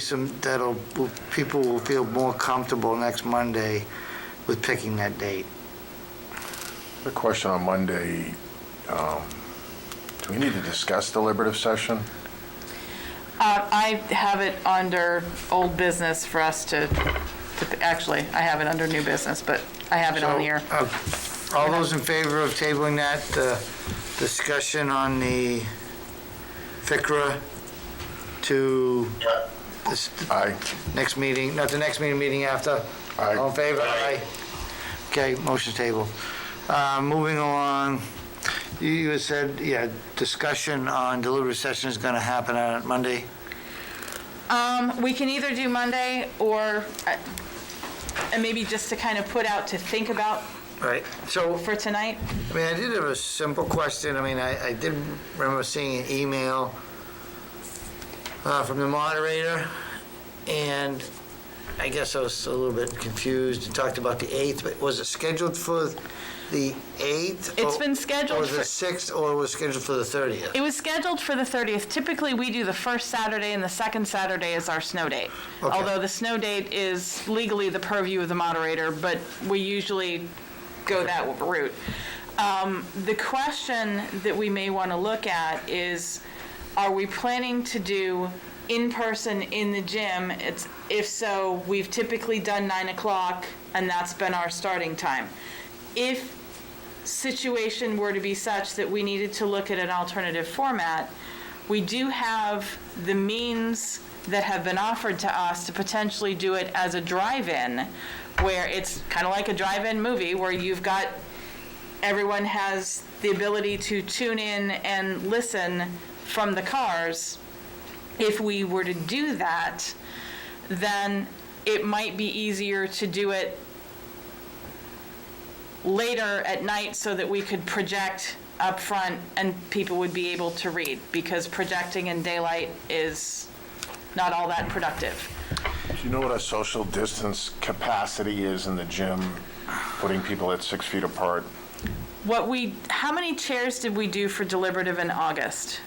Speaker 1: people will feel more comfortable next Monday with picking that date.
Speaker 2: the question on Monday, do we need to discuss deliberative session?
Speaker 4: I have it under old business for us to, actually, I have it under new business, but I have it on here.
Speaker 1: All those in favor of tabling that discussion on the FICRA to this
Speaker 2: Aye.
Speaker 1: next meeting, not the next meeting after?
Speaker 2: Aye.
Speaker 1: All in favor? Aye. Okay, motion table. Moving along, you had said, discussion on deliberative session is going to happen on Monday?
Speaker 4: We can either do Monday or, and maybe just to kind of put out to think about
Speaker 1: Right, so,
Speaker 4: for tonight.
Speaker 1: I mean, I did have a simple question. I mean, I did remember seeing an email from the moderator, and I guess I was a little bit confused. It talked about the 8th, but was it scheduled for the 8th?
Speaker 4: It's been scheduled
Speaker 1: Or was
Speaker 4: for-
Speaker 1: it 6th, or was it scheduled for the 30th?
Speaker 4: It was scheduled for the 30th. Typically, we do the first Saturday and the second Saturday is our snow date.
Speaker 1: Okay.
Speaker 4: Although the snow date is legally the purview of the moderator, but we usually go that route. The question that we may want to look at is, are we planning to do in-person in the gym? If so, we've typically done 9 o'clock, and that's been our starting time. If situation were to be such that we needed to look at an alternative format, we do have the means that have been offered to us to potentially do it as a drive-in, where it's kind of like a drive-in movie where everyone has the ability to tune in and listen from the cars. If we were to do that, then it might be easier to do it later at night so that we could project up front and people would be able to read, because projecting in daylight is not all that productive.
Speaker 2: Do you know what a social distance capacity is in the gym, putting people at 6 feet apart?
Speaker 4: How many chairs did we do for deliberative in August?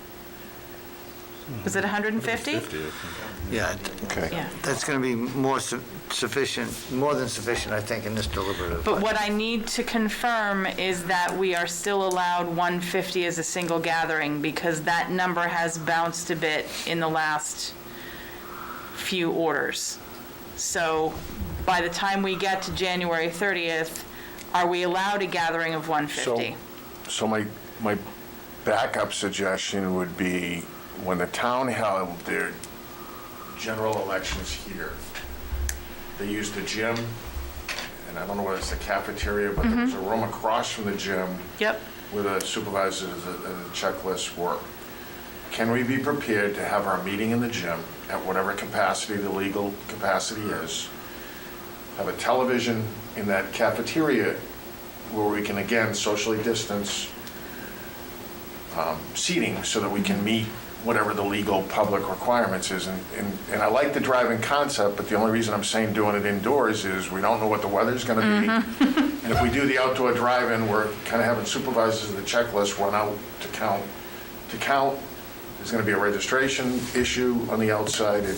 Speaker 4: Was it 150?
Speaker 1: Yeah,
Speaker 2: Okay.
Speaker 4: Yeah.
Speaker 1: that's going to be more than sufficient, I think, in this deliberative.
Speaker 4: But what I need to confirm is that we are still allowed 150 as a single gathering, because that number has bounced a bit in the last few orders. So by the time we get to January 30th, are we allowed a gathering of 150?
Speaker 2: So my backup suggestion would be when the town held their general elections here, they used the gym, and I don't know whether it's the cafeteria, but there was a room across from the gym
Speaker 4: Yep.
Speaker 2: where the supervisors and the checklists were. Can we be prepared to have our meeting in the gym at whatever capacity the legal capacity is, have a television in that cafeteria where we can, again, socially distance seating so that we can meet whatever the legal public requirements is. And I like the driving concept, but the only reason I'm saying doing it indoors is we don't know what the weather's gonna be. And if we do the outdoor drive-in, we're kind of having supervisors of the checklist run out to count. There's gonna be a registration issue on the outside. It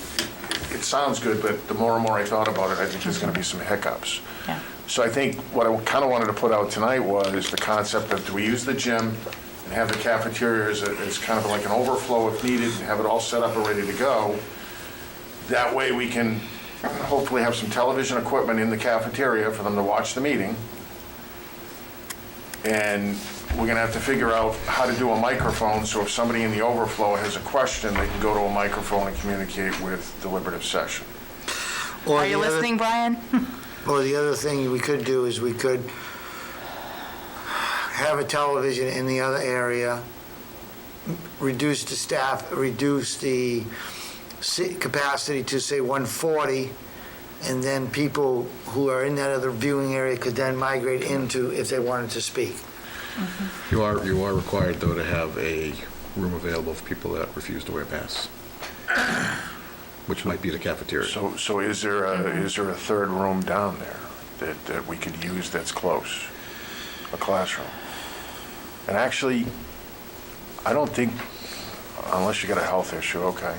Speaker 2: sounds good, but the more and more I thought about it, I think there's gonna be some hiccups.
Speaker 4: Yeah.
Speaker 2: So I think what I kind of wanted to put out tonight was the concept of, do we use the gym and have the cafeteria as kind of like an overflow if needed, and have it all set up and ready to go? That way we can hopefully have some television equipment in the cafeteria for them to watch the meeting. And we're gonna have to figure out how to do a microphone, so if somebody in the overflow has a question, they can go to a microphone and communicate with deliberative session.
Speaker 1: Or
Speaker 4: Are you
Speaker 1: the other-
Speaker 4: listening, Brian?
Speaker 1: Or the other thing we could do is we could have a television in the other area, reduce the staff, reduce the capacity to, say, 140, and then people who are in that other viewing area could then migrate into if they wanted to speak.
Speaker 9: You are required, though, to have a room available for people that refuse to wear masks, which might be the cafeteria.
Speaker 2: So is there a third room down there that we could use that's close, a classroom? And actually, I don't think, unless you got a health issue, okay.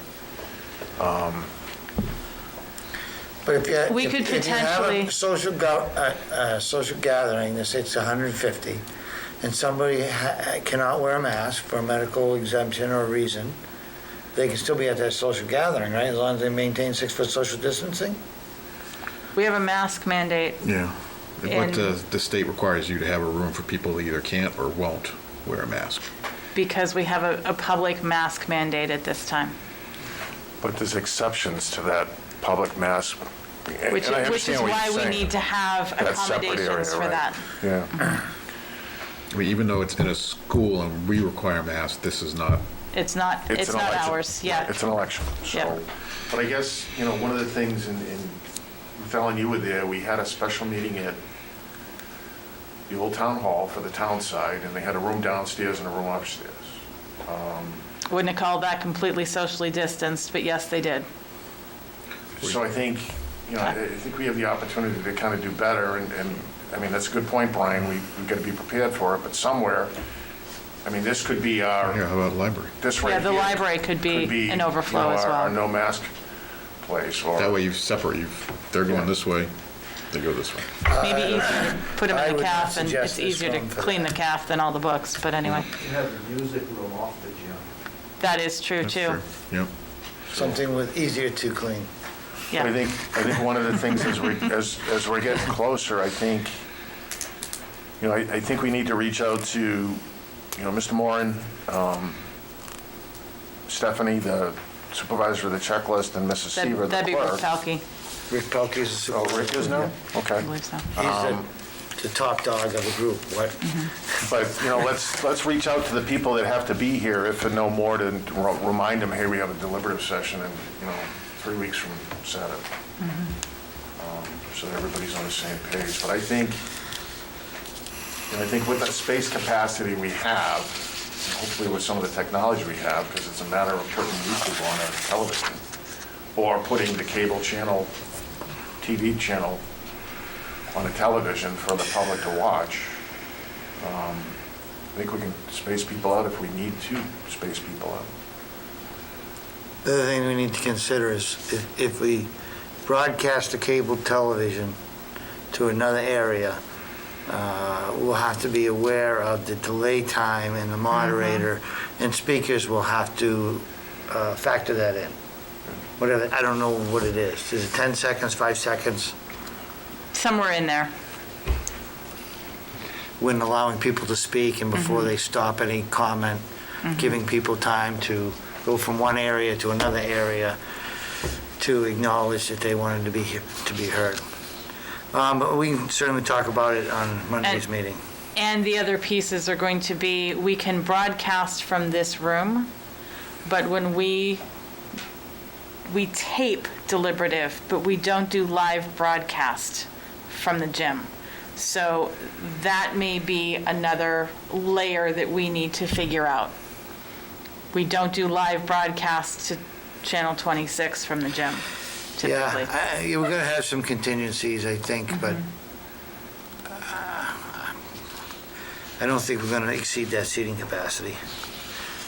Speaker 1: But if you,
Speaker 4: We could
Speaker 1: if you have
Speaker 4: potentially-
Speaker 1: a social gathering, let's say it's 150, and somebody cannot wear a mask for a medical exemption or reason, they can still be at that social gathering, right? As long as they maintain 6-foot social distancing?
Speaker 4: We have a mask mandate.
Speaker 9: Yeah. But
Speaker 4: And-
Speaker 9: the state requires you to have a room for people that either can't or won't wear a mask.
Speaker 4: Because we have a public mask mandate at this time,
Speaker 2: But there's exceptions to that public mask. and
Speaker 4: which
Speaker 2: I
Speaker 4: is
Speaker 2: understand what
Speaker 4: why
Speaker 2: you're
Speaker 4: we
Speaker 2: saying.
Speaker 4: need to have
Speaker 2: That separate area,
Speaker 4: accommodations for
Speaker 2: right.
Speaker 4: that.
Speaker 2: Yeah.
Speaker 9: I mean, even though it's in a school and we require masks, this is not.
Speaker 4: It's not
Speaker 2: an election.
Speaker 4: ours, yeah.
Speaker 2: It's an election,
Speaker 4: Yep.
Speaker 2: so. But I guess, one of the things in Fallon, you were there, we had a special meeting at the old town hall for the town side, and they had a room downstairs and a room upstairs.
Speaker 4: Wouldn't have called that completely socially distanced, but yes, they did.
Speaker 2: So I think, I think we have the opportunity to kind of do better, and I mean, that's a good point, Brian, we've got to be prepared for it, but somewhere, I mean, this could be our,
Speaker 9: Yeah, how about library?
Speaker 2: this right
Speaker 4: Yeah, the
Speaker 2: here
Speaker 4: library could be an overflow as
Speaker 2: our
Speaker 4: well.
Speaker 2: no mask place, or.
Speaker 9: That way you separate, they're going this way, they go this way.
Speaker 4: Maybe easier to put them
Speaker 1: I
Speaker 4: in the
Speaker 1: would not
Speaker 4: calf, and
Speaker 1: suggest
Speaker 4: it's
Speaker 1: this
Speaker 4: easier to
Speaker 1: room for
Speaker 4: clean the
Speaker 1: that.
Speaker 4: calf than all the books, but anyway,
Speaker 14: You have the music room off the gym.
Speaker 4: that is true
Speaker 9: That's
Speaker 4: too.
Speaker 9: true. Yep.
Speaker 1: Something with easier to clean.
Speaker 4: Yeah.
Speaker 2: I think one of the things as we're getting closer, I think, I think we need to reach out to, Mr. Moran, Stephanie, the supervisor of the checklist, and Mrs. Seaver, the
Speaker 4: That'd be Rick
Speaker 2: clerk.
Speaker 4: Palkey,
Speaker 1: Rick Pelkey's the
Speaker 2: Oh,
Speaker 1: supervisor.
Speaker 2: Rick is now? Okay.
Speaker 4: I believe so.
Speaker 1: He's the top dog of the group. What?
Speaker 2: But, let's reach out to the people that have to be here, if for no more, to remind them, hey, we have a deliberative session in, 3 weeks from Saturday. So that everybody's on the same page. But I think with the space capacity we have, and hopefully with some of the technology we have, because it's a matter of putting YouTube on a television, or putting the cable channel, TV channel on a television for the public to watch. I think we can space people out if we need to space people out.
Speaker 1: The other thing we need to consider is if we broadcast the cable television to another area, we'll have to be aware of the delay time, and the moderator and speakers will have to factor that in. Whatever, I don't know what it is. Is it 10 seconds, 5 seconds?
Speaker 4: Somewhere in there.
Speaker 1: When allowing people to speak and before they stop any comment. giving people time to go from one area to another area to acknowledge that they wanted to be heard. But we can certainly talk about it on Monday's meeting.
Speaker 4: And the other pieces are going to be, we can broadcast from this room, but when we tape deliberative, but we don't do live broadcast from the gym. So that may be another layer that we need to figure out. We don't do live broadcast to Channel 26 from the gym, typically.
Speaker 1: Yeah, we're going to have some contingencies, I think, but I don't think we're going to exceed that seating capacity.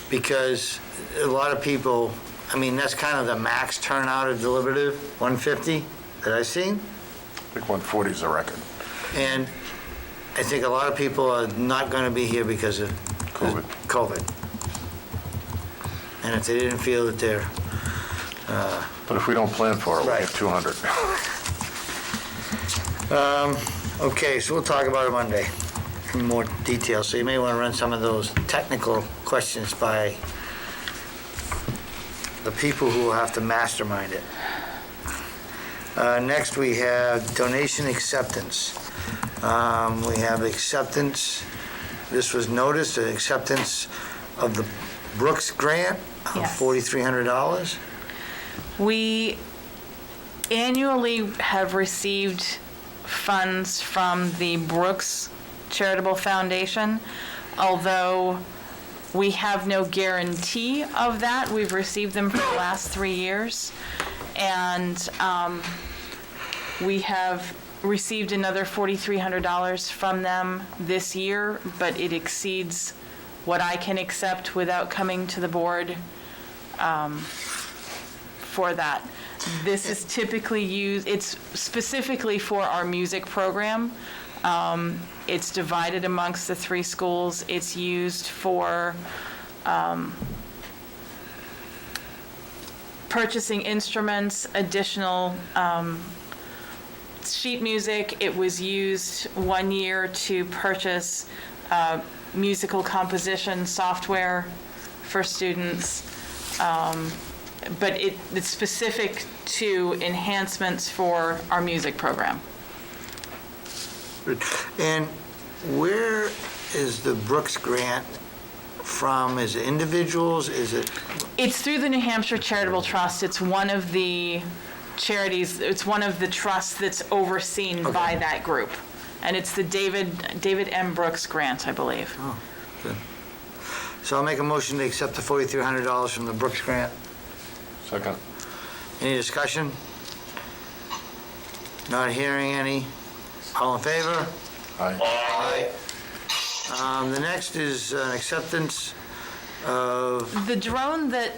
Speaker 1: Because a lot of people, I mean, that's kind of the max turnout of deliberative, 150 that I've seen.
Speaker 2: I think 140 is the record.
Speaker 1: And I think a lot of people are not going to be here because of COVID. And if they didn't feel that they're...
Speaker 2: But if we don't plan for it, we'll
Speaker 1: Right.
Speaker 2: get 200.
Speaker 1: Okay, so we'll talk about it Monday in more detail. So you may want to run some of those technical questions by the people who will have to mastermind it. Next, we have donation acceptance. We have acceptance, this was noticed, an acceptance of the Brooks grant of
Speaker 4: Yes.
Speaker 1: $4,300.
Speaker 4: We annually have received funds from the Brooks Charitable Foundation, although we have no guarantee of that. We've received them for the last 3 years. And we have received another $4,300 from them this year, but it exceeds what I can accept without coming to the board for that. This is typically used, it's specifically for our music program. It's divided amongst the 3 schools. It's used for purchasing instruments, additional sheet music. It was used one year to purchase musical composition software for students. But it's specific to enhancements for our music program.
Speaker 1: And where is the Brooks grant from? Is it individuals? Is it?
Speaker 4: It's through the New Hampshire Charitable Trust. It's one of the charities, it's one of the trusts that's overseen by that group. And it's the David M. Brooks grant, I believe.
Speaker 1: Oh, good. So I'll make a motion to accept the $4,300 from the Brooks grant.
Speaker 2: Second.
Speaker 1: Any discussion? Not hearing any. All in favor?
Speaker 2: Aye.
Speaker 1: Aye. The next is an acceptance of,
Speaker 4: The drone that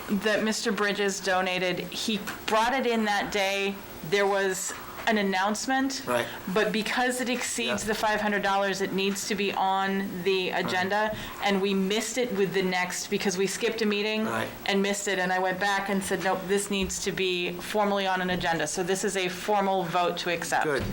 Speaker 4: Mr. Bridges donated, he brought it in that day. There was an announcement.
Speaker 1: Right.
Speaker 4: But because it exceeds the $500, it needs to be on the agenda. And we missed it with the next, because we skipped a meeting and missed it. And I went back and said, nope, this needs to be formally on an agenda. So this is a formal vote to accept.
Speaker 1: good.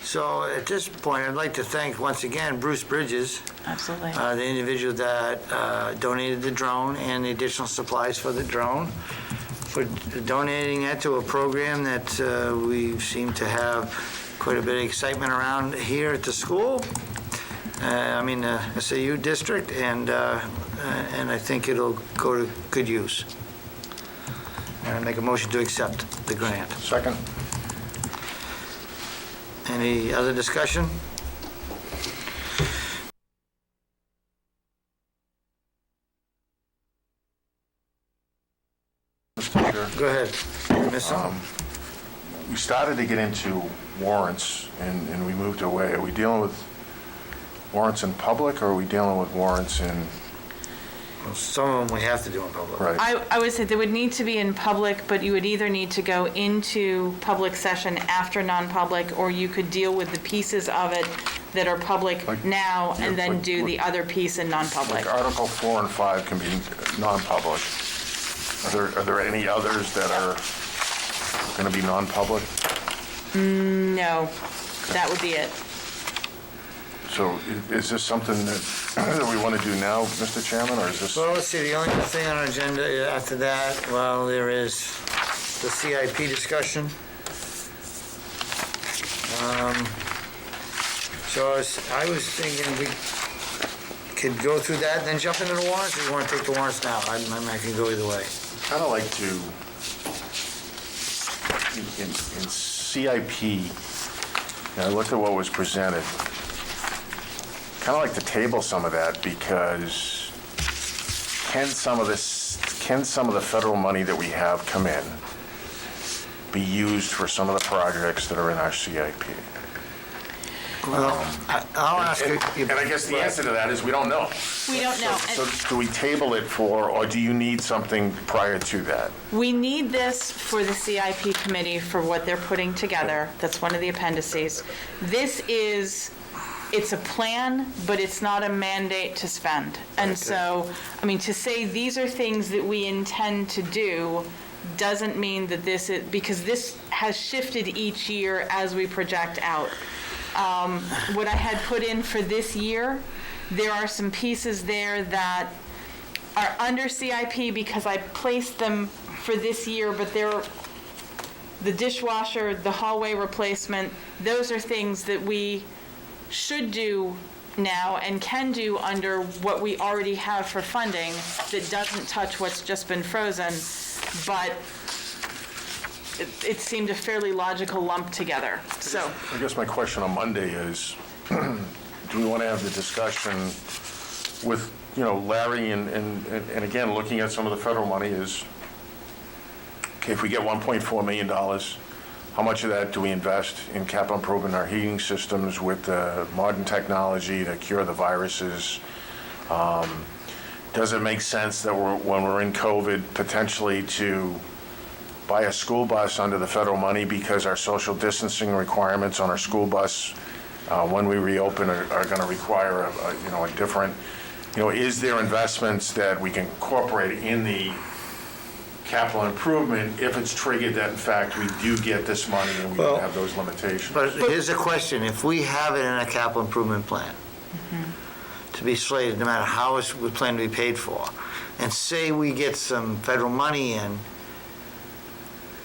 Speaker 1: So at this point, I'd like to thank once again Bruce Bridges,
Speaker 4: Absolutely.
Speaker 1: the individual that donated the drone and the additional supplies for the drone, for donating that to a program that we seem to have quite a bit of excitement around here at the school. SAU district, and I think it'll go to good use. And I make a motion to accept the grant.
Speaker 2: Second.
Speaker 1: Any other discussion?
Speaker 2: Mr. Chair.
Speaker 1: Go ahead. Miss Song.
Speaker 2: We started to get into warrants and we moved away. Are we dealing with warrants in public, or are we dealing with warrants in?
Speaker 1: Some of them we have to do in public.
Speaker 2: Right.
Speaker 4: I would say they would need to be in public, but you would either need to go into public session after non-public, or you could deal with the pieces of it that are public now and then do the other piece in non-public.
Speaker 2: Like Article 4 and 5 can be non-public. Are there any others that are going to be non-public?
Speaker 4: No, that would be it.
Speaker 2: So is this something that we want to do now, Mr. Chairman, or is this?
Speaker 1: Well, let's see, the only thing on our agenda after that, well, there is the CIP discussion. So I was thinking we could go through that, then jump into the warrants, or you want to take the warrants now? I can go either way.
Speaker 2: Kind of like to, in CIP, I looked at what was presented, kind of like to table some of that, because can some of the federal money that we have come in be used for some of the projects that are in our CIP?
Speaker 1: Well, I'll ask you.
Speaker 2: And I guess the answer to that is we don't know.
Speaker 4: We don't know.
Speaker 2: So do we table it for, or do you need something prior to that?
Speaker 4: We need this for the CIP committee for what they're putting together. That's one of the appendices. It's a plan, but it's not a mandate to spend. And so, I mean, to say these are things that we intend to do doesn't mean that this is, because this has shifted each year as we project out. What I had put in for this year, there are some pieces there that are under CIP because I placed them for this year, but they're the dishwasher, the hallway replacement, those are things that we should do now and can do under what we already have for funding that doesn't touch what's just been frozen, but it seemed a fairly logical lump together, so.
Speaker 2: I guess my question on Monday is, do we want to have the discussion with, Larry and again, looking at some of the federal money is, okay, if we get $1.4 million, how much of that do we invest in capital improvement in our heating systems with modern technology to cure the viruses? Does it make sense that when we're in COVID, potentially to buy a school bus under the federal money because our social distancing requirements on our school bus, when we reopen, are going to require a different, is there investments that we can incorporate in the capital improvement if it's triggered that in fact we do get this money and we don't have those limitations?
Speaker 1: But here's a question, if we have it in a capital improvement plan, to be slated, no matter how we plan to be paid for, and say we get some federal money in,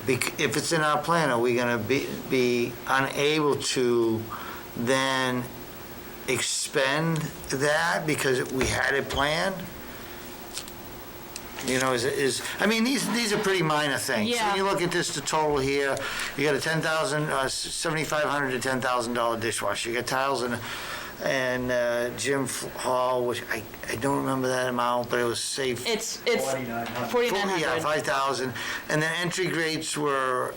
Speaker 1: if it's in our plan, are we going to be unable to then expend that because we had it planned? I mean, these are pretty minor things.
Speaker 4: Yeah.
Speaker 1: When you look at this, the total here, you got a $7,500 to $10,000 dishwasher. You got tiles and gym hall, which I don't remember that amount, but it was safe.
Speaker 4: It's
Speaker 1: $4,900. Yeah, $5,000. And then entry grades were,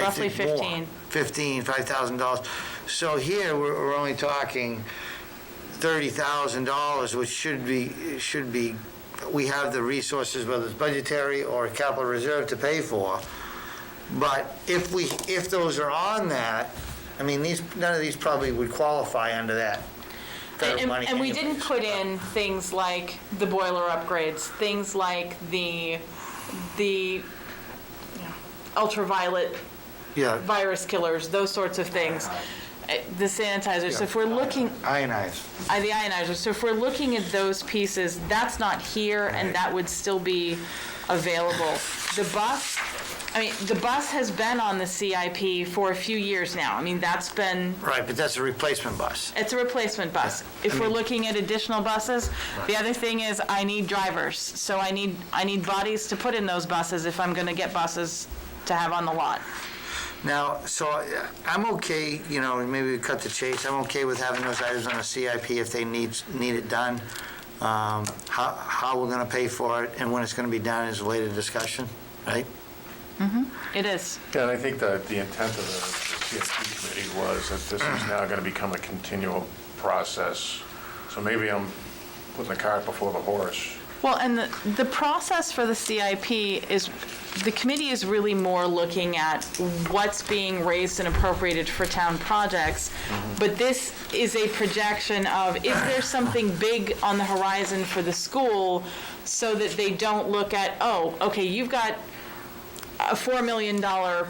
Speaker 4: roughly
Speaker 1: I think,
Speaker 4: $15,000.
Speaker 1: $5,000. So here, we're only talking $30,000, which should be, we have the resources, whether it's budgetary or capital reserve, to pay for. But if those are on that, I mean, none of these probably would qualify under that federal money.
Speaker 4: And we
Speaker 1: anyway.
Speaker 4: didn't put in things like the boiler upgrades, things like the ultraviolet virus killers, those sorts of things. The sanitizers. So if we're looking
Speaker 1: the
Speaker 4: ionizers. So if we're looking at those pieces, that's not here, and that would still be available. The bus has been on the CIP for a few years now. I mean, that's been...
Speaker 1: Right, but that's a replacement bus.
Speaker 4: It's a replacement bus. If we're looking at additional buses, the other thing is I need drivers. So I need bodies to put in those buses if I'm going to get buses to have on the lot.
Speaker 1: Now, so I'm okay, maybe we cut the chase. I'm okay with having those items on a CIP if they need it done. How we're going to pay for it and when it's going to be done is a later discussion, right?
Speaker 4: It is.
Speaker 2: Yeah, and I think that the intent of the CFP committee was that this is now going to become a continual process. So maybe I'm putting the cart before the horse.
Speaker 4: Well, and the process for the CIP is, the committee is really more looking at what's being raised and appropriated for town projects. But this is a projection of, is there something big on the horizon for the school so that they don't look at, oh, okay, you've got a $4 million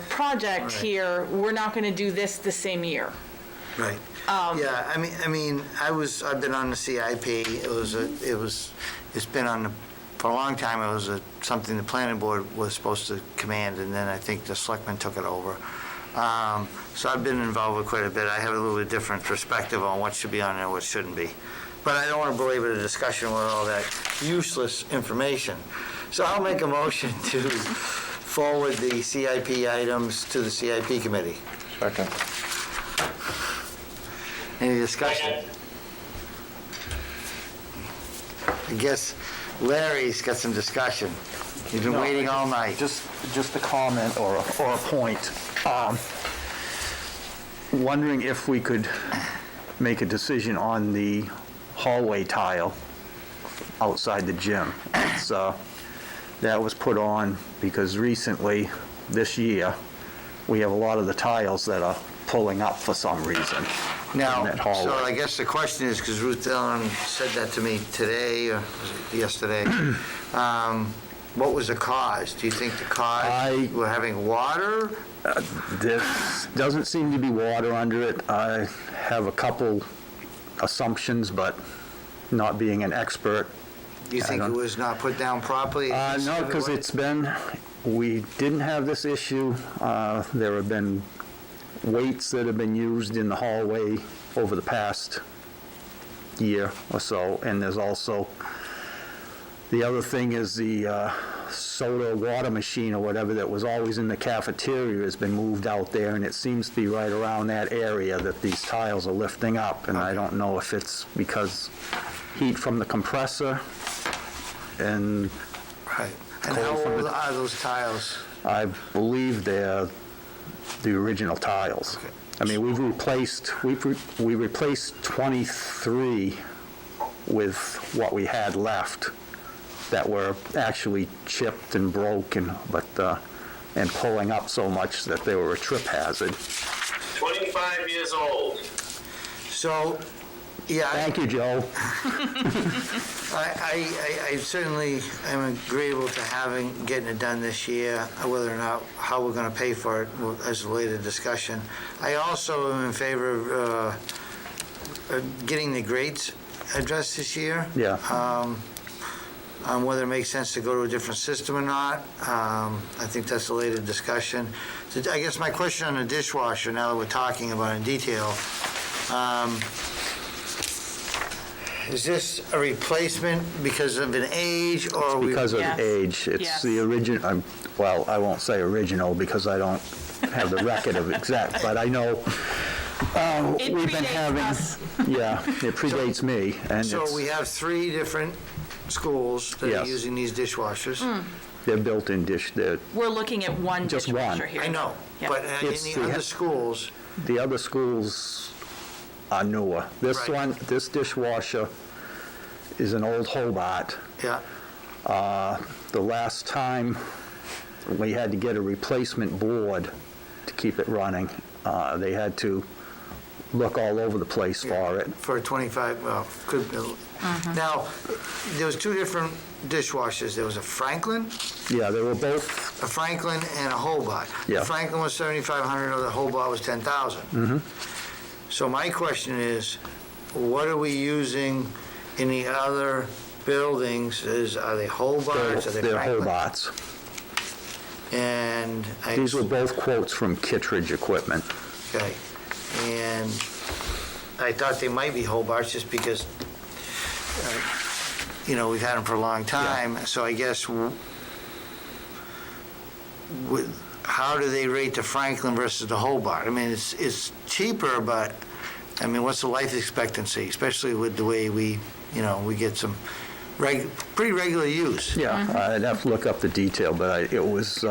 Speaker 4: project here, we're not going to do this the same year.
Speaker 1: Right. Yeah, I've been on the CIP. It's been on, for a long time, it was something the planning board was supposed to command, and then I think the selectmen took it over. So I've been involved with quite a bit. I have a little bit different perspective on what should be on there and what shouldn't be. But I don't want to belabor the discussion with all that useless information. So I'll make a motion to forward the CIP items to the CIP committee.
Speaker 2: Second.
Speaker 1: Any discussion? I guess Larry's got some discussion. He's been waiting all night.
Speaker 12: Just a comment or a point. Wondering if we could make a decision on the hallway tile outside the gym. That was put on because recently, this year, we have a lot of the tiles that are pulling up for some reason.
Speaker 1: Now,
Speaker 12: in that hallway.
Speaker 1: so I guess the question is, because Ruth Dillon said that to me today, or was it yesterday, what was the cause? Do you think the cause, we're having water?
Speaker 12: There doesn't seem to be water under it. I have a couple assumptions, but not being an expert.
Speaker 1: Do you think it was not put down properly?
Speaker 12: No, because we didn't have this issue. There have been weights that have been used in the hallway over the past year or so, and there's also, the other thing is the soda water machine or whatever that was always in the cafeteria has been moved out there, and it seems to be right around that area that these tiles are lifting up, and I don't know if it's because heat from the compressor and...
Speaker 1: Right. And how old are those tiles?
Speaker 12: I believe they're the original tiles.
Speaker 1: Okay.
Speaker 12: I mean, we replaced 23 with what we had left that were actually chipped and broken, and pulling up so much that they were a trip hazard.
Speaker 11: 25 years old.
Speaker 1: So, yeah.
Speaker 12: Thank you, Joe.
Speaker 1: I certainly am agreeable to getting it done this year. Whether or not how we're going to pay for it as a later discussion. I also am in favor of getting the grades addressed this year.
Speaker 12: Yeah.
Speaker 1: On whether it makes sense to go to a different system or not. I think that's a later discussion. So I guess my question on the dishwasher, now that we're talking about it in detail, is this a replacement because of an age, or
Speaker 12: Because of
Speaker 4: Yes.
Speaker 12: age. It's
Speaker 4: Yes.
Speaker 12: the original, well, I won't say original because I don't have the record of exact, but I know
Speaker 4: It
Speaker 12: we've been
Speaker 4: predates
Speaker 12: having...
Speaker 4: us.
Speaker 12: Yeah, it predates me, and
Speaker 1: So we have 3 different schools that are
Speaker 12: Yes.
Speaker 1: using these dishwashers.
Speaker 12: they're built-in dish.
Speaker 4: We're looking at one
Speaker 12: Just
Speaker 4: dishwasher
Speaker 12: one.
Speaker 4: here.
Speaker 1: I know,
Speaker 4: Yeah.
Speaker 1: but in
Speaker 12: It's
Speaker 1: the
Speaker 12: the-
Speaker 1: other schools,
Speaker 12: The other schools are newer. This
Speaker 1: Right.
Speaker 12: one, this dishwasher is an old Hobart.
Speaker 1: yeah,
Speaker 12: The last time we had to get a replacement board to keep it running, they had to look all over the place for it.
Speaker 1: for 25, well, could, now, there was 2 different dishwashers. There was a Franklin,
Speaker 12: Yeah, they were both,
Speaker 1: a Franklin and a Hobart.
Speaker 12: Yeah.
Speaker 1: The Franklin was 7,500, or the Hobart was 10,000. So my question is, what are we using in the other buildings? Are they Hobarts, are they
Speaker 12: they're
Speaker 1: Franklin?
Speaker 12: Hobarts.
Speaker 1: And
Speaker 12: These were both quotes from Kittredge Equipment.
Speaker 1: Okay, and I thought they might be Hobarts just because, we've had them for a long time. So I guess, how do they rate the Franklin versus the Hobart? I mean, it's cheaper, but, I mean, what's the life expectancy, especially with the way we get some pretty regular use?
Speaker 12: Yeah, I'd have to look up the detail, but it was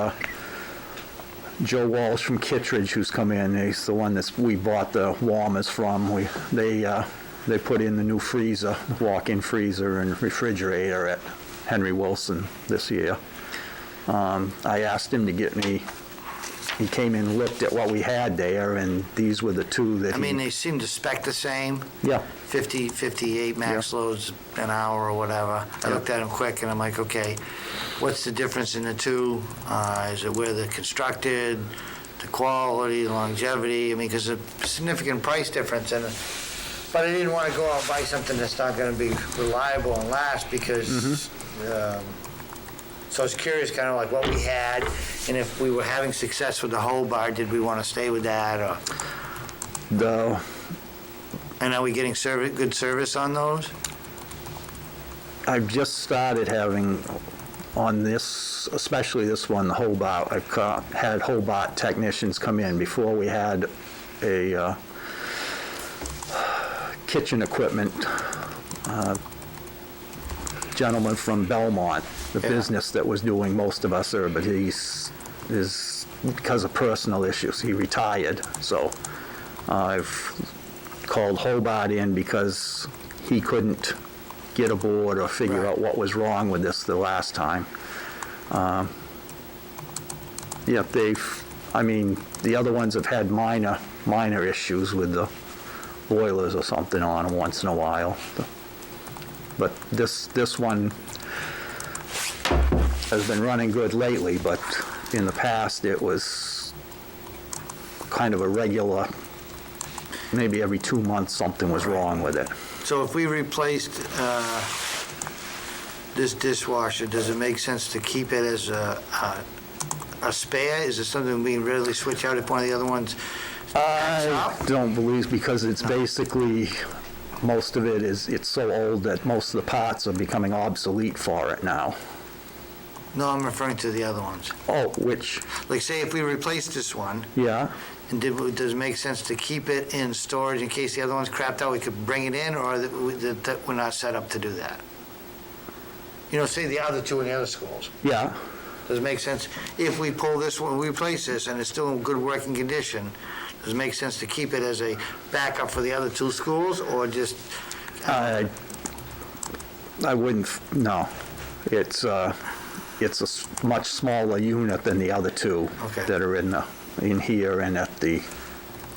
Speaker 12: Joe Walsh from Kittredge who's come in. He's the one that we bought the warmers from. They put in the new freezer, walk-in freezer and refrigerator at Henry Wilson this year. I asked him to get me, he came in and looked at what we had there, and these were the 2 that
Speaker 1: I mean, they seem to spec the same.
Speaker 12: Yeah.
Speaker 1: 50, 58 max loads an hour or whatever. I looked at them quick and I'm like, okay, what's the difference in the 2? Is it where they're constructed, the quality, longevity, I mean, because a significant price difference, but I didn't want to go out and buy something that's not going to be reliable and last because, so I was curious kind of like what we had, and if we were having success with the whole bar, did we want to stay with that, or? And are we getting good service on those?
Speaker 12: I've just started having on this, especially this one, the Hobart. I've had Hobart technicians come in. Before we had a kitchen equipment gentleman from Belmont, the business that was doing most of our service, but because of personal issues, he retired. So I've called Hobart in because he couldn't get aboard or figure out what was wrong with this the last time. Yeah, the other ones have had minor issues with the boilers or something on them once in a while. But this one has been running good lately, but in the past it was kind of a regular, maybe every 2 months something was wrong with it.
Speaker 1: So if we replaced this dishwasher, does it make sense to keep it as a spare? Is it something we can readily switch out if one of the other ones acts
Speaker 12: I
Speaker 1: up?
Speaker 12: don't believe, because it's basically, most of it is, it's so old that most of the parts are becoming obsolete for it now.
Speaker 1: No, I'm referring to the other ones.
Speaker 12: Oh, which?
Speaker 1: Like, say if we replaced this one,
Speaker 12: Yeah.
Speaker 1: and does it make sense to keep it in storage in case the other one's crapped out, we could bring it in, or that we're not set up to do that? You know, say the other two in the other schools.
Speaker 12: Yeah.
Speaker 1: Does it make sense, if we pull this one, we replace this, and it's still in good working condition, does it make sense to keep it as a backup for the other two schools, or just?
Speaker 12: I wouldn't, no. It's a much smaller unit than the other two that are in here and at the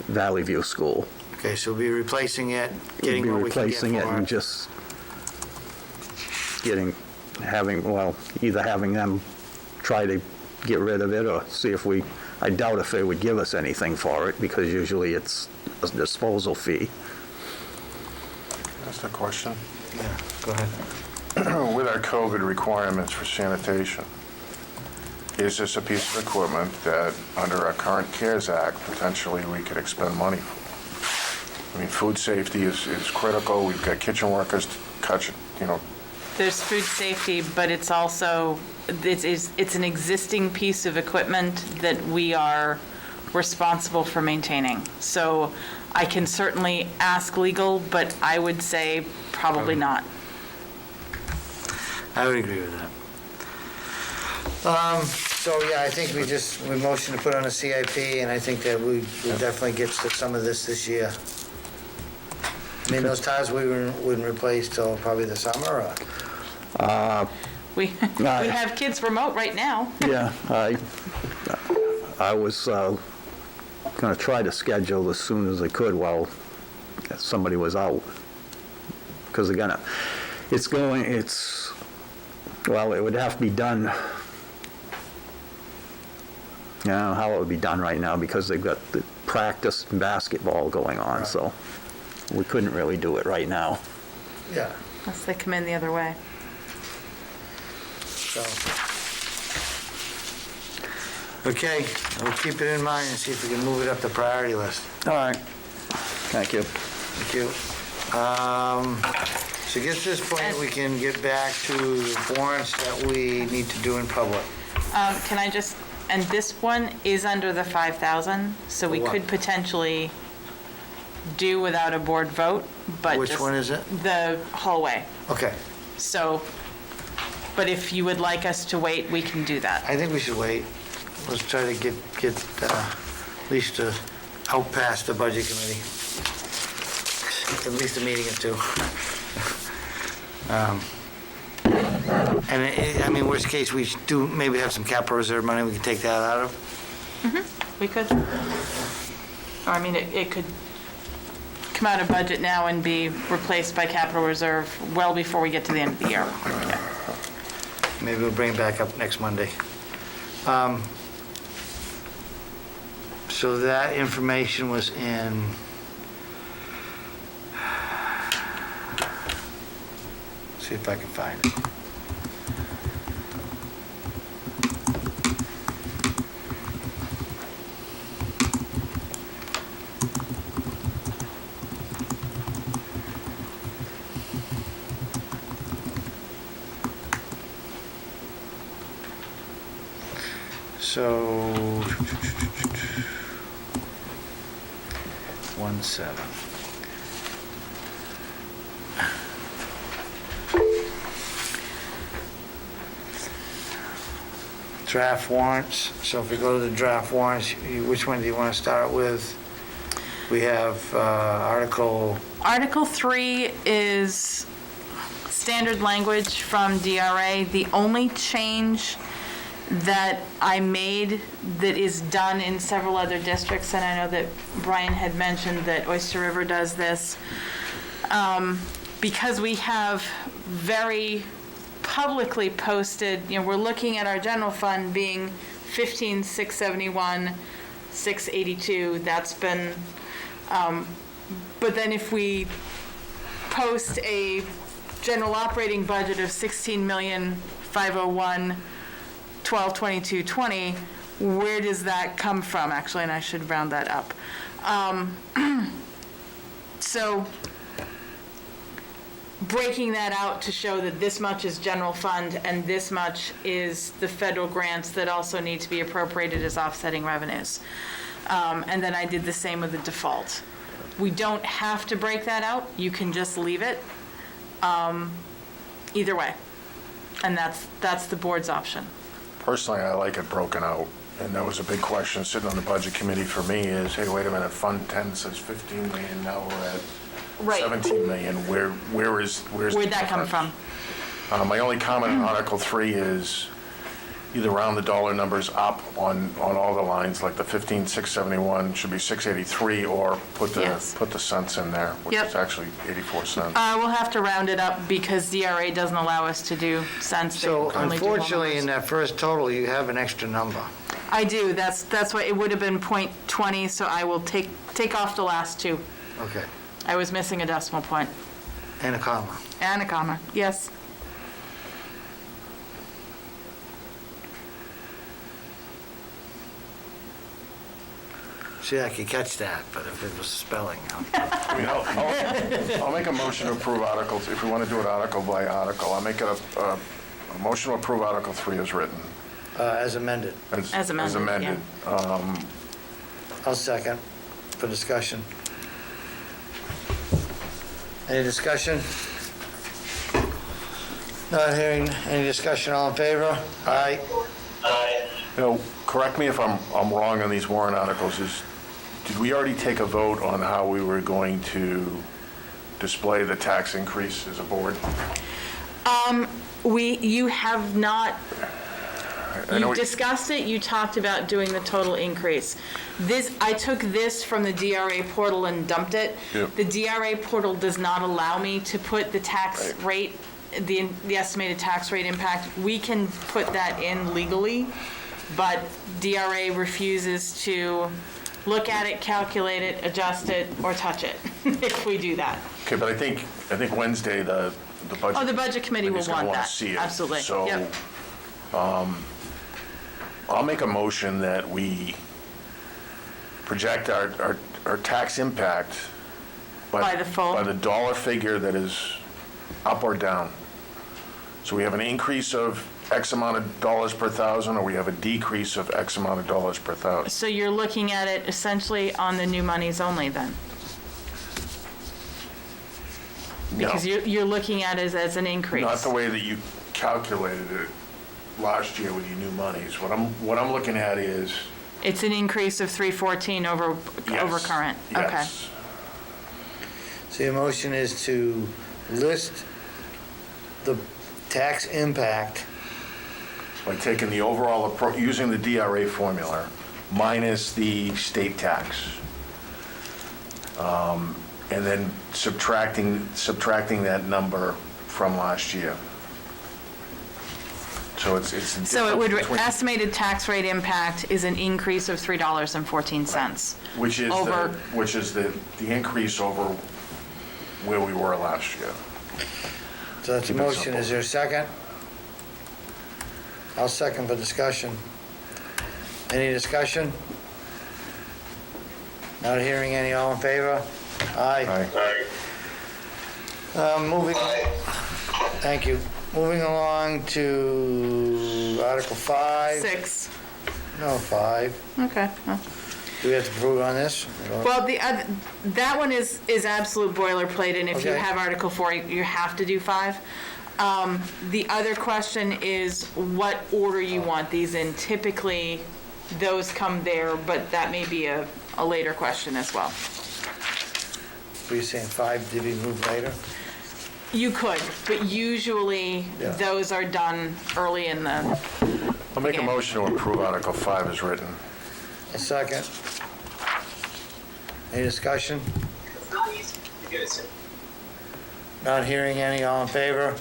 Speaker 12: Valley View School.
Speaker 1: Okay, so we'll be replacing it, getting what we can get for it.
Speaker 12: Replacing it and just either having them try to get rid of it or see if I doubt if they would give us anything for it, because usually it's a disposal fee.
Speaker 2: That's the question.
Speaker 1: Yeah, go ahead.
Speaker 2: With our COVID requirements for sanitation, is this a piece of equipment that, under our current CARES Act, potentially we could expend money for? I mean, food safety is critical. We've got kitchen workers,
Speaker 4: There's food safety, but it's also, it's an existing piece of equipment that we are responsible for maintaining. So I can certainly ask legal, but I would say probably not.
Speaker 1: I would agree with that. So, yeah, I think we motioned to put on a CIP, and I think that we'll definitely get to some of this year. I mean, those tires we wouldn't replace till probably the summer, or?
Speaker 4: We have kids remote right now.
Speaker 12: Yeah, I was going to try to schedule as soon as I could while somebody was out. Because again, it would have to be done. I don't know how it would be done right now because they've got the practice and basketball going on, so we couldn't really do it right now.
Speaker 1: Yeah.
Speaker 4: Unless they come in the other way.
Speaker 1: So, okay, we'll keep it in mind and see if we can move it up the priority list.
Speaker 12: All right. Thank you.
Speaker 1: Thank you. So get to this point, we can get back to the warrants that we need to do in public.
Speaker 4: Can I just, and this one is under the 5,000, so we
Speaker 1: For what?
Speaker 4: could potentially do without a board vote, but
Speaker 1: Which one is it?
Speaker 4: The hallway.
Speaker 1: Okay,
Speaker 4: So, but if you would like us to wait, we can do that.
Speaker 1: I think we should wait. Let's try to get at least out past the budget committee. At least a meeting or two. I mean, worst case, we do maybe have some capital reserve money we can take that out of.
Speaker 4: We could. Or, I mean, it could come out of budget now and be replaced by capital reserve well before we get to the end of the year. Yeah.
Speaker 1: Maybe we'll bring it back up next Monday. So that information was in, see if I can find it. So, 1/7. Draft warrants. So if we go to the draft warrants, which one do you want to start with? We have Article,
Speaker 4: Article 3 is standard language from DRA. The only change that I made that is done in several other districts, and I know that Brian had mentioned that Oyster River does this, because we have very publicly posted, we're looking at our general fund being 15,671, 682. That's been, but then if we post a general operating budget of 16,501, 122220, where does that come from, actually? And I should round that up. So breaking that out to show that this much is general fund and this much is the federal grants that also need to be appropriated as offsetting revenues. And then I did the same with the default. We don't have to break that out. You can just leave it. Either way. And that's the board's option.
Speaker 2: Personally, I like it broken out, and that was a big question sitting on the budget committee for me is, hey, wait a minute, Fund 10 says 15 million, now we're at
Speaker 4: Right.
Speaker 2: 17 million. Where's
Speaker 4: Where'd that come from?
Speaker 2: My only comment on Article 3 is either round the dollar numbers up on all the lines, like the 15,671 should be 683, or put the
Speaker 4: Yes.
Speaker 2: put the cents in there, which
Speaker 4: Yep.
Speaker 2: is actually 84 cents.
Speaker 4: We'll have to round it up because DRA doesn't allow us to do cents. They
Speaker 1: so
Speaker 4: only do whole
Speaker 1: unfortunately, in
Speaker 4: numbers.
Speaker 1: that first total, you have an extra number.
Speaker 4: I do. That's why it would have been .20, so I will take off the last two.
Speaker 1: Okay.
Speaker 4: I was missing a decimal point.
Speaker 1: And a comma.
Speaker 4: And a comma, yes.
Speaker 1: See, I could catch that, but if it was spelling,
Speaker 2: I mean, I'll make a motion to approve articles, if we want to do it article by article. I'll make it a motion to approve Article 3 as written.
Speaker 1: as amended.
Speaker 4: As amended,
Speaker 1: I'll second for discussion. Any discussion? Not hearing any discussion, all in favor? Aye.
Speaker 2: Correct me if I'm wrong on these warrant articles, did we already take a vote on how we were going to display the tax increase as a board?
Speaker 4: You have not,
Speaker 2: I know
Speaker 4: you discussed it, you talked about doing the total increase. I took this from the DRA portal and dumped it.
Speaker 2: Yep.
Speaker 4: The DRA portal does not allow me to put the tax rate, the estimated tax rate impact. We can put that in legally, but DRA refuses to look at it, calculate it, adjust it, or touch it if we do that.
Speaker 2: Okay, but I think Wednesday, the budget.
Speaker 4: Oh, the budget committee will
Speaker 2: committee's gonna
Speaker 4: want
Speaker 2: wanna
Speaker 4: that.
Speaker 2: see it.
Speaker 4: Absolutely.
Speaker 2: So,
Speaker 4: Yep.
Speaker 2: I'll make a motion that we project our tax impact
Speaker 4: By the full?
Speaker 2: by the dollar figure that is up or down. So we have an increase of X amount of dollars per thousand, or we have a decrease of X amount of dollars per thousand.
Speaker 4: So you're looking at it essentially on the new monies only then? Because you're looking at it as an increase.
Speaker 2: Not the way that you calculated it last year with your new monies. What I'm looking at is.
Speaker 4: It's an increase of 314 over
Speaker 2: Yes,
Speaker 4: current? Okay.
Speaker 2: yes.
Speaker 1: So your motion is to list the tax impact
Speaker 2: By taking the overall, using the DRA formula minus the state tax. And then subtracting that number from last year. So it's.
Speaker 4: So it would,
Speaker 2: between-
Speaker 4: estimated tax rate impact is an increase of $3.14.
Speaker 2: Which is
Speaker 4: over-
Speaker 2: the increase over where we were last year.
Speaker 1: So that's a
Speaker 2: Keep it
Speaker 1: motion.
Speaker 2: simple.
Speaker 1: Is there a second? I'll second for discussion. Any discussion? Not hearing any. All in favor? Aye. Moving. Thank you. Moving along to Article 5.
Speaker 4: 6.
Speaker 1: No, 5.
Speaker 4: Okay. Well.
Speaker 1: Do we have to prove on this?
Speaker 4: Well, that one is absolute boilerplate, and if you
Speaker 1: Okay.
Speaker 4: have Article 4, you have to do 5. The other question is what order you want these in. Typically, those come there, but that may be a later question as well.
Speaker 1: Were you saying 5 did we move later?
Speaker 4: You could, but usually
Speaker 1: Yeah.
Speaker 4: those are done early in the,
Speaker 2: I'll make a
Speaker 4: Yeah.
Speaker 2: motion to approve Article 5 as written.
Speaker 1: A second. Any discussion? Not hearing any. All in favor?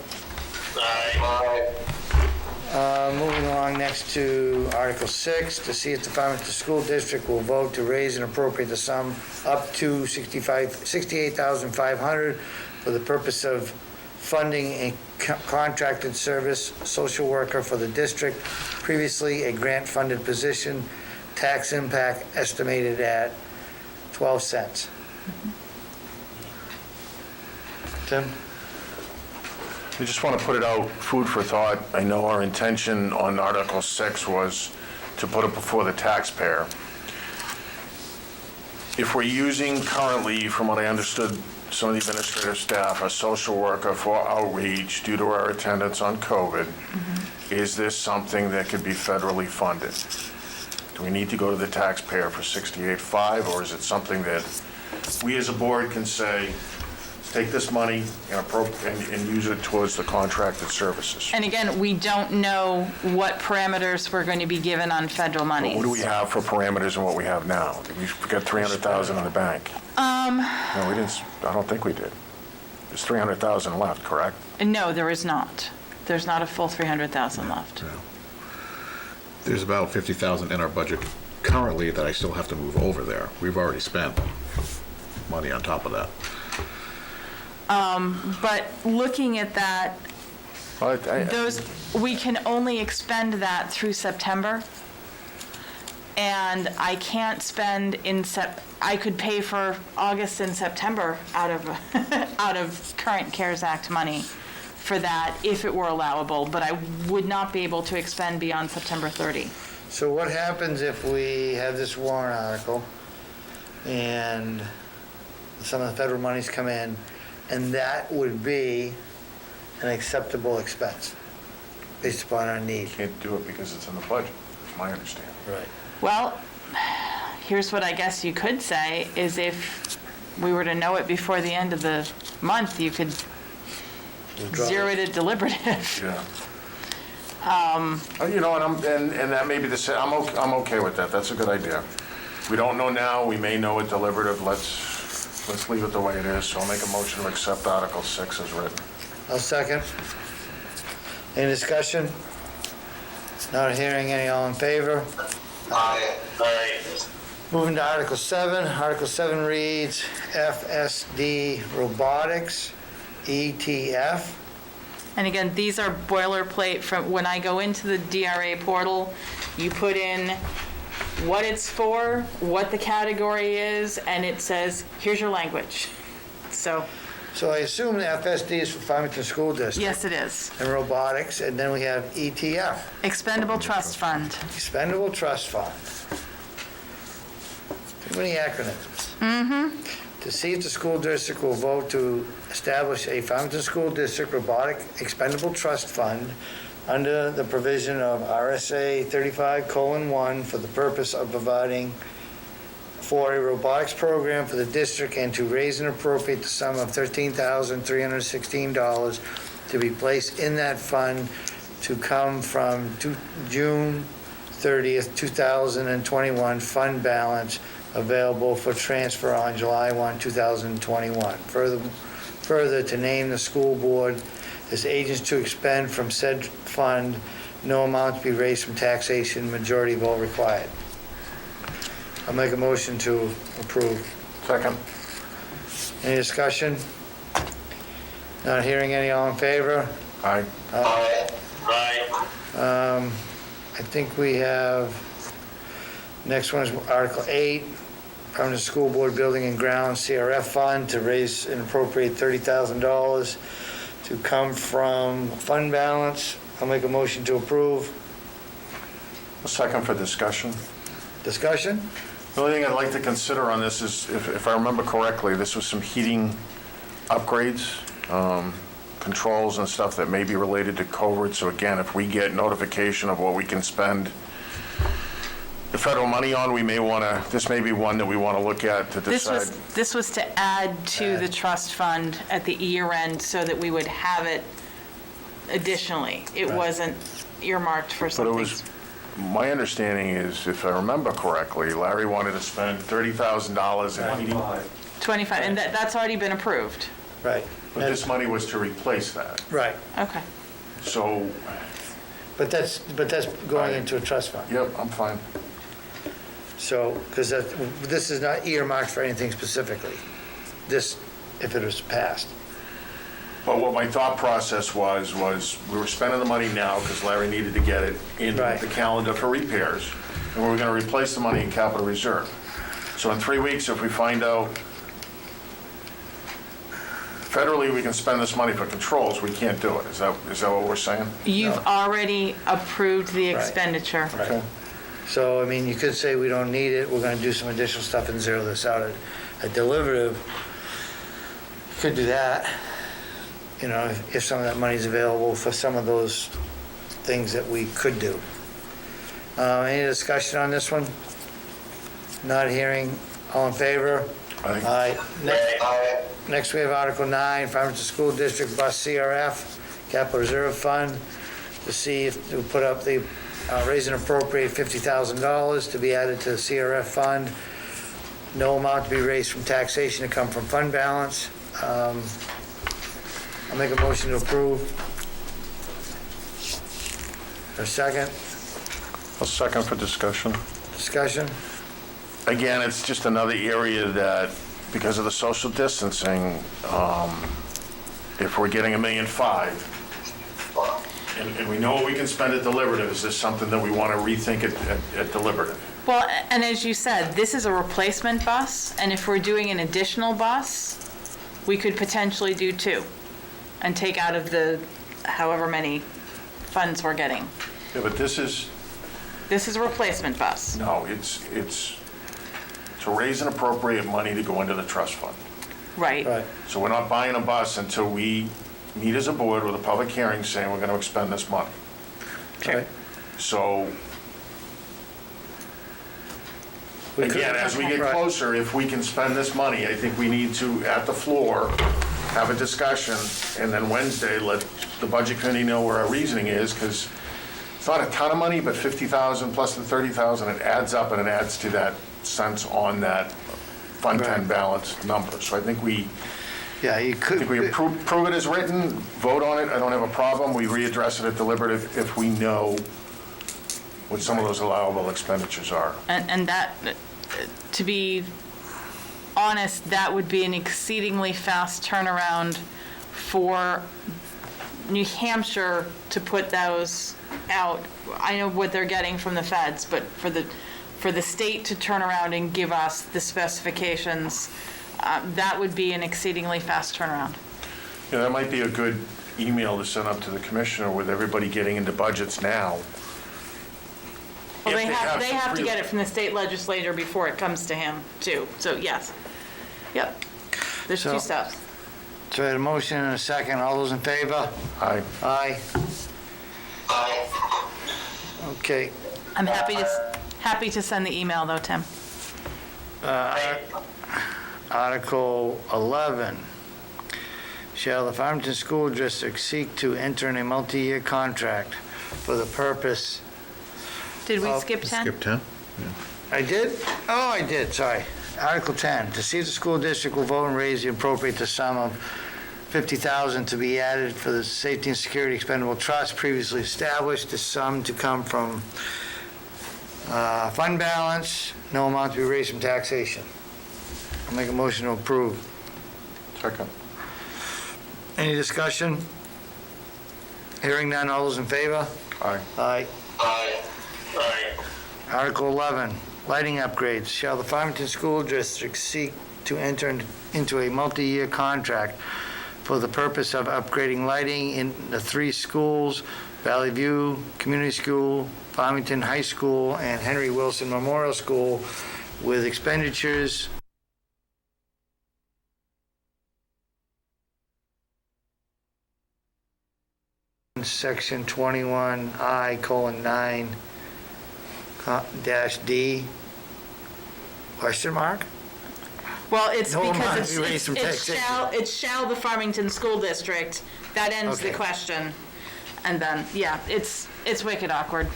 Speaker 1: Moving along next to Article 6, to see if the Farmington School District will vote to raise and appropriate the sum up to $68,500 for the purpose of funding a contracted service social worker for the district, previously a grant-funded position, tax impact estimated at 12 cents. Tim?
Speaker 2: I just want to put it out, food for thought. I know our intention on Article 6 was to put it before the taxpayer. If we're using currently, from what I understood, some of the administrative staff, a social worker for outreach due to our attendance on COVID, is this something that could be federally funded? Do we need to go to the taxpayer for $68,500, or is it something that we as a board can say, take this money and use it towards the contracted services?
Speaker 4: and again, we don't know what parameters we're going to be given on federal monies.
Speaker 2: What do we have for parameters and what we have now? Did we get $300,000 in the bank? No, we didn't, I don't think we did. There's $300,000 left, correct?
Speaker 4: No, there is not. There's not a full 300,000 left.
Speaker 9: There's about 50,000 in our budget currently that I still have to move over there. We've already spent money on top of that.
Speaker 4: But looking at that,
Speaker 2: Well,
Speaker 4: we can only expend that through September. And I can't spend I could pay for August and September out of current CARES Act money for that if it were allowable, but I would not be able to expend beyond September 30.
Speaker 1: So what happens if we have this warrant article and some of the federal monies come in, and that would be an acceptable expense based upon our need?
Speaker 2: Can't do it because it's in the budget, is my understanding.
Speaker 1: Right.
Speaker 4: Well, here's what I guess you could say, is if we were to know it before the end of the month, you could
Speaker 1: Withdraw
Speaker 4: zero it at deliberative.
Speaker 2: Yeah. You know, and that may be I'm okay with that. That's a good idea. We don't know now. We may know at deliberative. Let's leave it the way it is. So I'll make a motion to accept Article 6 as written.
Speaker 1: I'll second. Any discussion? Not hearing any. All in favor?
Speaker 10: Aye.
Speaker 1: Moving to Article 7. Article 7 reads FSD Robotics, ETF.
Speaker 4: And again, these are boilerplate from when I go into the DRA portal, you put in what it's for, what the category is, and it says, here's your language. So,
Speaker 1: So I assume the FSD is for Farmington School District.
Speaker 4: yes, it is.
Speaker 1: And robotics, and then we have ETF,
Speaker 4: Expendable Trust Fund.
Speaker 1: Expendable Trust Fund. Too many acronyms. To see if the school district will vote to establish a Farmington School District Robotic Expendable Trust Fund under the provision of RSA 35:1 for the purpose of providing for a robotics program for the district and to raise and appropriate the sum of $13,316 to be placed in that fund to come from June 30th, 2021 fund balance available for transfer on July 1, 2021. Further, to name the school board as agents to expend from said fund no amount to be raised from taxation, majority vote required. I'll make a motion to approve.
Speaker 2: Second.
Speaker 1: Any discussion? Not hearing any, all in favor?
Speaker 2: Aye.
Speaker 11: Aye.
Speaker 1: I think we have, next one is Article 8, Farmington School Board Building and Grounds CRF Fund to raise and appropriate $30,000 to come from fund balance. I'll make a motion to approve.
Speaker 2: A second for discussion.
Speaker 1: Discussion?
Speaker 2: The only thing I'd like to consider on this is, if I remember correctly, this was some heating upgrades, controls and stuff that may be related to COVID. So again, if we get notification of what we can spend the federal money on, we may want to, this may be one that we want to look at to decide.
Speaker 4: This was to add to the trust fund at the year end so that we would have it additionally. It wasn't earmarked for
Speaker 2: But
Speaker 4: something.
Speaker 2: it was, my understanding is, if I remember correctly, Larry wanted to spend $30,000 in heating.
Speaker 4: 25, and that's already been approved.
Speaker 1: Right.
Speaker 2: But this money was to replace that.
Speaker 1: Right,
Speaker 4: Okay.
Speaker 2: So,
Speaker 1: but that's going into a trust fund.
Speaker 2: yep, I'm fine.
Speaker 1: So, because this is not earmarked for anything specifically, this, if it was passed.
Speaker 2: But what my thought process was we were spending the money now because Larry needed to get it in
Speaker 1: Right.
Speaker 2: the calendar for repairs, and we were going to replace the money in capital reserve. So in 3 weeks, if we find out federally we can spend this money for controls, we can't do it. Is that what we're saying?
Speaker 4: You've
Speaker 1: No.
Speaker 4: already approved the
Speaker 1: Right.
Speaker 4: expenditure.
Speaker 2: Okay.
Speaker 1: So, I mean, you could say we don't need it, we're gonna do some additional stuff and zero this out at deliberative. Could do that, you know, if some of that money's available for some of those things that we could do. Any discussion on this one? Not hearing, all in favor?
Speaker 2: Aye.
Speaker 1: Next, we have Article 9, Farmington School District Bus CRF, Capital Reserve Fund, to see if, to put up the, raise and appropriate $50,000 to be added to the CRF fund. No amount to be raised from taxation to come from fund balance. I'll make a motion to approve. A second?
Speaker 2: A second for discussion.
Speaker 1: Discussion?
Speaker 2: Again, it's just another area that, because of the social distancing, if we're getting $1.5 million, and we know we can spend at deliberative, is this something that we want to rethink at deliberative?
Speaker 4: Well, and as you said, this is a replacement bus, and if we're doing an additional bus, we could potentially do 2 and take out of the however many funds we're getting.
Speaker 2: Yeah, but this is,
Speaker 4: This is a replacement bus.
Speaker 2: no, it's to raise and appropriate money to go into the trust fund.
Speaker 4: Right.
Speaker 1: Right.
Speaker 2: So we're not buying a bus until we meet as a board with a public hearing saying we're going to expend this money.
Speaker 1: Okay.
Speaker 2: So,
Speaker 1: We could-
Speaker 2: again, as we get
Speaker 1: Right.
Speaker 2: closer, if we can spend this money, I think we need to, at the floor, have a discussion, and then Wednesday, let the budget committee know where our reasoning is, because it's not a ton of money, but 50,000 plus the 30,000, it adds up, and it adds to that sense on that Fund 10
Speaker 1: Right.
Speaker 2: balance number. So I think we approve it as written, vote on it, I don't have a problem, we readdress it at deliberative if we know what some of those allowable expenditures are.
Speaker 4: And that, to be honest, that would be an exceedingly fast turnaround for New Hampshire to put those out. I know what they're getting from the feds, but for the state to turn around and give us the specifications, that would be an exceedingly fast turnaround.
Speaker 2: Yeah, that might be a good email to send up to the commissioner with everybody getting into budgets now.
Speaker 4: Well,
Speaker 2: If
Speaker 4: they have to
Speaker 2: some
Speaker 4: get it from the state legislator before it comes to him, too. So, yes. Yep. There's
Speaker 1: So-
Speaker 4: 2 steps.
Speaker 1: So I had a motion and a second. All those in favor?
Speaker 2: Aye.
Speaker 1: Aye. Okay.
Speaker 4: I'm happy to send the email, though, Tim.
Speaker 1: Article 11. Shall the Farmington School District seek to enter in a multi-year contract for the purpose...
Speaker 4: Did we skip 10?
Speaker 9: Skip 10?
Speaker 1: I did? Oh, I did, sorry. Article 10, to see if the school district will vote and raise the appropriate sum of $50,000 to be added for the Safety and Security Expendable Trust previously established. The sum to come from fund balance, no amount to be raised from taxation. I'll make a motion to approve.
Speaker 2: Second.
Speaker 1: Any discussion? Hearing none, all those in favor?
Speaker 2: Aye.
Speaker 1: Aye.
Speaker 10: Aye.
Speaker 11: Aye.
Speaker 1: Article 11, lighting upgrades. Shall the Farmington School District seek to enter into a multi-year contract for the purpose of upgrading lighting in the 3 schools, Valley View Community School, Farmington High School, and Henry Wilson Memorial School, with expenditures Section 21I:9 -D, question mark?
Speaker 4: Well, it's
Speaker 1: No amount
Speaker 4: because
Speaker 1: to be raised from taxation.
Speaker 4: it shall the Farmington School District. That ends the
Speaker 1: Okay.
Speaker 4: question. And then, yeah, it's wicked awkward.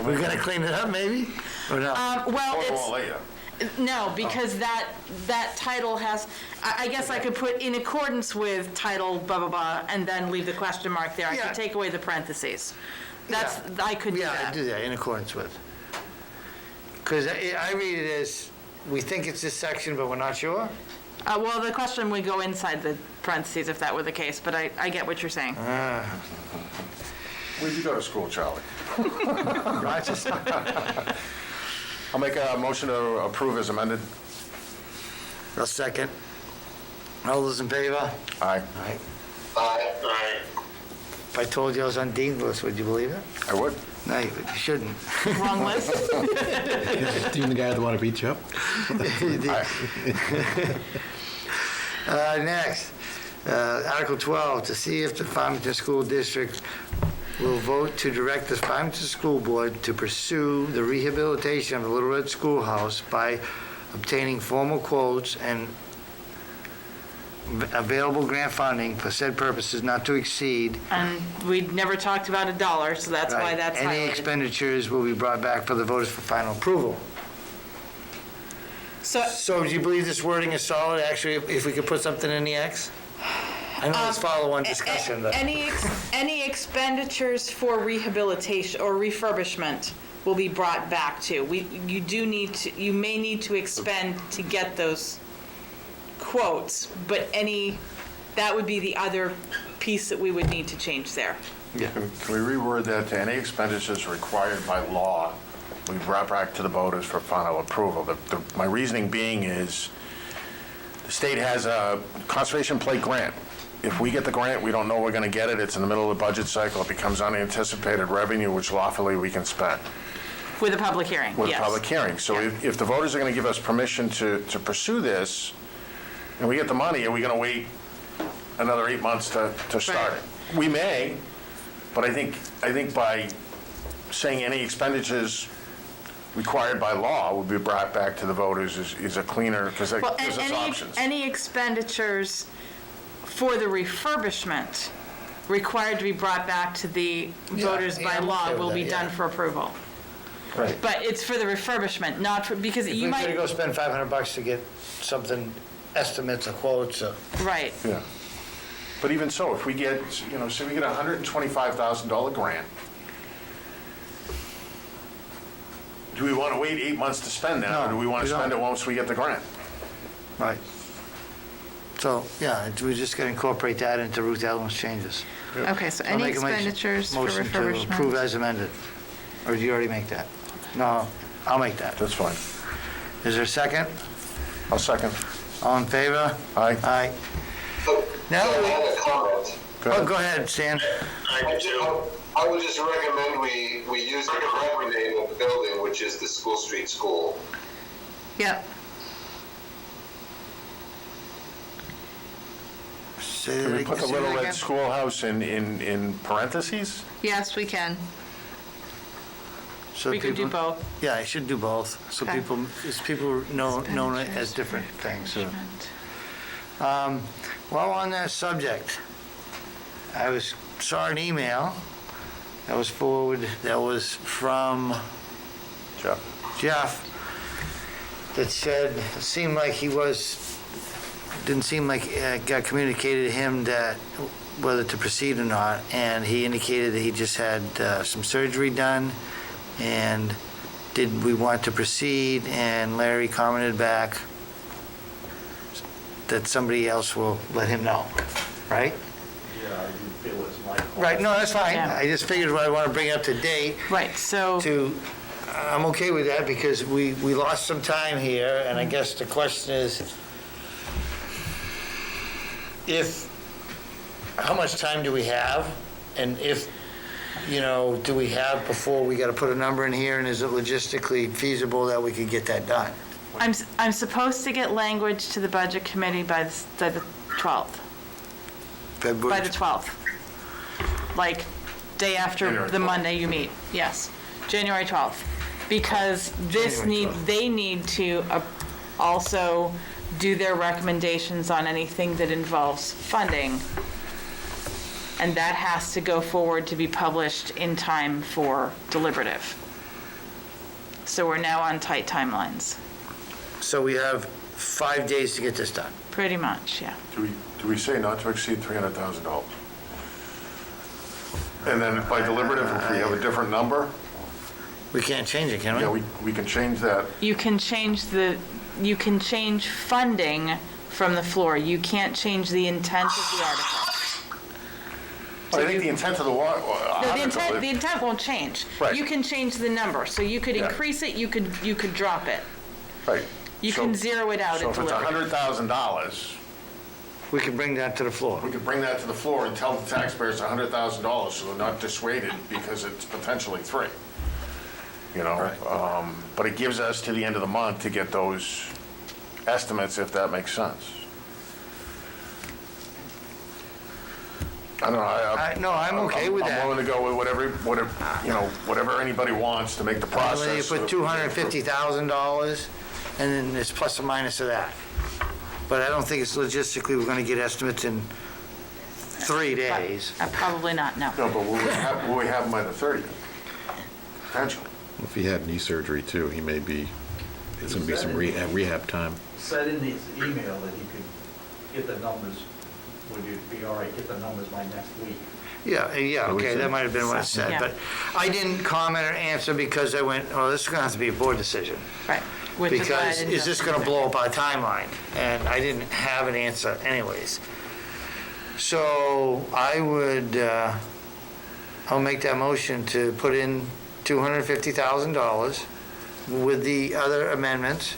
Speaker 1: We're gonna clean it up, maybe? Or no?
Speaker 4: Well,
Speaker 2: Or
Speaker 4: it's,
Speaker 2: won't let you.
Speaker 4: no, because that title has, I guess I could put in accordance with title blah, blah, blah, and then leave the question mark there. I
Speaker 1: Yeah.
Speaker 4: could take away the parentheses. That's, I could do
Speaker 1: Yeah,
Speaker 4: that.
Speaker 1: I do that, in accordance with. Because I read it as, we think it's this section, but we're not sure?
Speaker 4: Well, the question would go inside the parentheses if that were the case, but I get what you're saying.
Speaker 2: Where'd you go to school, Charlie?
Speaker 1: Rochester?
Speaker 2: I'll make a motion to approve as amended.
Speaker 1: I'll second. All those in favor?
Speaker 2: Aye.
Speaker 1: Aye.
Speaker 10: Aye.
Speaker 11: Aye.
Speaker 1: If I told you I was on Dean's list, would you believe it?
Speaker 2: I would.
Speaker 1: No, you shouldn't.
Speaker 4: Wrong list?
Speaker 9: Even the guy that want to beat you up?
Speaker 1: Next, Article 12, to see if the Farmington School District will vote to direct the Farmington School Board to pursue the rehabilitation of the Little Red Schoolhouse by obtaining formal quotes and available grant funding for said purposes not to exceed.
Speaker 4: And we never talked about $1, so that's why
Speaker 1: Right.
Speaker 4: that's
Speaker 1: Any
Speaker 4: highlighted.
Speaker 1: expenditures will be brought back for the voters for final approval. So do you believe this wording is solid, actually, if we could put something in the X? I know it's follow-on discussion, but.
Speaker 4: Any expenditures for rehabilitation or refurbishment will be brought back to. You may need to expend to get those quotes, but that would be the other piece that we would need to change there.
Speaker 1: Yeah.
Speaker 2: Can we reword that to any expenditures required by law, we brought back to the voters for final approval? My reasoning being is, the state has a conservation plate grant. If we get the grant, we don't know we're gonna get it, it's in the middle of the budget cycle, it becomes unanticipated revenue, which lawfully we can spend
Speaker 4: With a public hearing,
Speaker 2: with a
Speaker 4: yes.
Speaker 2: public hearing. So if the voters are gonna give us permission to pursue this, and we get the money, are we gonna wait another 8 months to start it? We may, but I think by saying any expenditures required by law would be brought back to the voters is a cleaner, because that
Speaker 4: Well,
Speaker 2: gives us options.
Speaker 4: any expenditures for the refurbishment required to be brought back to the voters by
Speaker 1: I'm
Speaker 4: law
Speaker 1: okay with
Speaker 4: will
Speaker 1: that,
Speaker 4: be
Speaker 1: yeah.
Speaker 4: done for approval.
Speaker 1: Right.
Speaker 4: But it's for the refurbishment, not for, because
Speaker 1: If
Speaker 4: you
Speaker 1: we're
Speaker 4: might.
Speaker 1: gonna go spend $500 to get something, estimates or quotes,
Speaker 4: Right.
Speaker 2: Yeah. But even so, if we get, say we get a $125,000 grant, do we want to wait 8 months to spend that? Or do we want
Speaker 1: we
Speaker 2: to
Speaker 1: don't.
Speaker 2: spend it once we get the grant?
Speaker 1: right. So, yeah, we just gotta incorporate that into Ruth Ellen's changes.
Speaker 4: Okay, so
Speaker 1: I'll
Speaker 4: any
Speaker 1: make a
Speaker 4: expenditures for
Speaker 1: motion to approve
Speaker 4: refurbishment?
Speaker 1: as amended. Or did you already make that? No, I'll make that.
Speaker 2: That's fine.
Speaker 1: Is there a second?
Speaker 2: I'll second.
Speaker 1: All in favor?
Speaker 2: Aye.
Speaker 1: Aye. Now,
Speaker 10: I had a comment.
Speaker 1: go ahead, Stan.
Speaker 11: I do too.
Speaker 10: I would just recommend we use the correct name of the building, which is the School Street School.
Speaker 4: Yep.
Speaker 1: Say
Speaker 2: Can
Speaker 1: that
Speaker 2: we put the
Speaker 1: again.
Speaker 2: Little
Speaker 4: again.
Speaker 2: Red Schoolhouse in parentheses?
Speaker 4: Yes, we can.
Speaker 1: So
Speaker 4: We could do
Speaker 1: people-
Speaker 4: both.
Speaker 1: Yeah, I should do both, so
Speaker 4: Okay.
Speaker 1: people know it as different things. While on that subject, I saw an email that was forwarded, that was from
Speaker 2: Jeff?
Speaker 1: Jeff, that said, it seemed like he was didn't seem like it got communicated to him that whether to proceed or not, and he indicated that he just had some surgery done, and did we want to proceed, and Larry commented back that somebody else will let him know, right?
Speaker 14: Yeah, I didn't feel it's my call.
Speaker 1: Right, no, that's fine.
Speaker 4: Yeah.
Speaker 1: I just figured I want to bring it up to date
Speaker 4: Right, so,
Speaker 1: I'm okay with that because we lost some time here, and I guess the question is, how much time do we have? And if, do we have before we got to put a number in here, and is it logistically feasible that we could get that done?
Speaker 4: I'm supposed to get language to the budget committee by the 12th,
Speaker 1: February?
Speaker 4: by the 12th. Like, day after
Speaker 2: January
Speaker 4: the
Speaker 2: 12th.
Speaker 4: Monday you meet, yes, January 12th. Because
Speaker 1: January 12th.
Speaker 4: they need to also do their recommendations on anything that involves funding. And that has to go forward to be published in time for deliberative. So we're now on tight timelines,
Speaker 1: So we have 5 days to get this done.
Speaker 4: pretty much, yeah.
Speaker 2: Do we say not to exceed $300,000? And then by deliberative, if we have a different number,
Speaker 1: We can't change it, can we?
Speaker 2: yeah, we can change that.
Speaker 4: You can change funding from the floor. You can't change the intent of the article.
Speaker 2: I think the intent of the
Speaker 4: No, the intent won't change.
Speaker 2: Right.
Speaker 4: You can change the number, so you could
Speaker 2: Yeah.
Speaker 4: increase it, you could drop it.
Speaker 2: Right.
Speaker 4: You can zero it out
Speaker 2: So
Speaker 4: at
Speaker 2: if it's
Speaker 4: deliberative.
Speaker 2: $100,000,
Speaker 1: We can bring that to the floor.
Speaker 2: we could bring that to the floor and tell the taxpayers $100,000, so they're not dissuaded because it's potentially $3. But it gives us to the end of the month to get those estimates, if that makes sense. I don't know.
Speaker 1: No, I'm okay with that.
Speaker 2: I'm willing to go with whatever anybody wants to make the process.
Speaker 1: Whether you put $250,000, and then there's plus or minus of that. But I don't think it's logistically, we're going to get estimates in 3 days.
Speaker 4: Probably not, no.
Speaker 2: No, but will we have them by the 30th? Potentially.
Speaker 9: If he had knee surgery too, he may be, it's going to be some rehab time.
Speaker 14: Said in his email that he could get the numbers, would it be all right, get the numbers by next week?
Speaker 1: Yeah, okay, that might have been what it said,
Speaker 4: Yeah.
Speaker 1: but I didn't comment or answer because I went, oh, this is going to have to be a board decision.
Speaker 4: Right. Which is why I
Speaker 1: Because
Speaker 4: didn't
Speaker 1: is this going to blow up our timeline? And I didn't have an answer anyways. So I would, I'll make that motion to put in $250,000 with the other amendments.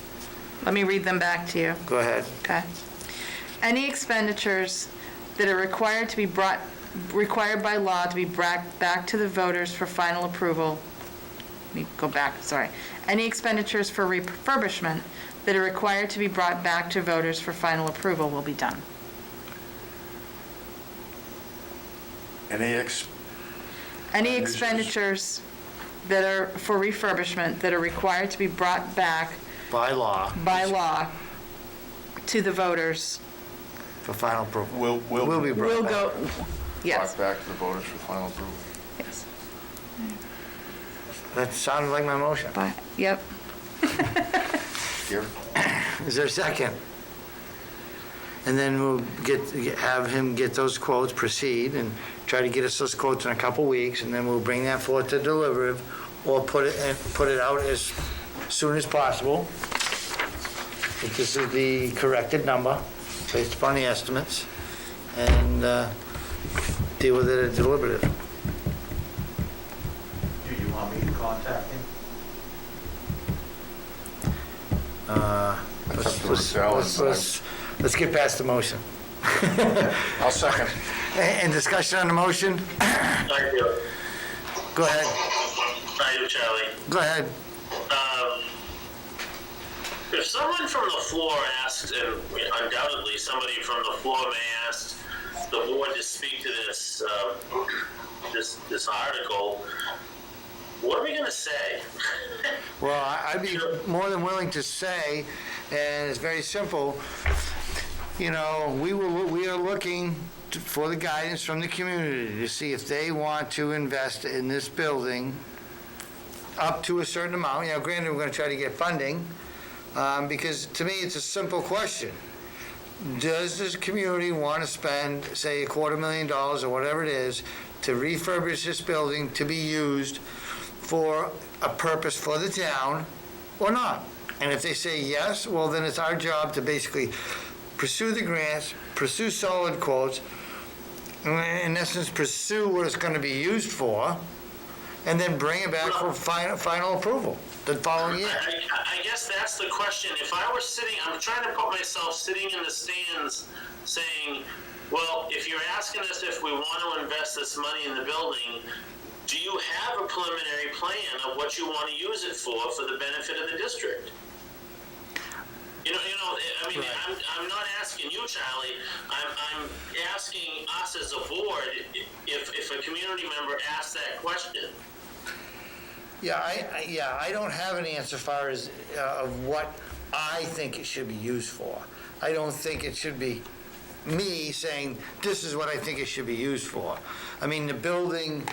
Speaker 4: Let me read them back to you.
Speaker 1: Go ahead.
Speaker 4: Okay. Any expenditures that are required by law to be brought back to the voters for final approval. Let me go back, sorry. Any expenditures for refurbishment that are required to be brought back to voters for final approval will be done.
Speaker 2: Any
Speaker 4: Any expenditures that are for refurbishment that are required to be brought back
Speaker 1: By law,
Speaker 4: by law to the voters
Speaker 1: for final approval.
Speaker 2: will
Speaker 1: be brought
Speaker 4: will
Speaker 1: back.
Speaker 4: go, yes,
Speaker 2: brought back to the voters for final approval.
Speaker 4: yes.
Speaker 1: That sounded like my motion.
Speaker 4: Yep.
Speaker 2: Here.
Speaker 1: Is there a second? And then we'll have him get those quotes, proceed, and try to get us those quotes in a couple weeks, and then we'll bring that forth to deliberative, or put it out as soon as possible. If this is the corrected number, based upon the estimates, and deal with it at deliberative.
Speaker 14: Do you want me to contact him?
Speaker 2: That's up to Michelle,
Speaker 1: Let's get past the motion.
Speaker 2: I'll second.
Speaker 1: And discussion on the motion?
Speaker 11: Thank you.
Speaker 1: Go ahead.
Speaker 11: Thank you, Charlie.
Speaker 1: Go ahead.
Speaker 11: If someone from the floor asks, and undoubtedly somebody from the floor may ask the board to speak to this, this article, what are we gonna say?
Speaker 1: Well, I'd be more than willing to say, and it's very simple, we are looking for the guidance from the community to see if they want to invest in this building up to a certain amount. Granted, we're going to try to get funding, because to me, it's a simple question. does this community want to spend, say, $250,000 or whatever it is, to refurbish this building to be used for a purpose for the town or not? And if they say yes, well, then it's our job to basically pursue the grants, pursue solid quotes, in essence, pursue what it's going to be used for, and then bring it back for final approval the following year.
Speaker 11: I guess that's the question. If I were sitting, I'm trying to put myself sitting in the stands saying, well, if you're asking us if we want to invest this money in the building, do you have a preliminary plan of what you want to use it for the benefit of the district? You know, I mean,
Speaker 1: Right.
Speaker 11: I'm not asking you, Charlie. I'm asking us as a board if a community member asks that question.
Speaker 1: Yeah, I don't have an answer as far as of what I think it should be used for. I don't think it should be me saying, this is what I think it should be used for. I mean, the building,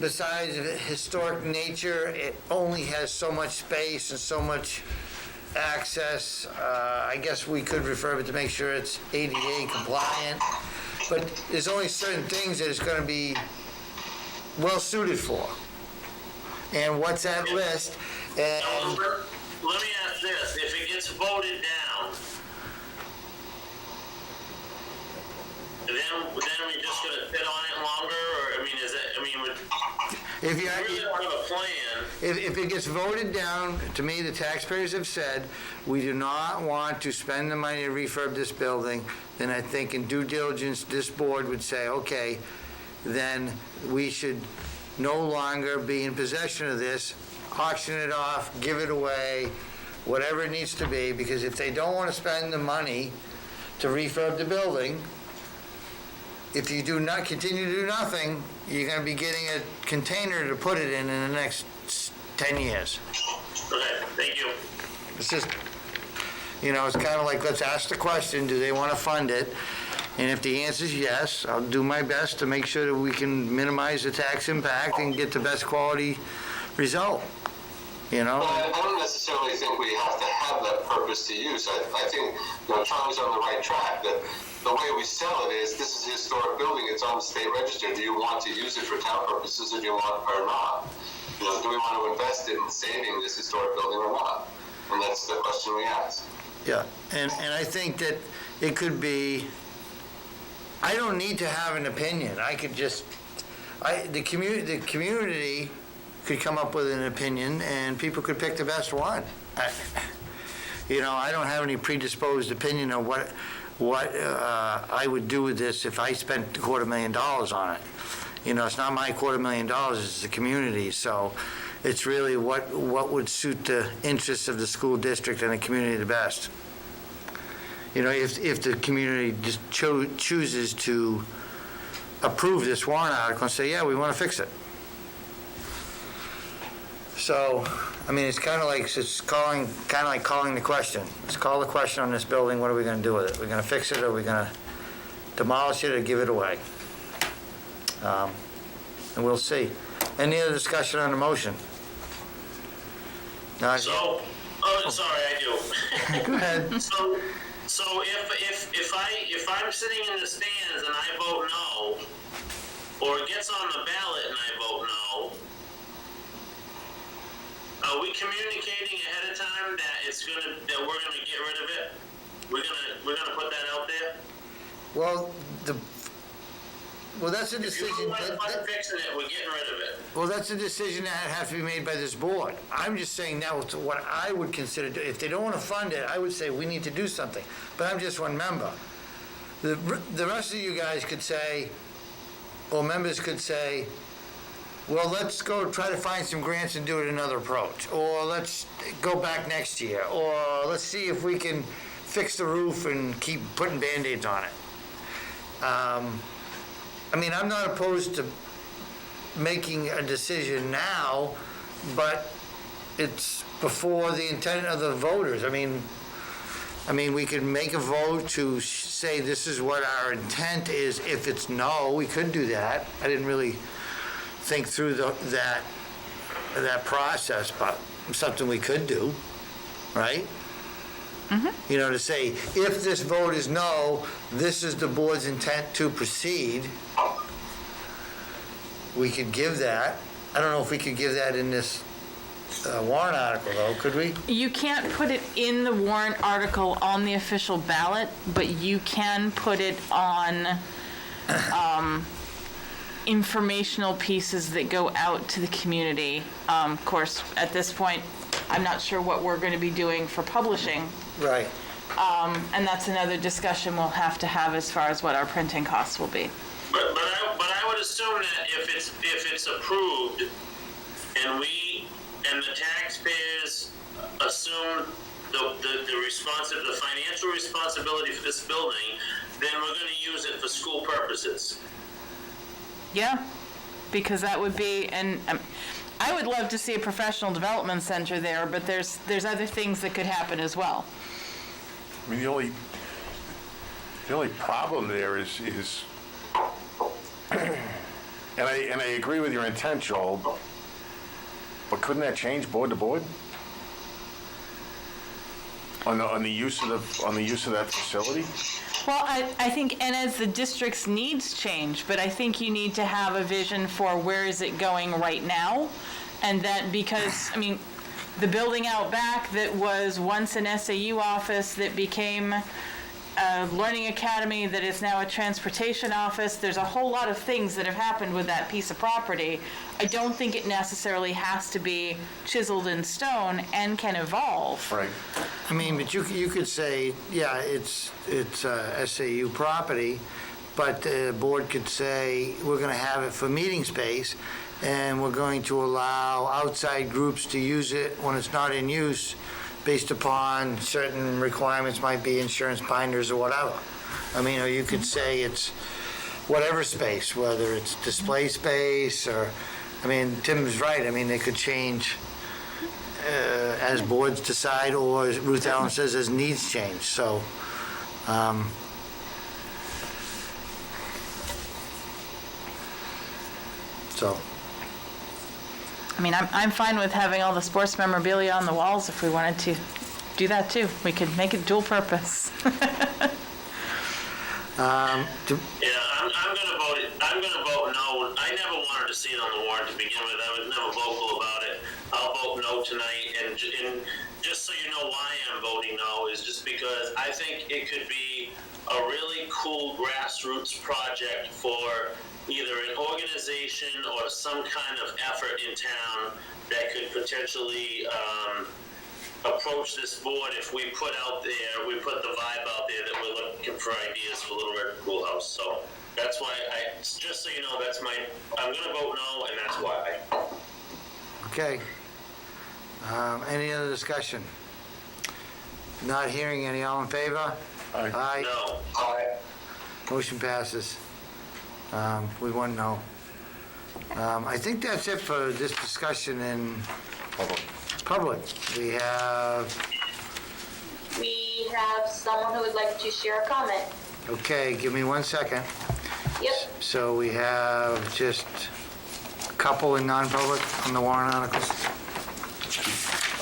Speaker 1: besides historic nature, it only has so much space and so much access. I guess we could refurb it to make sure it's ADA compliant, but there's only certain things that it's going to be well suited for. And what's that list? And
Speaker 11: Let me ask this: if it gets voted down, then we're just going to sit on it longer, or I mean, is it? I mean,
Speaker 1: if you
Speaker 11: we really don't have a plan.
Speaker 1: if it gets voted down, to me, the taxpayers have said, we do not want to spend the money to refurb this building, then I think in due diligence, this board would say, okay, then we should no longer be in possession of this, auction it off, give it away, whatever it needs to be, because if they don't want to spend the money to refurb the building, if you do not continue to do nothing, you're going to be getting a container to put it in the next 10 years.
Speaker 11: Okay, thank you.
Speaker 1: It's just, it's kind of like, let's ask the question, do they want to fund it? And if the answer is yes, I'll do my best to make sure that we can minimize the tax impact and get the best quality result,
Speaker 10: Well, I don't necessarily think we have to have that purpose to use. I think, Charlie's on the right track. The way we sell it is, this is a historic building, it's on the state register. Do you want to use it for town purposes or do you want, or not? Do we want to invest in saving this historic building or not? And that's the question we ask.
Speaker 1: Yeah, and I think that it could be, I don't need to have an opinion. I could just, the community could come up with an opinion and people could pick the best one. I don't have any predisposed opinion of what I would do with this if I spent $250,000 on it. It's not my $250,000, it's the community, so it's really what would suit the interests of the school district and the community the best. If the community just chooses to approve this warrant article and say, yeah, we want to fix it. So, it's kind of like calling the question. Let's call the question on this building, what are we going to do with it? We're going to fix it, or are we going to demolish it or give it away? And we'll see. Any other discussion on the motion?
Speaker 11: Sorry, I do.
Speaker 1: Go ahead.
Speaker 11: So if I'm sitting in the stands and I vote no, or it gets on the ballot and I vote no, are we communicating ahead of time that we're gonna get rid of it? We're gonna put that out there?
Speaker 1: Well, that's a
Speaker 11: If
Speaker 1: decision.
Speaker 11: you want to fixing it, we're getting rid of it.
Speaker 1: Well, that's a decision that has to be made by this board. I'm just saying now what I would consider, if they don't want to fund it, I would say we need to do something. But I'm just one member. The rest of you guys could say, or members could say, well, let's go try to find some grants and do it another approach. Or let's go back next year. Or let's see if we can fix the roof and keep putting Band-Aids on it. I'm not opposed to making a decision now, but it's before the intent of the voters. We could make a vote to say this is what our intent is. If it's no, we could do that. I didn't really think through that process, but it's something we could do, right? You know, to say, if this vote is no, this is the board's intent to proceed. We could give that. I don't know if we could give that in this warrant article, though, could we?
Speaker 4: You can't put it in the warrant article on the official ballot, but you can put it on informational pieces that go out to the community. Of course, at this point, I'm not sure what we're going to be doing for publishing.
Speaker 1: Right.
Speaker 4: And that's another discussion we'll have to have as far as what our printing costs will be.
Speaker 11: But I would assume that if it's approved and the taxpayers assume the financial responsibility for this building, then we're going to use it for school purposes.
Speaker 4: Yeah, because that would be, and I would love to see a professional development center there, but there's other things that could happen as well.
Speaker 2: I mean, the only problem there is and I agree with your intent, Joel, but couldn't that change board to board? On the use of that facility?
Speaker 4: Well, I think, and as the district's needs change, but I think you need to have a vision for where is it going right now, and that because, I mean, the building out back that was once an SAU office that became a learning academy that is now a transportation office, there's a whole lot of things that have happened with that piece of property. I don't think it necessarily has to be chiseled in stone and can evolve.
Speaker 2: Right.
Speaker 1: I mean, but you could say, yeah, it's SAU property, but the board could say, we're going to have it for meeting space, and we're going to allow outside groups to use it when it's not in use, based upon certain requirements, might be insurance binders or whatever. I mean, or you could say it's whatever space, whether it's display space or, I mean, Tim's right. I mean, they could change as boards decide, or as Ruth Allen says, as needs change. So,
Speaker 4: I mean, I'm fine with having all the sports memorabilia on the walls if we wanted to do that too. We could make it dual purpose.
Speaker 11: Yeah, I'm gonna vote it. I'm gonna vote no. I never wanted to see it on the warrant to begin with. I was never vocal about it. I'll vote no tonight, and just so you know why I'm voting no is just because I think it could be a really cool grassroots project for either an organization or some kind of effort in town that could potentially approach this board if we put the vibe out there that we're looking for ideas for Little Red Schoolhouse. So that's why just so you know, I'm gonna vote no, and that's why.
Speaker 1: okay. Any other discussion? Not hearing any. All in favor?
Speaker 2: Aye.
Speaker 1: Aye.
Speaker 11: No.
Speaker 10: Aye.
Speaker 1: Motion passes. We won no. I think that's it for this discussion in public. We have,
Speaker 13: someone who would like to share a comment.
Speaker 1: okay, give me 1 second.
Speaker 13: Yep.
Speaker 1: So we have just a couple in non-public on the warrant articles?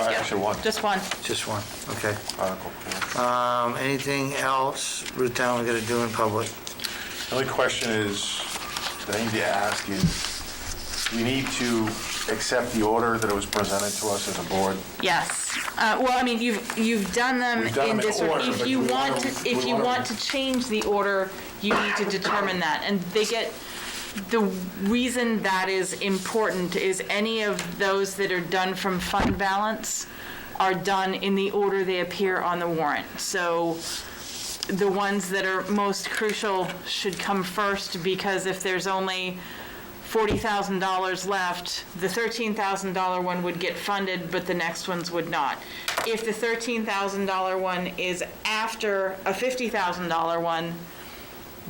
Speaker 2: Actually, one.
Speaker 4: Just one.
Speaker 1: Just one, okay.
Speaker 2: Article.
Speaker 1: Anything else Ruth Allen got to do in public?
Speaker 2: The only question that I need to ask is, we need to accept the order that it was presented to us as a board.
Speaker 4: Yes. Well, I mean, you've done them
Speaker 2: We've done
Speaker 4: in
Speaker 2: them in
Speaker 4: this order.
Speaker 2: order,
Speaker 4: If
Speaker 2: but
Speaker 4: you
Speaker 2: we
Speaker 4: want
Speaker 2: wanna-
Speaker 4: to, if you want to change the order, you need to determine that. And the reason that is important is any of those that are done from fund balance are done in the order they appear on the warrant. So the ones that are most crucial should come first, because if there's only $40,000 left, the $13,000 one would get funded, but the next ones would not. If the $13,000 one is after a $50,000 one,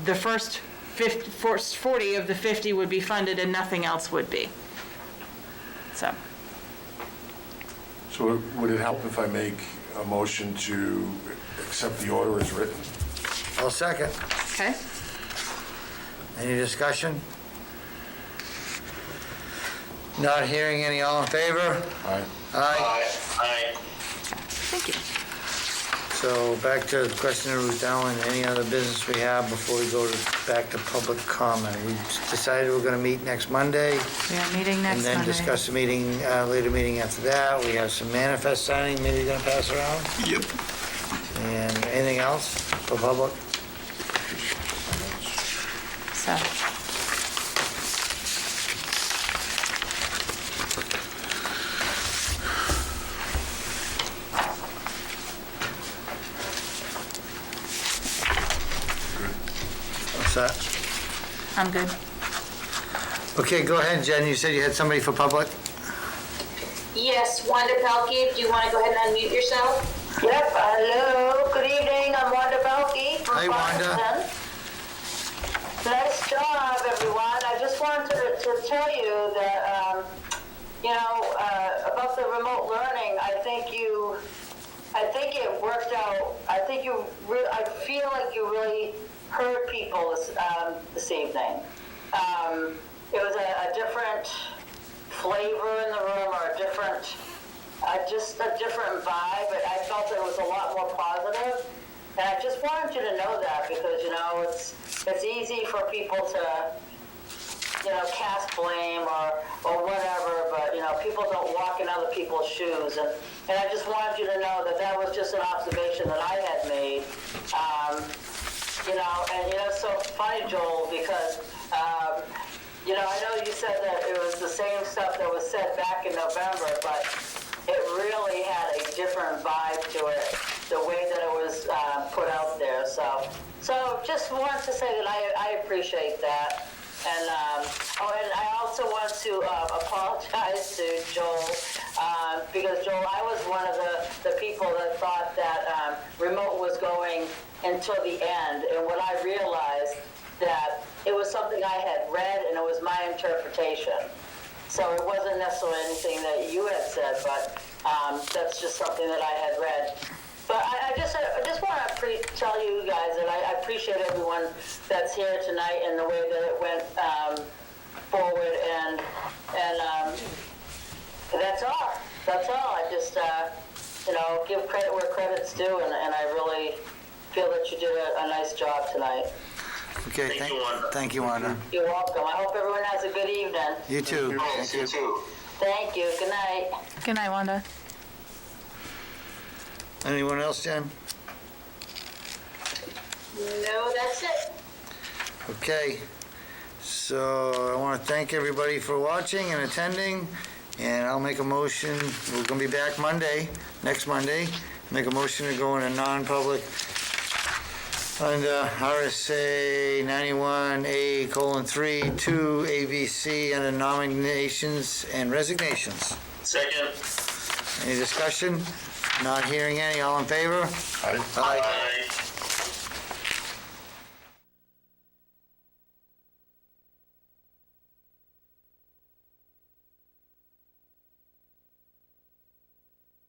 Speaker 4: the first 40 of the 50 would be funded and nothing else would be. So,
Speaker 2: Would it help if I make a motion to accept the order as written?
Speaker 1: I'll second.
Speaker 4: okay.
Speaker 1: Any discussion? Not hearing any. All in favor?
Speaker 2: Aye.
Speaker 1: Aye.
Speaker 11: Aye.
Speaker 4: Thank you.
Speaker 1: So back to the question of Ruth Allen, any other business we have before we go back to public comment? We decided we're going to meet next Monday.
Speaker 4: We are meeting next
Speaker 1: And then
Speaker 4: Monday.
Speaker 1: discuss the meeting, later meeting after that. We have some manifest signing, maybe you're going to pass around?
Speaker 9: Yep.
Speaker 1: And anything else for public?
Speaker 4: So,
Speaker 1: What's that?
Speaker 4: I'm good.
Speaker 1: Okay, go ahead, Jen. You said you had somebody for public?
Speaker 13: Yes, Wanda Pelkey, do you want to go ahead and unmute yourself?
Speaker 7: Yep, hello, good evening, I'm Wanda Belkey from
Speaker 1: Hi, Wanda.
Speaker 7: Farmington. Nice job, everyone. I just wanted to tell you that, about the remote learning, I think it worked out. I feel like you really heard people this evening. It was a different flavor in the room, or just a different vibe, but I felt it was a lot more positive. And I just wanted you to know that, because, it's easy for people to, cast blame or whatever, but, people don't walk in other people's shoes. And I just wanted you to know that was just an observation that I had made. And it's so funny, Joel, because, I know you said that it was the same stuff that was said back in November, but it really had a different vibe to it, the way that it was put out there. So just wanted to say that I appreciate that. And and I also want to apologize to Joel, because Joel, I was one of the people that thought that remote was going until the end, and when I realized that it was something I had read and it was my interpretation. So it wasn't necessarily anything that you had said, but that's just something that I had read. But I just want to tell you guys that I appreciate everyone that's here tonight and the way that it went forward, and that's all. That's all. I just give credit where credit's due, and I really feel that you did a nice job tonight.
Speaker 1: Okay,
Speaker 11: Thank you, Wanda.
Speaker 1: thank you, Wanda.
Speaker 7: You're welcome. I hope everyone has a good evening.
Speaker 1: You too.
Speaker 10: Thanks, you too.
Speaker 7: Thank you. Good night.
Speaker 4: Good night, Wanda.
Speaker 1: Anyone else, Jen?
Speaker 13: No, that's it.
Speaker 1: Okay, so I want to thank everybody for watching and attending, and I'll make a motion, we're going to be back next Monday, make a motion to go into non-public under RSA 91A:3, 2 ABC under nominations and resignations.
Speaker 11: Second.
Speaker 1: Any discussion? Not hearing any, all in favor?
Speaker 2: Aye.
Speaker 1: Aye.
Speaker 11: Aye.